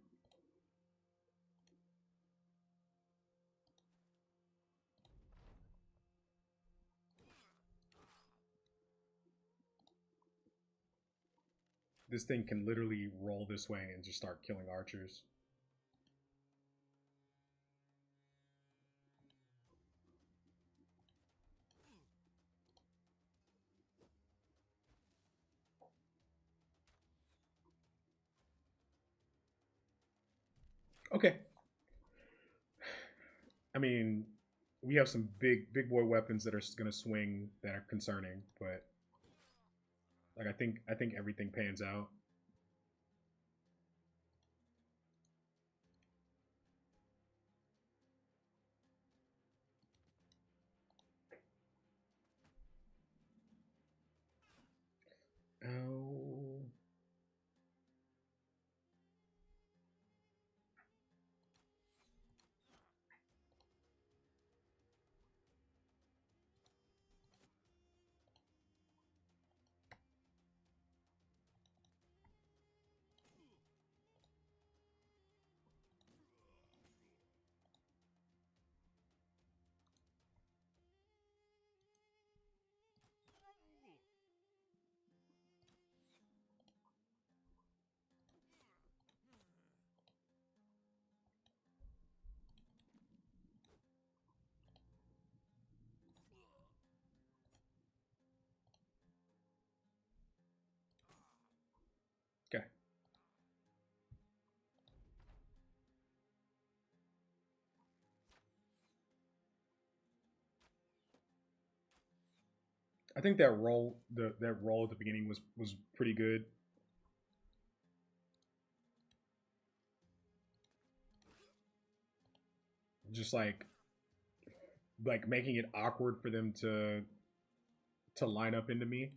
This thing can literally roll this way and just start killing archers. Okay. I mean, we have some big boy weapons that are gonna swing that are concerning, but like I think everything pans out. Oh. Okay. I think that roll at the beginning was pretty good. just like making it awkward for them to line up into me.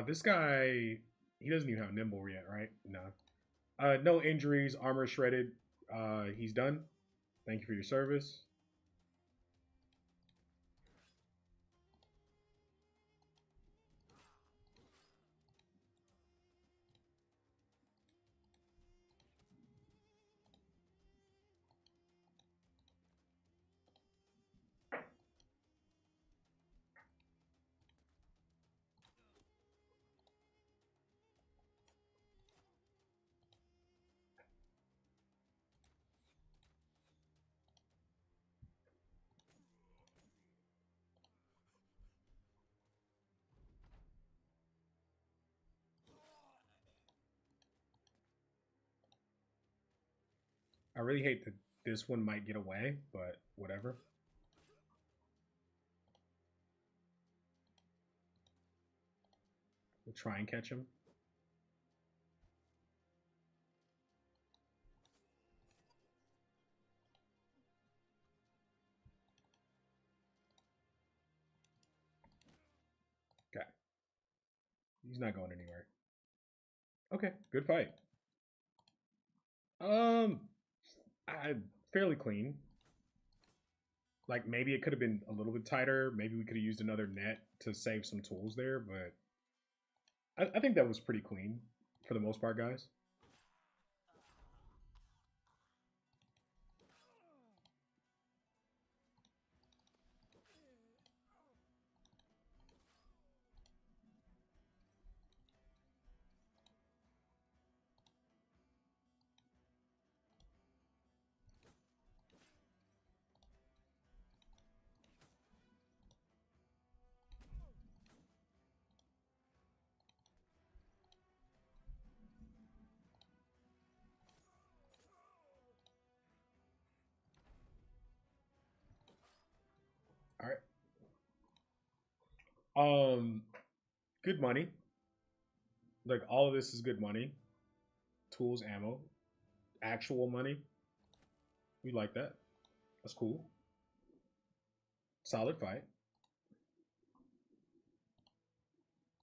This guy, he doesn't even have nimble yet, right? No. No injuries, armor shredded. He's done. Thank you for your service. I really hate that this one might get away, but whatever. We'll try and catch him. Okay. He's not going anywhere. Okay, good fight. Um, I fairly clean. Like maybe it could have been a little bit tighter. Maybe we could have used another net to save some tools there, but I think that was pretty clean for the most part, guys. All right. Good money. Like all of this is good money. Tools, ammo, actual money. We like that. That's cool. Solid fight.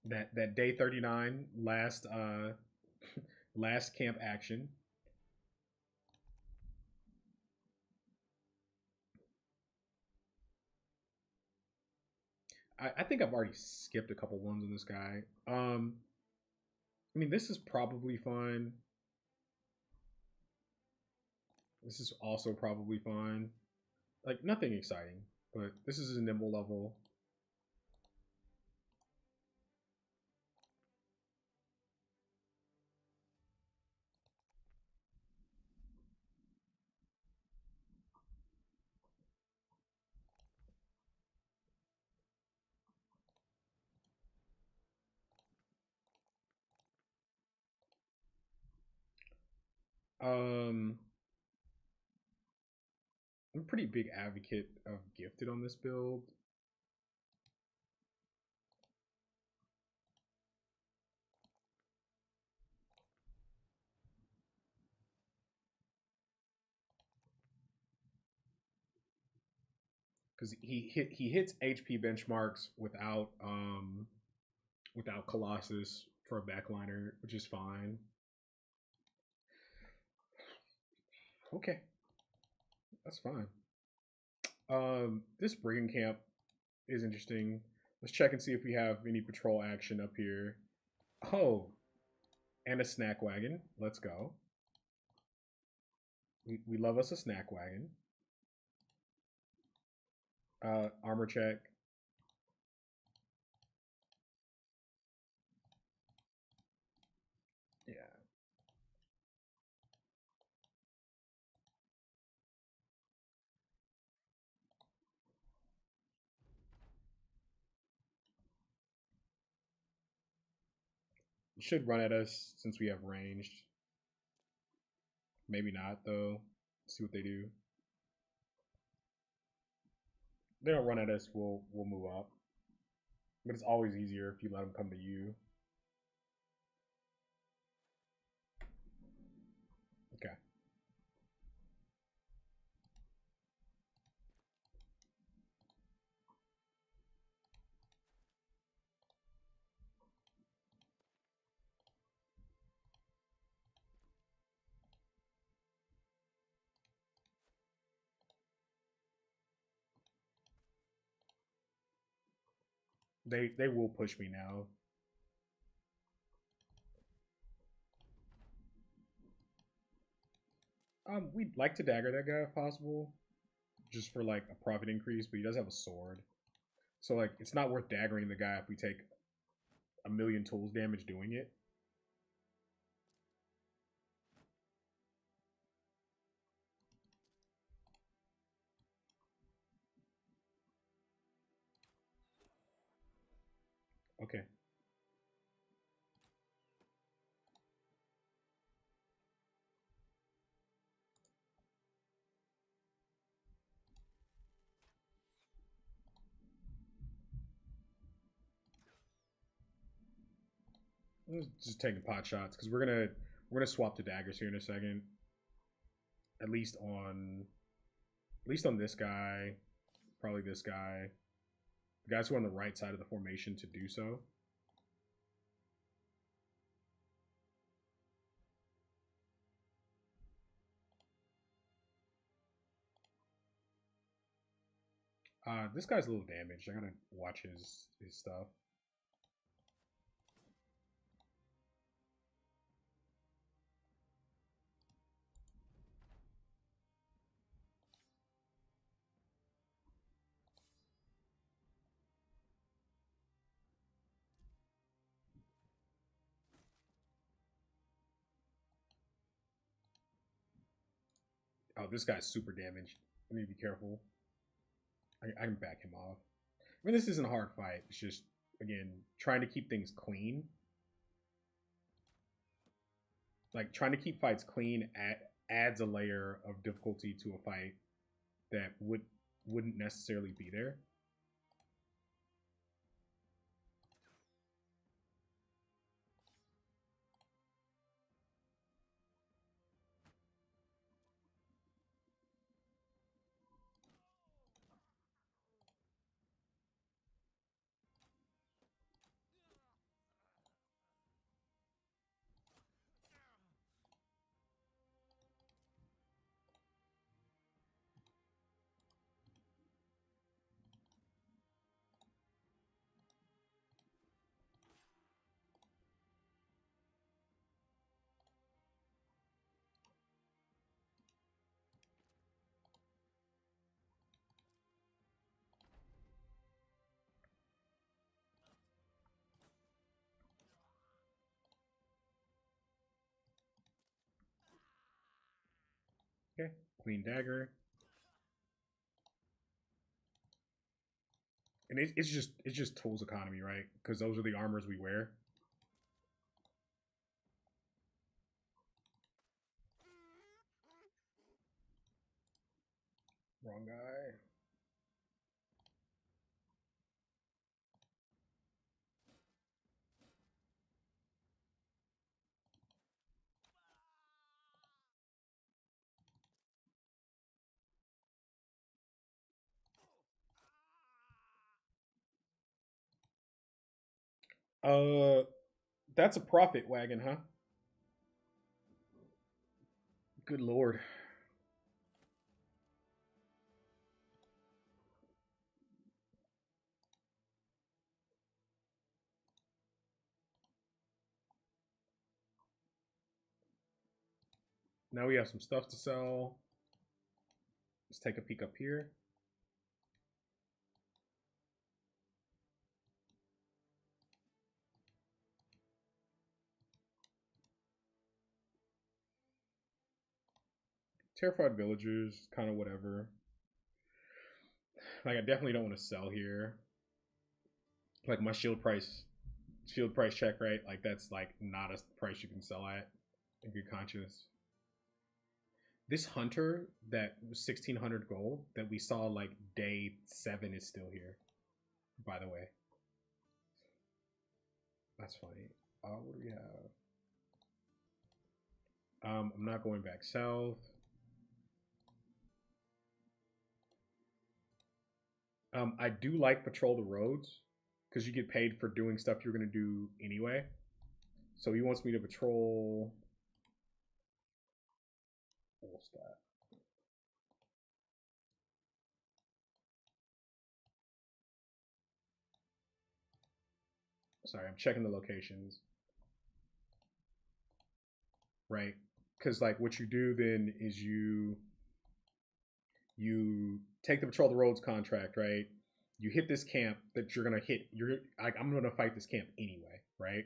That day 39 last last camp action. I think I've already skipped a couple ones on this guy. I mean, this is probably fine. This is also probably fine. Like nothing exciting, but this is a nimble level. Um, I'm a pretty big advocate of gifted on this build. Because he hits HP benchmarks without Colossus for a backliner, which is fine. Okay, that's fine. This brigand camp is interesting. Let's check and see if we have any patrol action up here. Oh, and a snack wagon. Let's go. We love us a snack wagon. Armor check. Yeah. It should run at us since we have ranged. Maybe not though. Let's see what they do. They don't run at us. We'll move up. But it's always easier if you let them come to you. Okay. They will push me now. We'd like to dagger that guy if possible, just for like a profit increase, but he does have a sword. So like it's not worth daggering the guy if we take a million tools damage doing it. Okay. Just taking pot shots because we're gonna swap to daggers here in a second. At least on this guy, probably this guy. The guys who are on the right side of the formation to do so. This guy's a little damaged. I gotta watch his stuff. Oh, this guy's super damaged. I need to be careful. I can back him off. I mean, this isn't a hard fight. It's just, again, trying to keep things clean. Like, trying to keep fights clean adds a layer of difficulty to a fight that wouldn't necessarily be there. Okay, clean dagger. And it's just tools economy, right? Because those are the armors we wear. Wrong guy. Uh, that's a profit wagon, huh? Good lord. Now we have some stuff to sell. Let's take a peek up here. Terrified villagers, kind of whatever. Like I definitely don't want to sell here. Like my shield price check, right? Like that's like not a price you can sell at in good conscience. This hunter that was 1600 gold that we saw like day 7 is still here, by the way. That's funny. What do we have? I'm not going back south. I do like patrol the roads because you get paid for doing stuff you're gonna do anyway. So he wants me to patrol. What's that? Sorry, I'm checking the locations. Right, because like what you do then is you take the patrol the roads contract, right? You hit this camp that you're gonna hit. You're like, I'm gonna fight this camp anyway, right?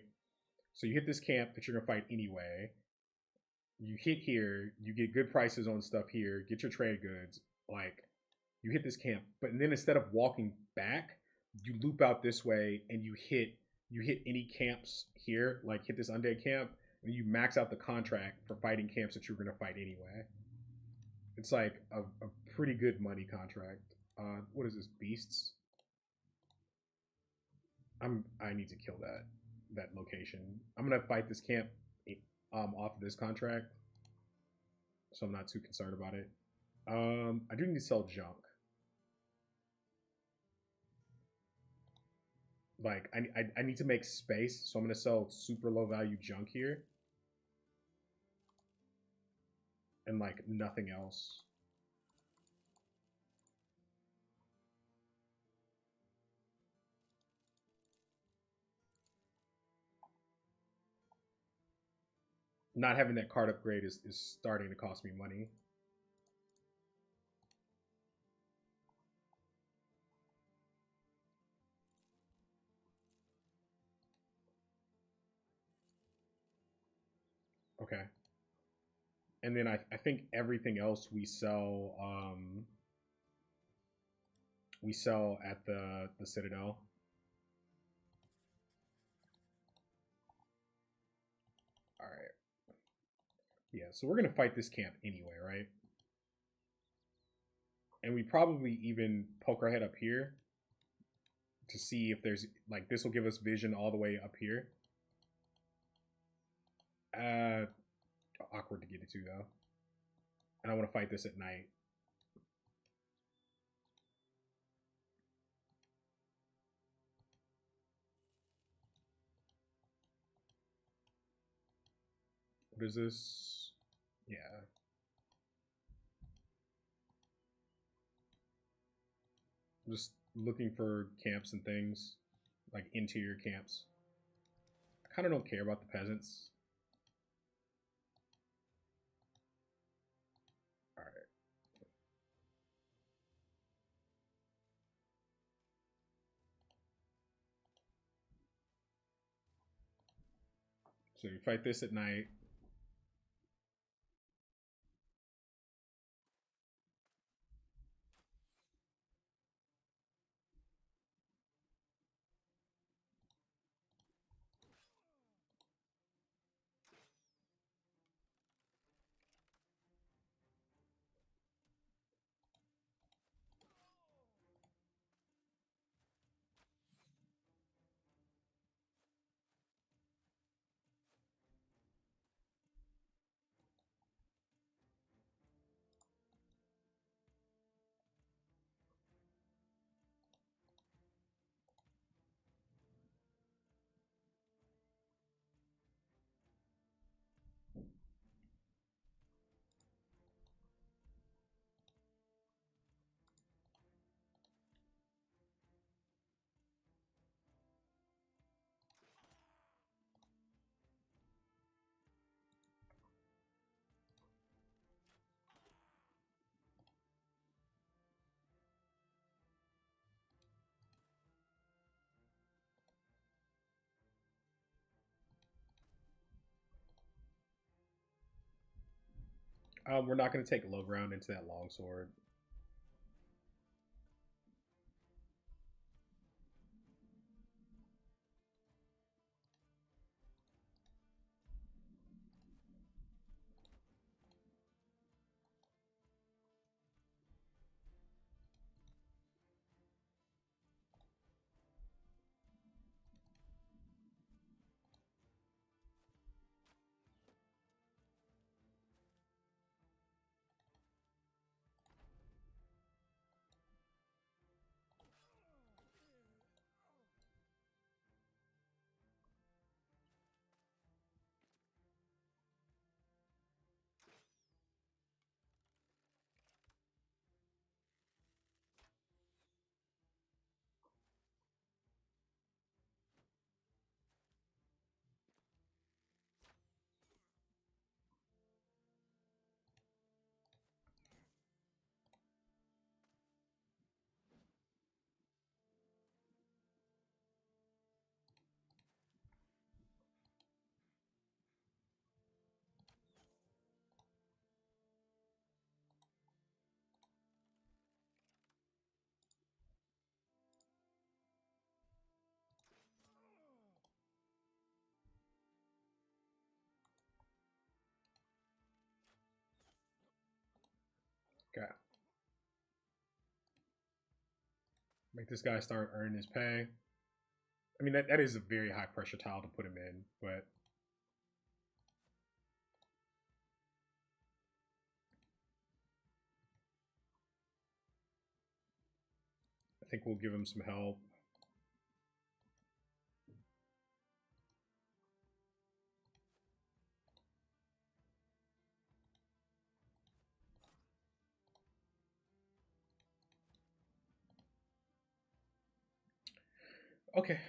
So you hit this camp that you're gonna fight anyway. You hit here, you get good prices on stuff here, get your trade goods. Like you hit this camp, but then instead of walking back, you loop out this way and you hit any camps here, like hit this undead camp, and you max out the contract for fighting camps that you're gonna fight anyway. It's like a pretty good money contract. What is this? Beasts. I need to kill that location. I'm gonna fight this camp off of this contract, so I'm not too concerned about it. I do need to sell junk. Like I need to make space, so I'm gonna sell super low value junk here, and like nothing else. Not having that card upgrade is starting to cost me money. Okay. And then I think everything else we sell at the Citadel. All right. Yeah, so we're gonna fight this camp anyway, right? And we probably even poke our head up here to see if there's like this will give us vision all the way up here. Awkward to get it to though. And I want to fight this at night. What is this? Yeah. I'm just looking for camps and things, like interior camps. I kind of don't care about the peasants. All right. So you fight this at night. We're not going to take low ground into that longsword. Okay. Make this guy start earning his pay. I mean, that is a very high pressure tile to put him in, but I think we'll give him some help. Okay.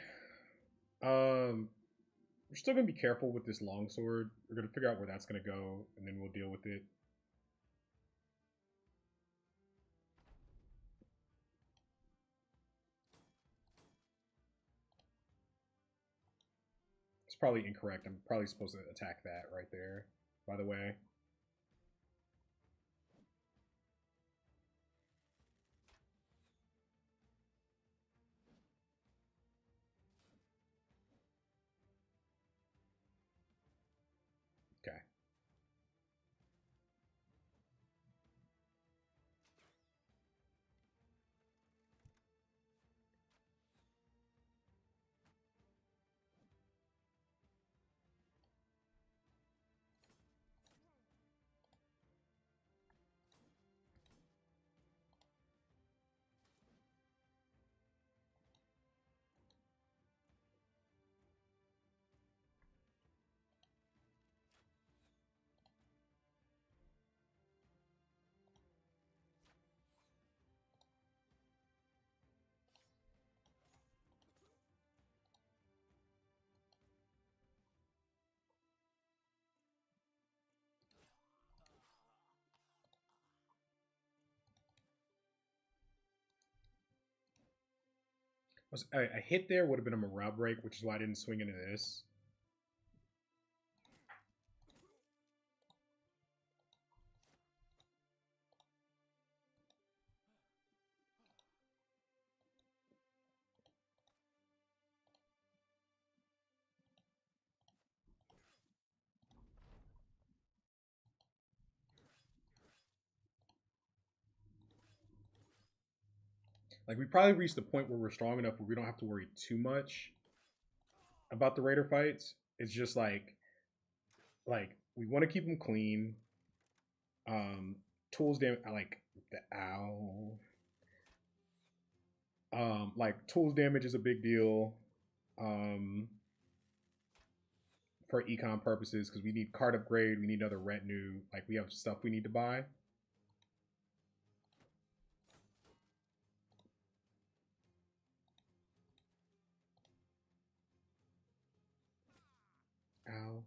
We're still gonna be careful with this longsword. We're gonna figure out where that's gonna go, and then we'll deal with it. It's probably incorrect. I'm probably supposed to attack that right there, by the way. Okay. A hit there would have been a morale break, which is why I didn't swing into this. Like, we probably reached the point where we're strong enough where we don't have to worry too much about the Raider fights. It's just like we want to keep them clean. Tools damage, like the ow. Like tools damage is a big deal. For econ purposes, because we need card upgrade, we need another retinue. Like, we have stuff we need to buy. Ow.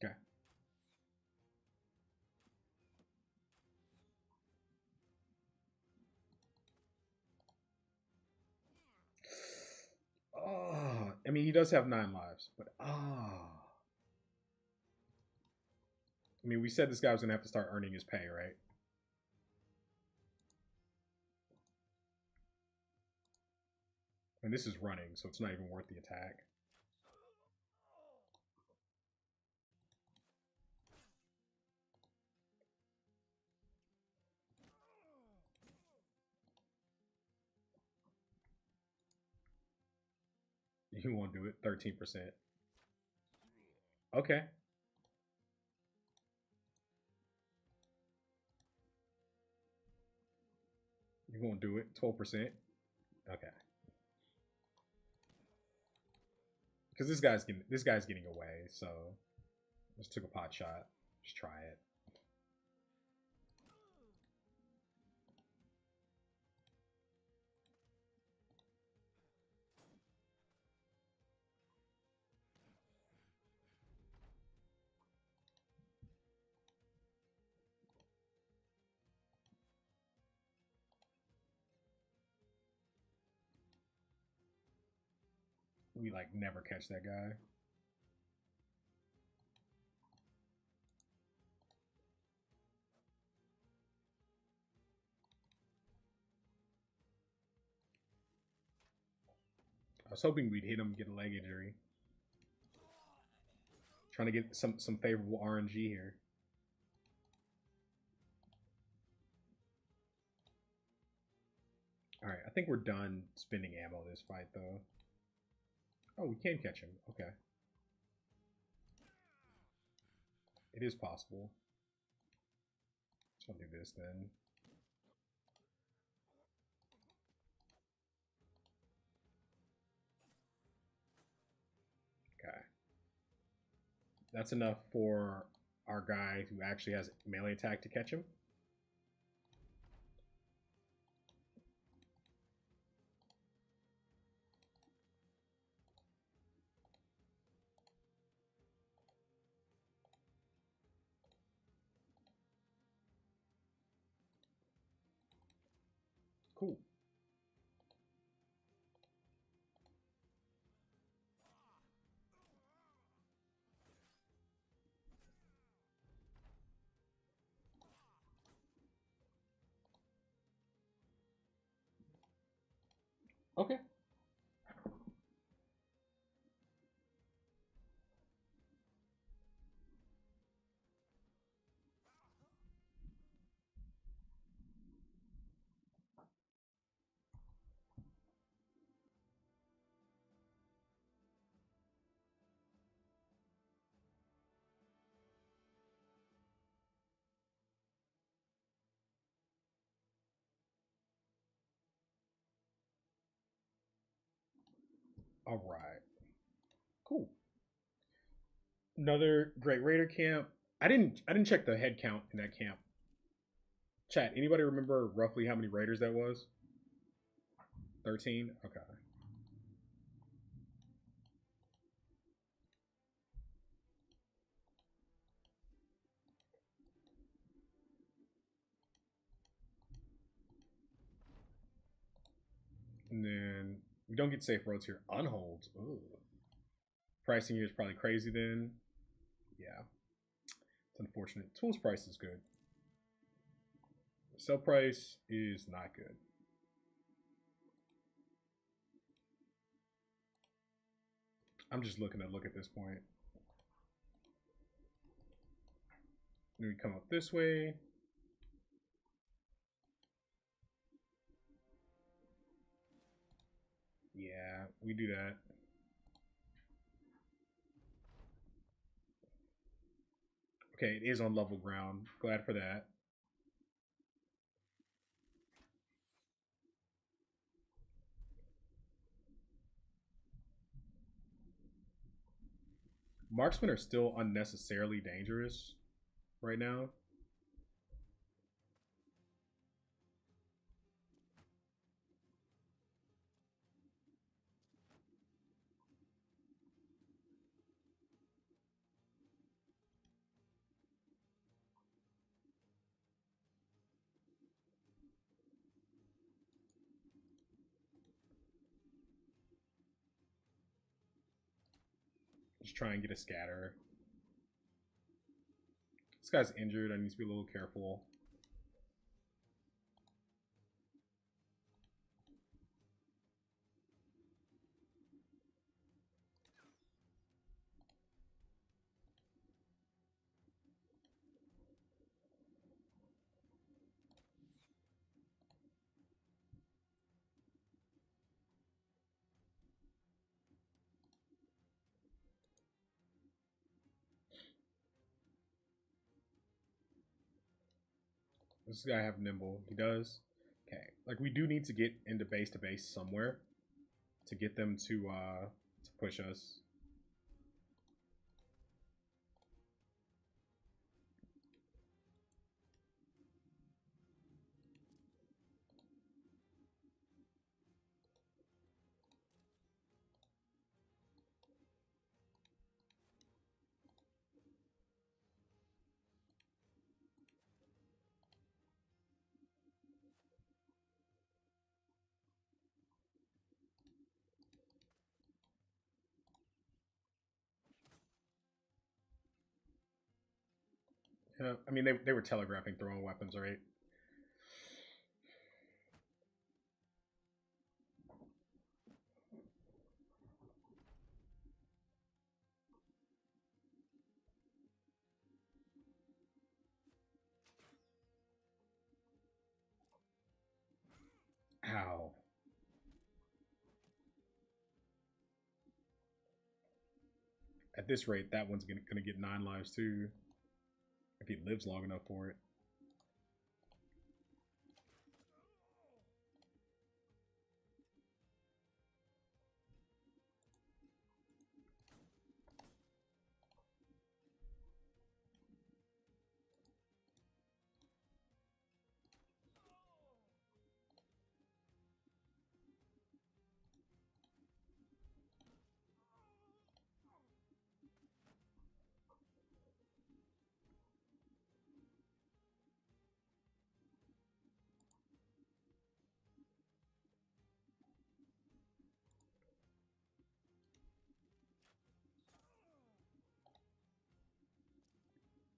Okay. Oh, I mean, he does have 9 lives, but I mean, we said this guy was gonna have to start earning his pay, right? And this is running, so it's not even worth the attack. You won't do it. 13%. Okay. You won't do it. 12%. Okay. Because this guy's getting away, so just took a pot shot. Just try it. we like never catch that guy. I was hoping we'd hit him, get a leg injury. Trying to get some favorable RNG here. All right, I think we're done spending ammo this fight, though. Oh, we can catch him. Okay. It is possible. So I'll do this then. Okay. That's enough for our guy who actually has melee attack to catch him. Cool. Okay. All right. Cool. Another great raider camp. I didn't check the head count in that camp. Chat, anybody remember roughly how many raiders that was? 13? Okay. And then we don't get safe roads here. Unholds. Ooh. Pricing here is probably crazy then. Yeah. It's unfortunate. Tools price is good. Sell price is not good. I'm just looking at this point. Then we come up this way. Yeah, we do that. Okay, it is on level ground. Glad for that. Marksmen are still unnecessarily dangerous right now. Just try and get a scatter. This guy's injured. I need to be a little careful. Does this guy have nimble? He does. Okay. Like we do need to get into base to base somewhere to get them to push us. I mean, they were telegraphing throwing weapons, right? Ow. At this rate, that one's gonna get 9 lives too. If he lives long enough for it.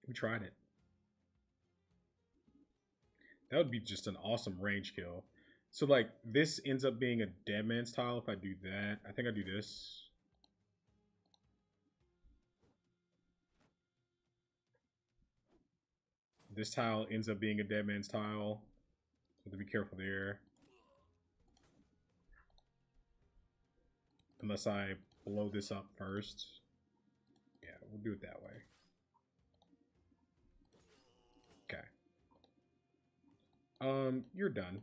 We tried it. That would be just an awesome range kill. So like this ends up being a dead man's tile if I do that. I think I do this. This tile ends up being a dead man's tile. So to be careful there. Unless I blow this up first. Yeah, we'll do it that way. Okay. You're done.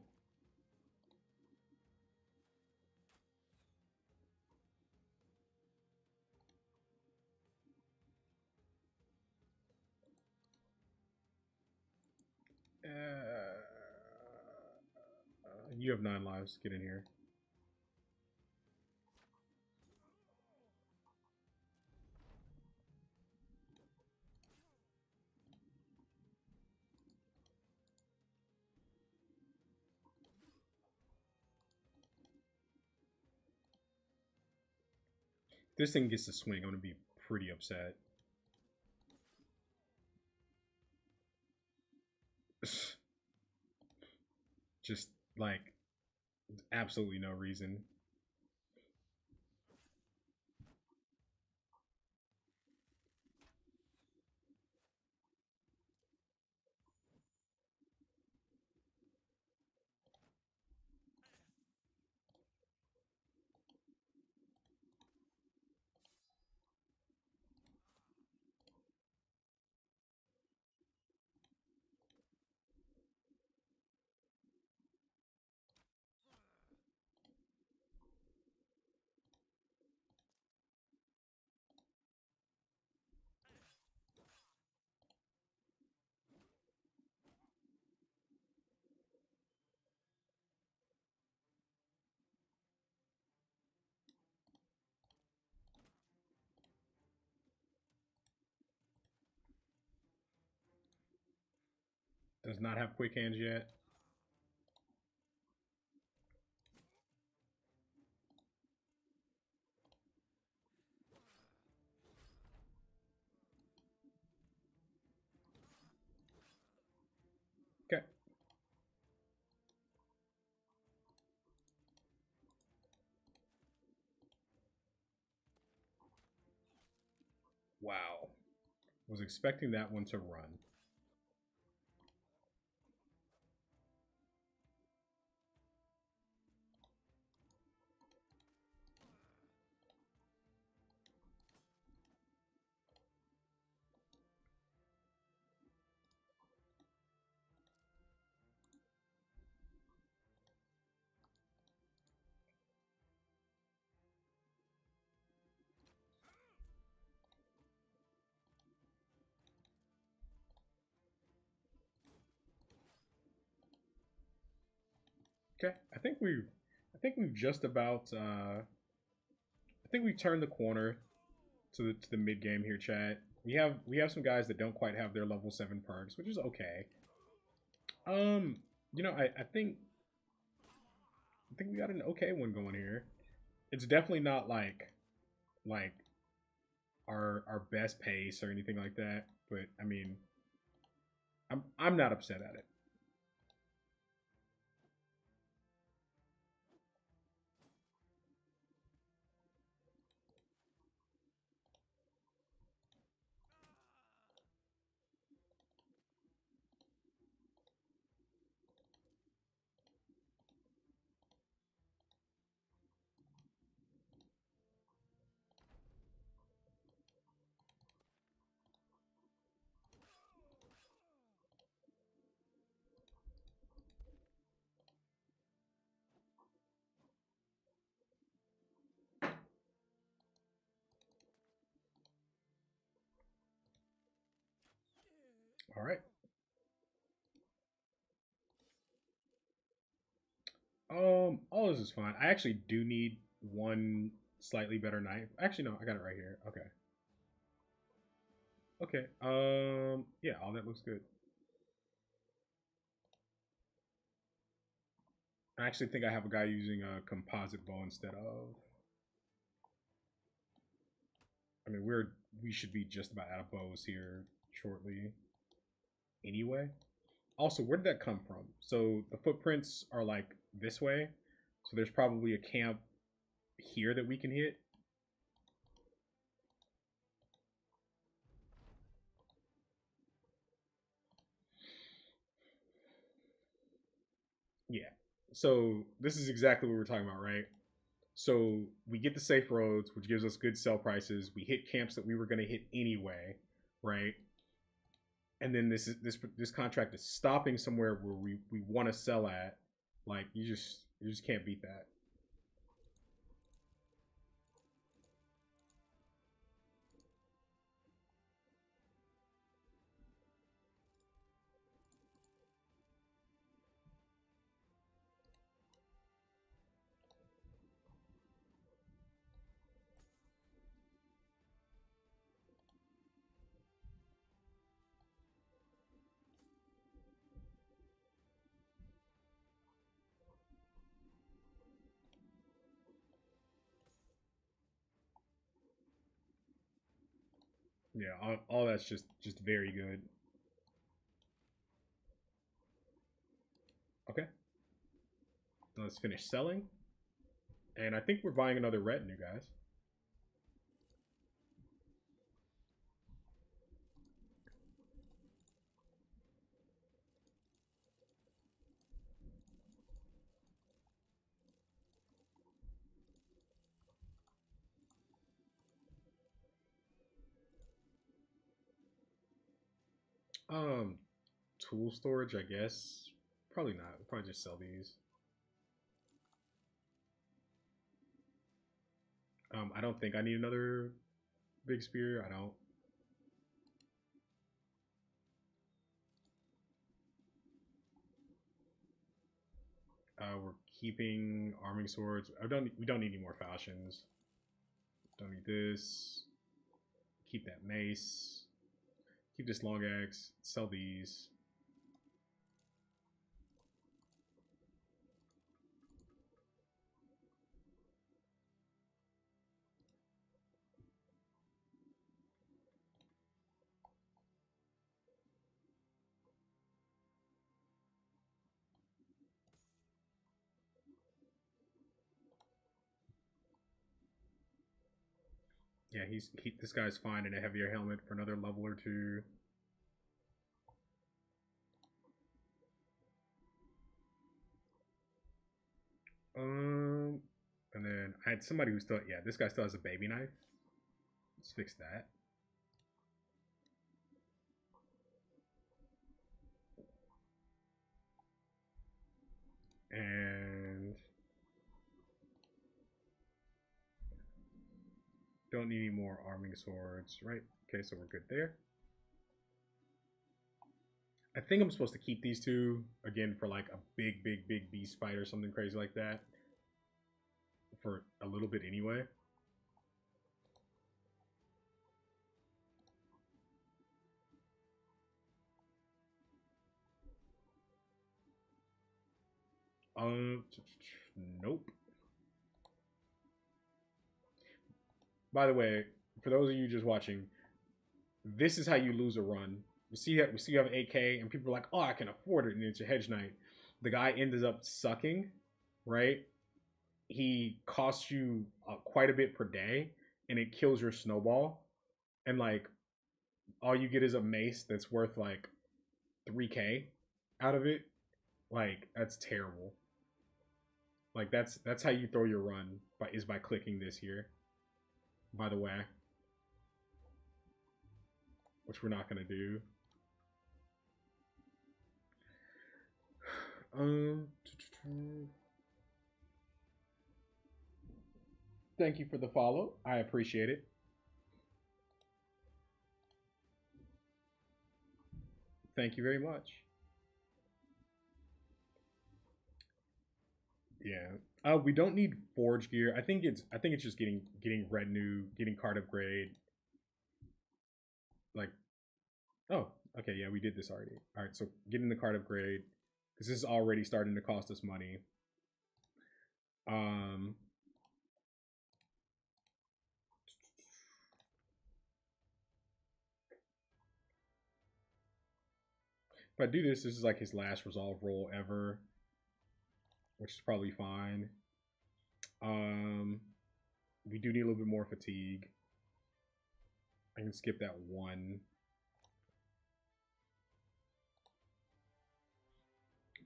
You have 9 lives. Get in here. This thing gets to swing. I'm going to be pretty upset. Just like absolutely no reason. Does not have quick hands yet. Okay. Wow. Was expecting that one to run. Okay. I think we've just about I think we've turned the corner to the mid game here, chat. We have some guys that don't quite have their level 7 perks, which is okay. Um, I think we got an okay one going here. It's definitely not like our best pace or anything like that, but I mean, I'm not upset at it. All right. All this is fine. I actually do need one slightly better knife. Actually, no, I got it right here. Okay. Okay. Yeah, all that looks good. I actually think I have a guy using a composite bow instead of. I mean, we should be just about out of bows here shortly. Anyway. Also, where did that come from? So the footprints are like this way. So there's probably a camp here that we can hit. Yeah. So this is exactly what we're talking about, right? So we get the safe roads, which gives us good sell prices. We hit camps that we were going to hit anyway, right? And then this contract is stopping somewhere where we want to sell at. Like you just can't beat that. Yeah, all that's just very good. Okay, let's finish selling, and I think we're buying another retinue, guys. Um, tool storage, I guess. Probably not. We'll probably just sell these. I don't think I need another big spear. I don't. We're keeping arming swords. I don't. We don't need any more falchions. Don't need this. Keep that mace. Keep this long axe. Sell these. Yeah, this guy's fine in a heavier helmet for another level or two. Um, and then I had somebody who still, yeah, this guy still has a baby knife. Let's fix that. And don't need any more arming swords, right? Okay, so we're good there. I think I'm supposed to keep these two again for like a big beast fight or something crazy like that for a little bit anyway. Uh, nope. By the way, for those of you just watching, this is how you lose a run we see you have 8K, and people are like, oh, I can afford it, and it's your hedge night. The guy ended up sucking, right? He costs you quite a bit per day, and it kills your snowball. And like, all you get is a mace that's worth like 3K out of it. Like, that's terrible. Like, that's how you throw your run by clicking this here. By the way, which we're not gonna do. Um, thank you for the follow. I appreciate it. Thank you very much. Yeah. We don't need forge gear. I think it's just getting retinue, getting card upgrade. Like, oh, okay, yeah, we did this already. All right, so getting the card upgrade because this is already starting to cost us money. Um, if I do this, this is like his last resolve roll ever, which is probably fine. Um, we do need a little bit more fatigue. I can skip that one.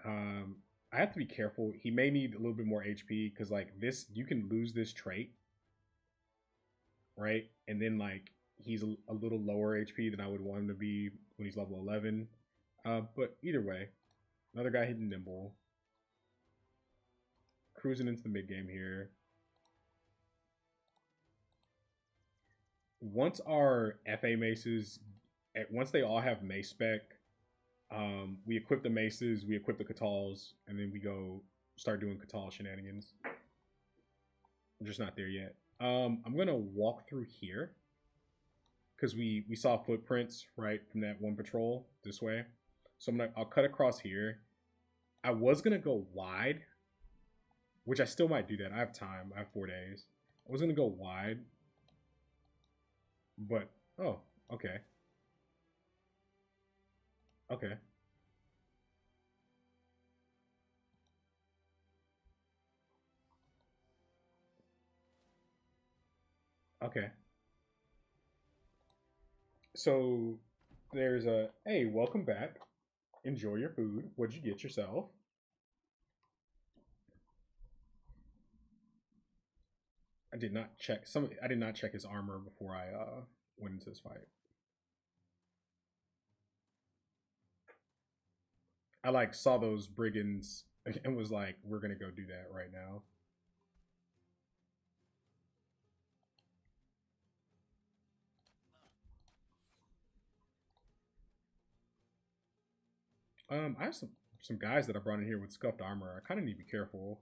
I have to be careful. He may need a little bit more HP because like this, you can lose this trait, right? And then like he's a little lower HP than I would want him to be when he's level 11. But either way, another guy hitting nimble, cruising into the mid game here. Once our FA maces, once they all have mace spec, we equip the maces, we equip the Katals, and then we go start doing Katal shenanigans. I'm just not there yet. I'm gonna walk through here because we saw footprints right from that one patrol this way. So I'll cut across here. I was gonna go wide, which I still might do that. I have time. I have 4 days. I was gonna go wide, but oh, okay, okay. Okay. So there's a hey, welcome back. Enjoy your food. What'd you get yourself? I did not check his armor before I went into this fight. I like saw those brigands and was like, we're gonna go do that right now. I have some guys that I brought in here with scuffed armor. I kind of need to be careful.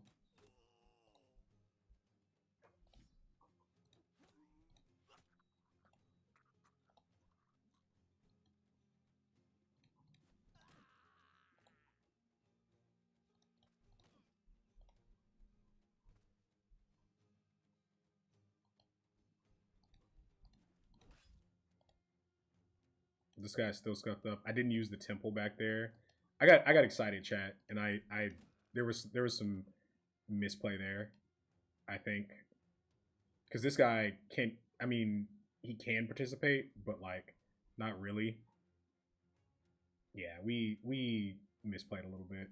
This guy's still scuffed up. I didn't use the temple back there. I got excited, chat, and I there was some misplay there. I think because this guy can't. I mean, he can participate, but like not really. Yeah, we misplayed a little bit.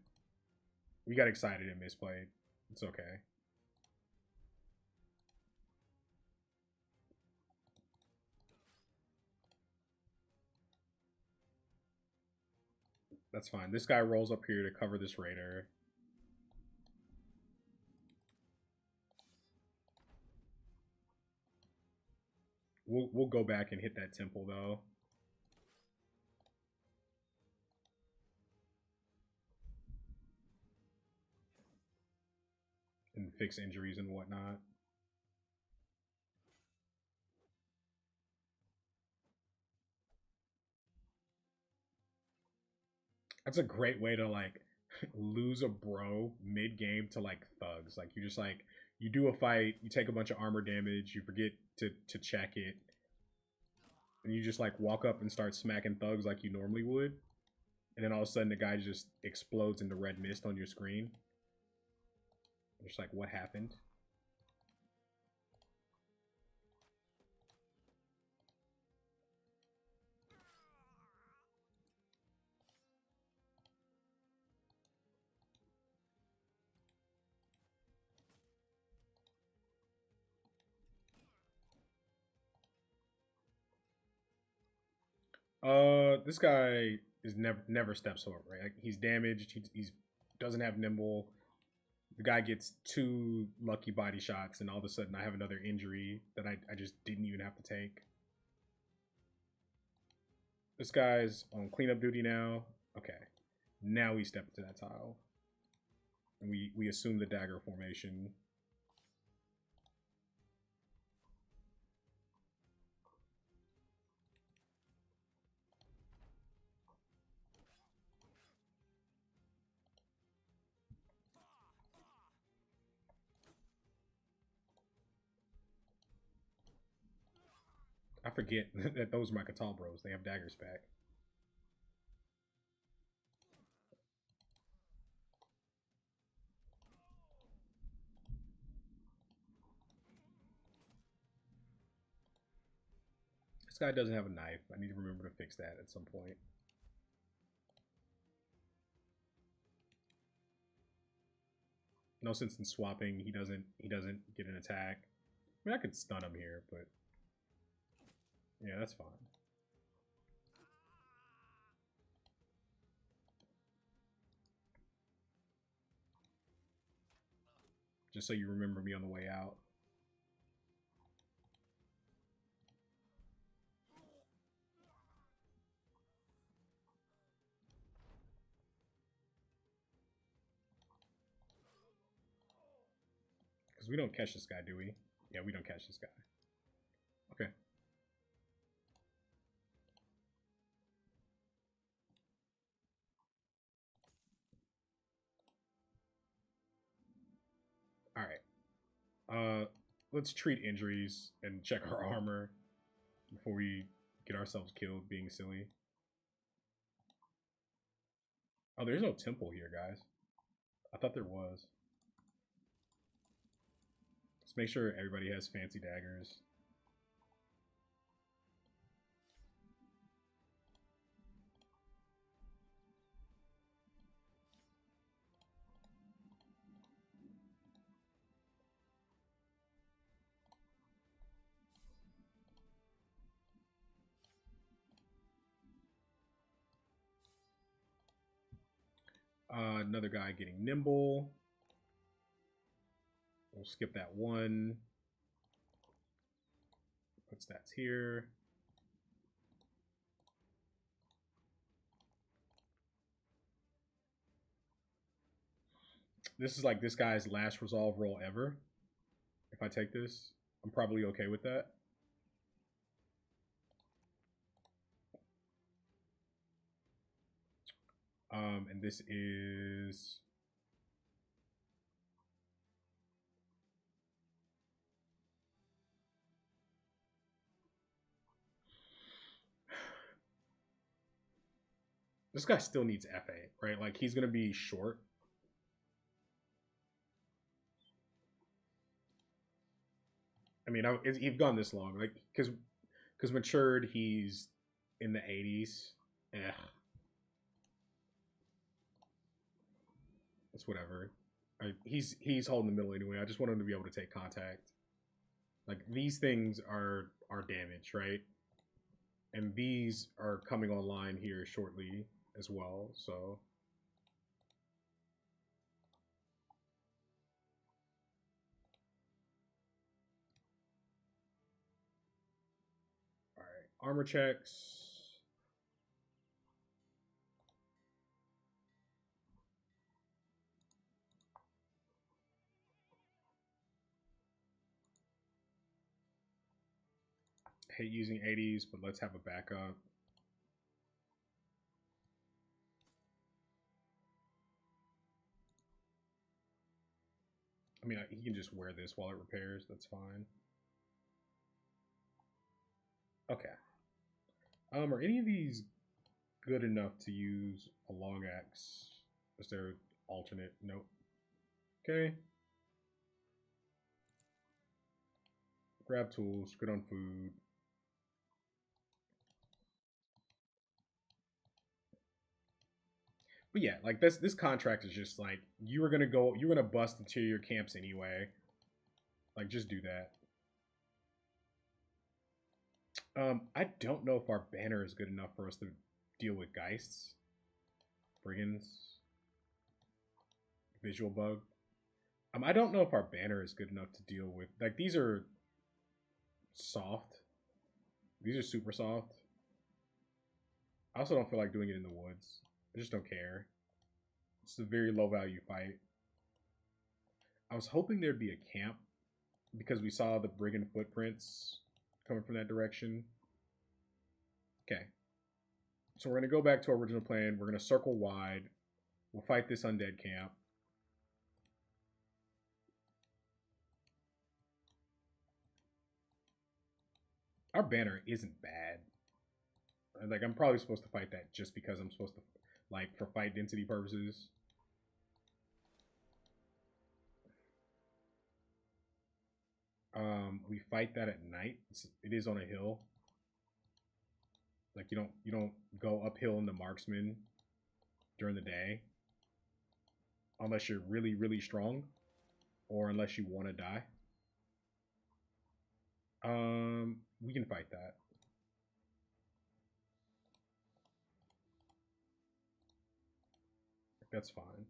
We got excited and misplayed. It's okay. That's fine. This guy rolls up here to cover this raider. We'll go back and hit that temple though. And fix injuries and whatnot. That's a great way to like lose a bro mid game to like thugs. Like you just like you do a fight, you take a bunch of armor damage, you forget to check it, and you just like walk up and start smacking thugs like you normally would, and then all of a sudden the guy just explodes into red mist on your screen. Just like, what happened? This guy is never steps over, right? Like, he's damaged. He's doesn't have nimble. The guy gets 2 lucky body shots, and all of a sudden I have another injury that I just didn't even have to take. This guy's on cleanup duty now. Okay, now we step into that tile, and we assume the dagger formation. I forget that those are my Catal bros. They have daggers back. This guy doesn't have a knife. I need to remember to fix that at some point. No sense in swapping. He doesn't get an attack. I mean, I could stun him here, but yeah, that's fine. Just so you remember me on the way out. Because we don't catch this guy, do we? Yeah, we don't catch this guy. Okay. All right. Let's treat injuries and check our armor before we get ourselves killed being silly. Oh, there's no temple here, guys. I thought there was. Let's make sure everybody has fancy daggers. Another guy getting nimble. We'll skip that one. Put stats here. This is like this guy's last resolve roll ever. If I take this, I'm probably okay with that. And this is this guy still needs FA, right? Like he's gonna be short. I mean, he's gone this long, like because matured, he's in the 80s. Eh, it's whatever. He's holding the middle anyway. I just want him to be able to take contact. Like these things are damaged, right? And these are coming online here shortly as well. So all right, armor checks. Hate using 80s, but let's have a backup. I mean, he can just wear this while it repairs. That's fine. Okay. Are any of these good enough to use a long axe? Is there alternate? Nope. Okay. Grab tools, good on food. But yeah, like this contract is just like you're gonna bust into your camps anyway. Like just do that. I don't know if our banner is good enough for us to deal with Geists, Brigands, Visual Bug. I don't know if our banner is good enough to deal with. Like these are soft. These are super soft. I also don't feel like doing it in the woods. I just don't care. It's a very low value fight. I was hoping there'd be a camp because we saw the brigand footprints coming from that direction. Okay. So we're going to go back to our original plan. We're going to circle wide. We'll fight this undead camp. Our banner isn't bad. Like, I'm probably supposed to fight that just because I'm supposed to, like, for fight density purposes. We fight that at night. It is on a hill. Like you don't go uphill in the marksman during the day, unless you're really really strong, or unless you want to die. We can fight that. That's fine.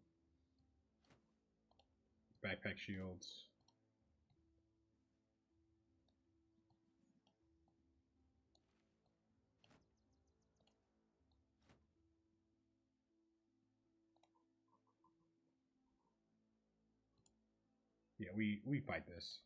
Backpack shields. Yeah, we fight this.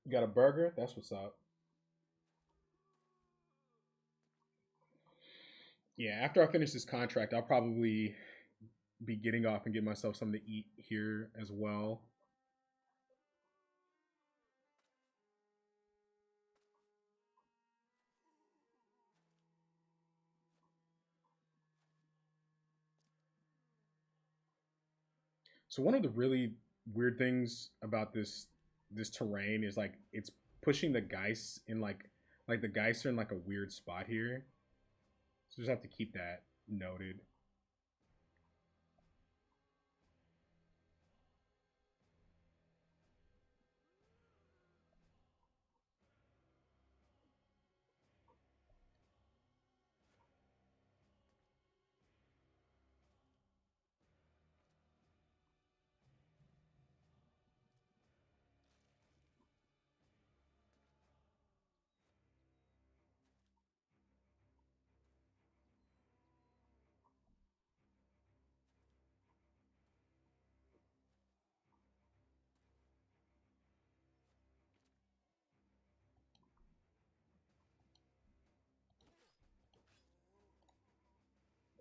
You got a burger? That's what's up. Yeah, after I finish this contract, I'll probably be getting off and get myself something to eat here as well. So one of the really weird things about this terrain is like it's pushing the Geist in like the Geists are in like a weird spot here. So just have to keep that noted.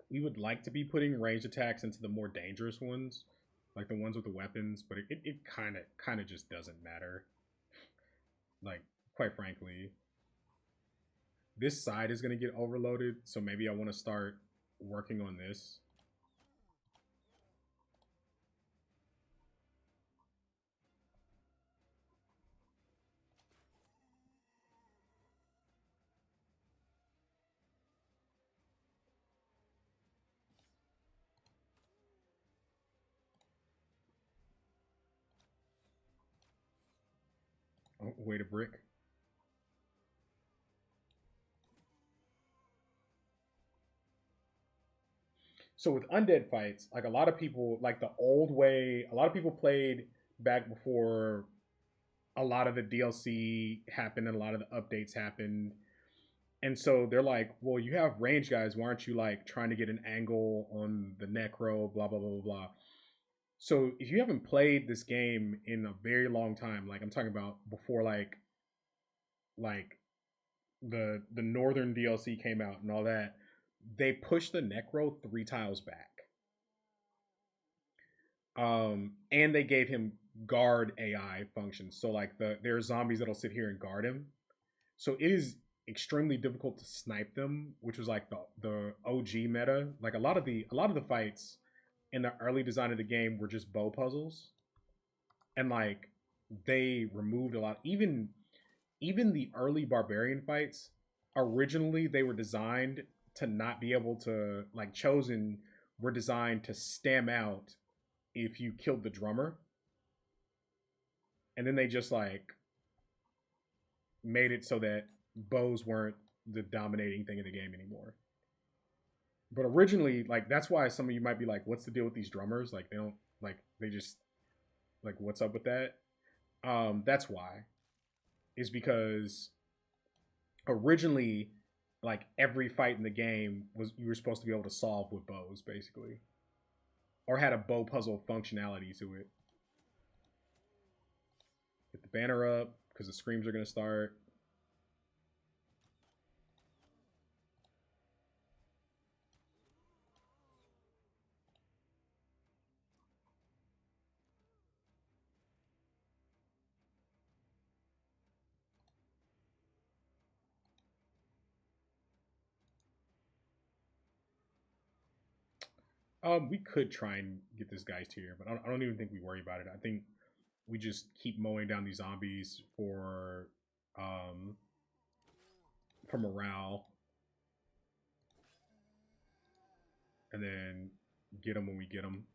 We would like to be putting range attacks into the more dangerous ones, like the ones with the weapons, but it kind of just doesn't matter. Like quite frankly, this side is gonna get overloaded, so maybe I want to start working on this. Oh, wait a brick. So with undead fights, like a lot of people, like the old way, a lot of people played back before a lot of the DLC happened and a lot of the updates happened. And so they're like, well, you have range guys. Why aren't you like trying to get an angle on the necro? Blah blah blah blah blah. So if you haven't played this game in a very long time, like I'm talking about before like the northern DLC came out and all that, they pushed the Necro 3 tiles back. And they gave him guard AI functions. So like there are zombies that'll sit here and guard him. So it is extremely difficult to snipe them, which was like the OG meta. Like a lot of the fights in the early design of the game were just bow puzzles, and like they removed a lot. Even the early barbarian fights, originally they were designed to not be able to, like, chosen were designed to stam out if you killed the drummer, and then they just like made it so that bows weren't the dominating thing in the game anymore. But originally, like, that's why some of you might be like, what's the deal with these drummers? Like, they don't, like, they just, like, what's up with that? That's why. Is because originally, like, every fight in the game was you were supposed to be able to solve with bows, basically, or had a bow puzzle functionality to it. Get the banner up because the screams are gonna start. We could try and get this guy's tier, but I don't even think we worry about it. I think we just keep mowing down these zombies um for morale, and then get them when we get them.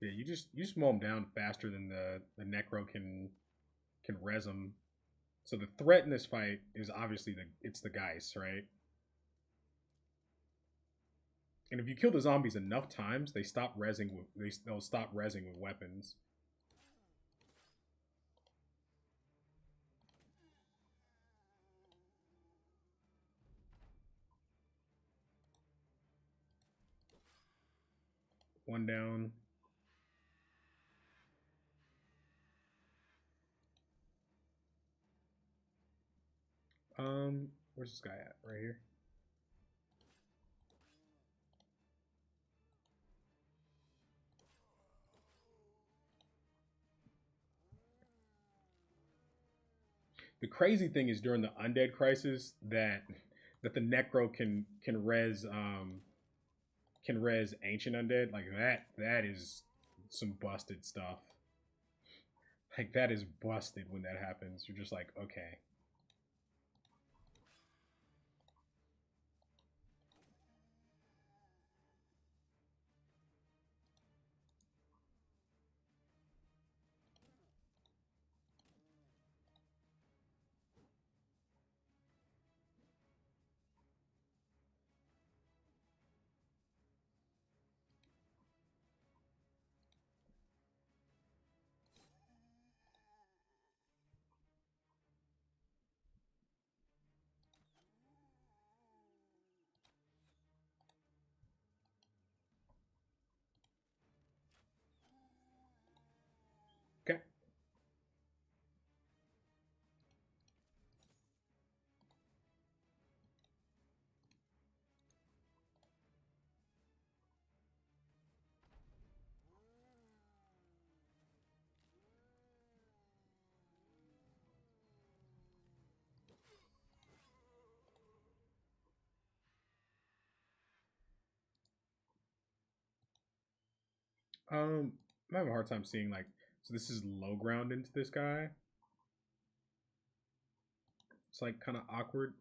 Yeah, you just mow them down faster than the necro can res them. So the threat in this fight is obviously the Geist, right? And if you kill the zombies enough times, they'll stop resing with weapons. One down. Where's this guy at? Right here. The crazy thing is during the undead crisis that the necro can res ancient undead, like that is some busted stuff. Like, that is busted when that happens. You're just like, okay. I'm having a hard time seeing like. So this is low ground into this guy. It's like kind of awkward.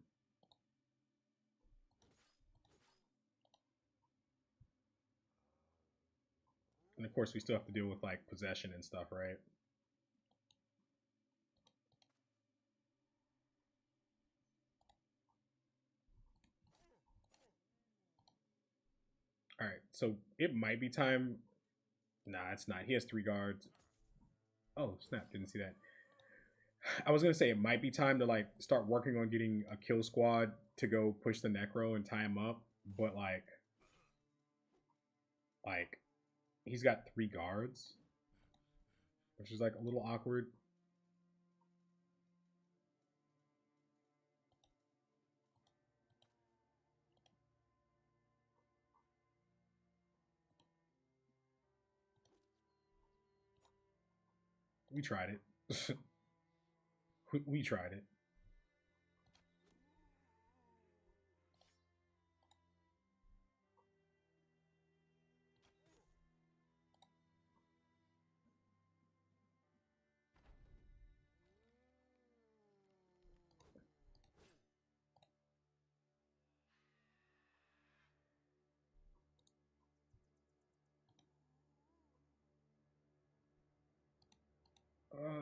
And of course, we still have to deal with like possession and stuff, right? All right, so it might be time. Nah, it's not. He has 3 guards. Oh snap! Didn't see that. I was gonna say it might be time to like start working on getting a kill squad to go push the necro and tie him up, but like he's got 3 guards, which is like a little awkward. We tried it. We tried it.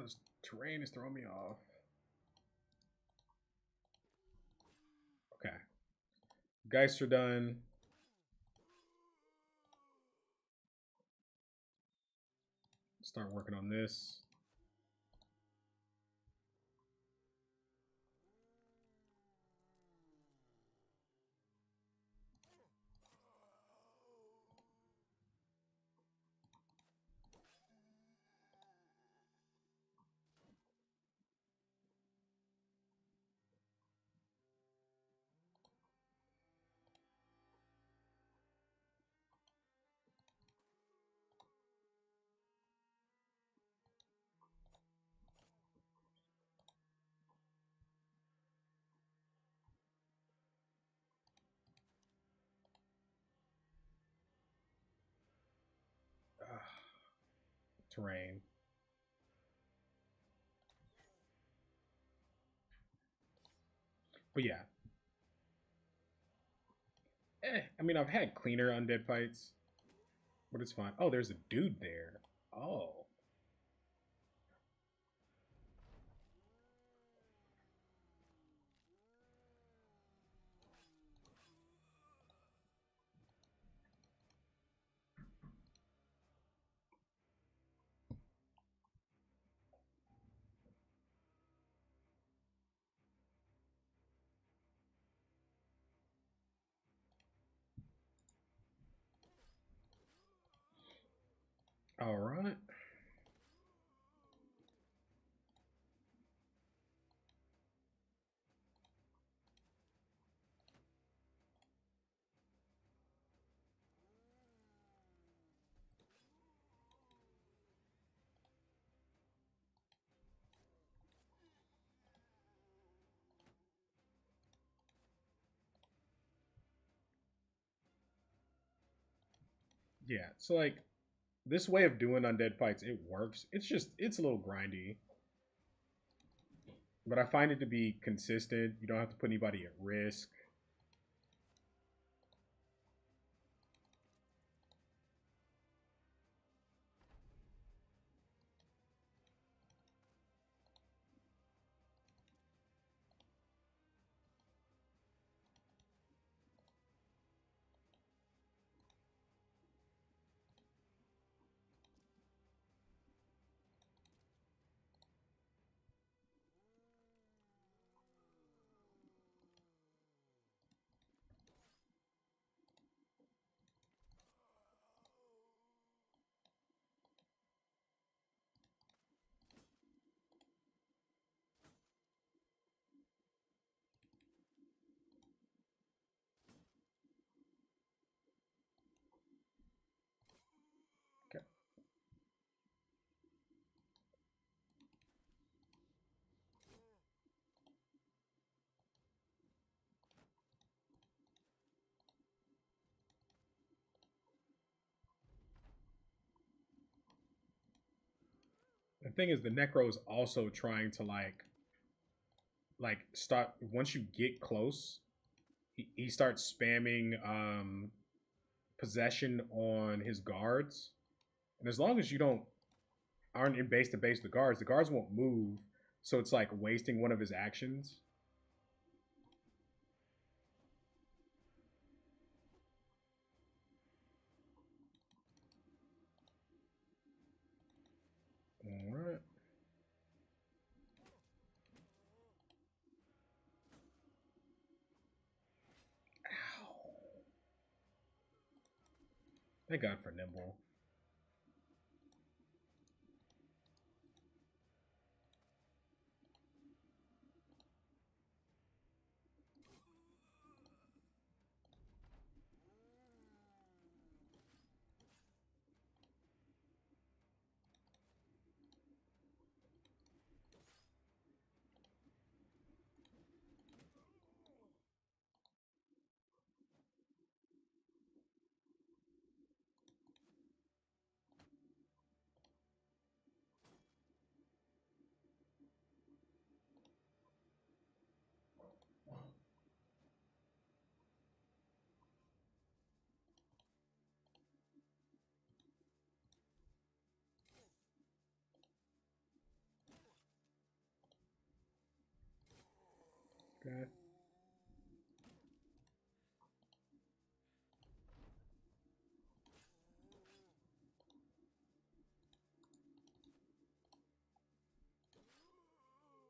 This terrain is throwing me off. Okay. Geists are done. Start working on this. Terrain. But yeah. I mean, I've had cleaner undead fights, but it's fine. Oh, there's a dude there. Oh. All right. Yeah. So like this way of doing undead fights, it works. It's a little grindy, but I find it to be consistent. You don't have to put anybody at risk. The thing is, the Necro is also trying to like start once you get close, he starts spamming possession on his guards, and as long as you don't aren't in base to base with the guards won't move, so it's like wasting one of his actions. All right. Ow. Thank God for nimble. Okay.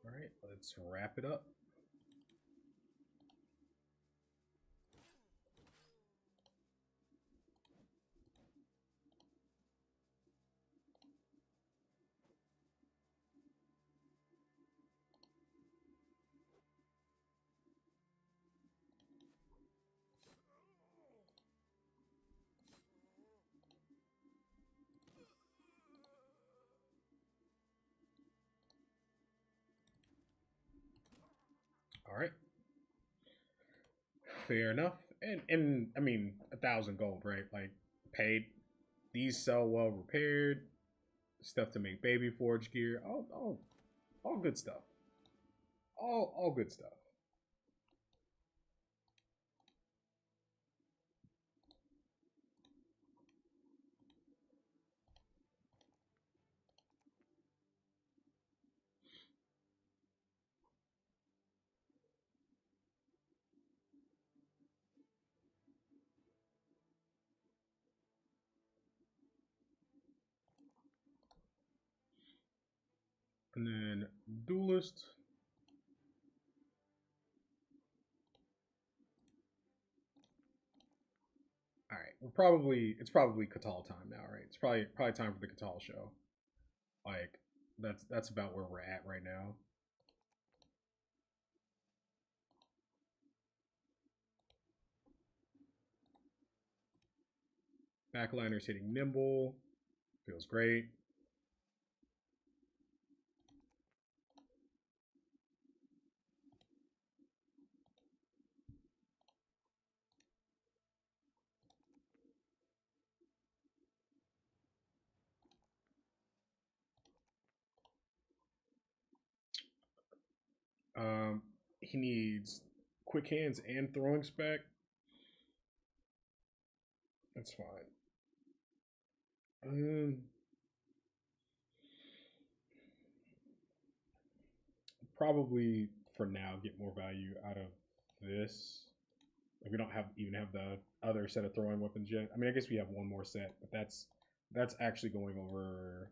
All right, let's wrap it up. All right. Fair enough. And I mean 1,000 gold, right? Like paid. These sell well repaired. Stuff to make baby forge gear. All good stuff. All good stuff. And then duelist. All right, it's probably Catal time now, right? It's probably time for the Catal show. Like that's about where we're at right now. Backliner's hitting nimble. Feels great. He needs quick hands and throwing spec. That's fine. Probably for now get more value out of this. Like we don't have even have the other set of throwing weapons yet. I mean, I guess we have one more set, but that's actually going over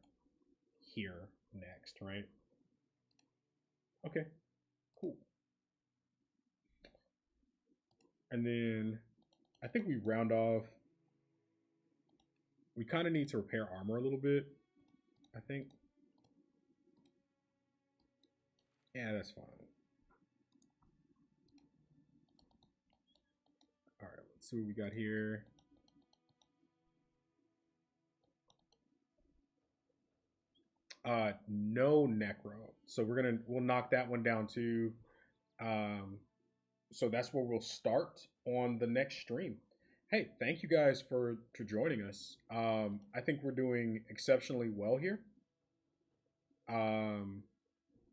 here next, right? Okay, cool. And then I think we round off. We kind of need to repair armor a little bit. I think. Yeah, that's fine. All right, let's see what we got here. No necro. So we'll knock that one down too. Um, so that's where we'll start on the next stream. Hey, thank you guys for joining us. I think we're doing exceptionally well here. Um,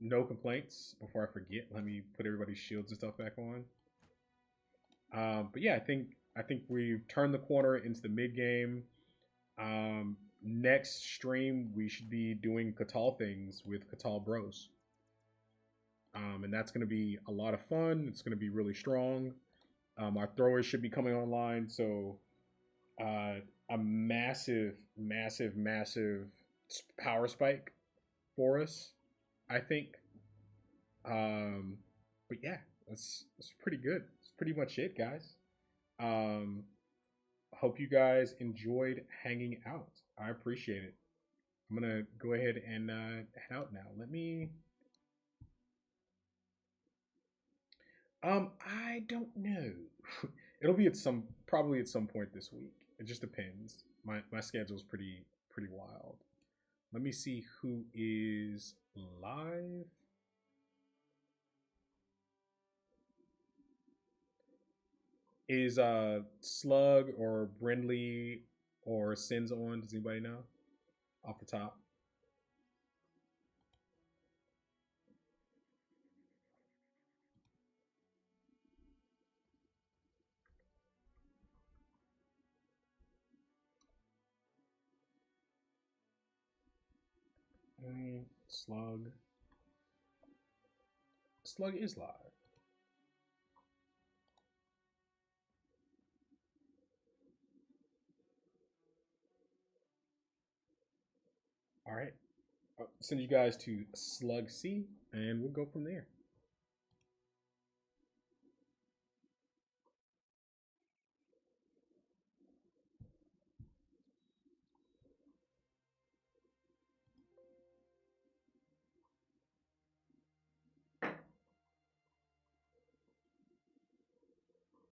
no complaints. Before I forget, let me put everybody's shields and stuff back on. But yeah, I think we've turned the corner into the mid game. Next stream we should be doing Katal things with Katal Bros. And that's going to be a lot of fun. It's going to be really strong. Our throwers should be coming online, so a massive, massive, massive power spike for us, I think. But yeah, that's pretty good. That's pretty much it, guys. Um, hope you guys enjoyed hanging out. I appreciate it. I'm gonna go ahead and head out now. Let me. I don't know. It'll be at some probably at some point this week. It just depends. My schedule's pretty wild. Let me see who is live. Is Slug or Brindley or Sins on? Does anybody know off the top? Slug. Slug is live. All right. I'll send you guys to Slug C, and we'll go from there.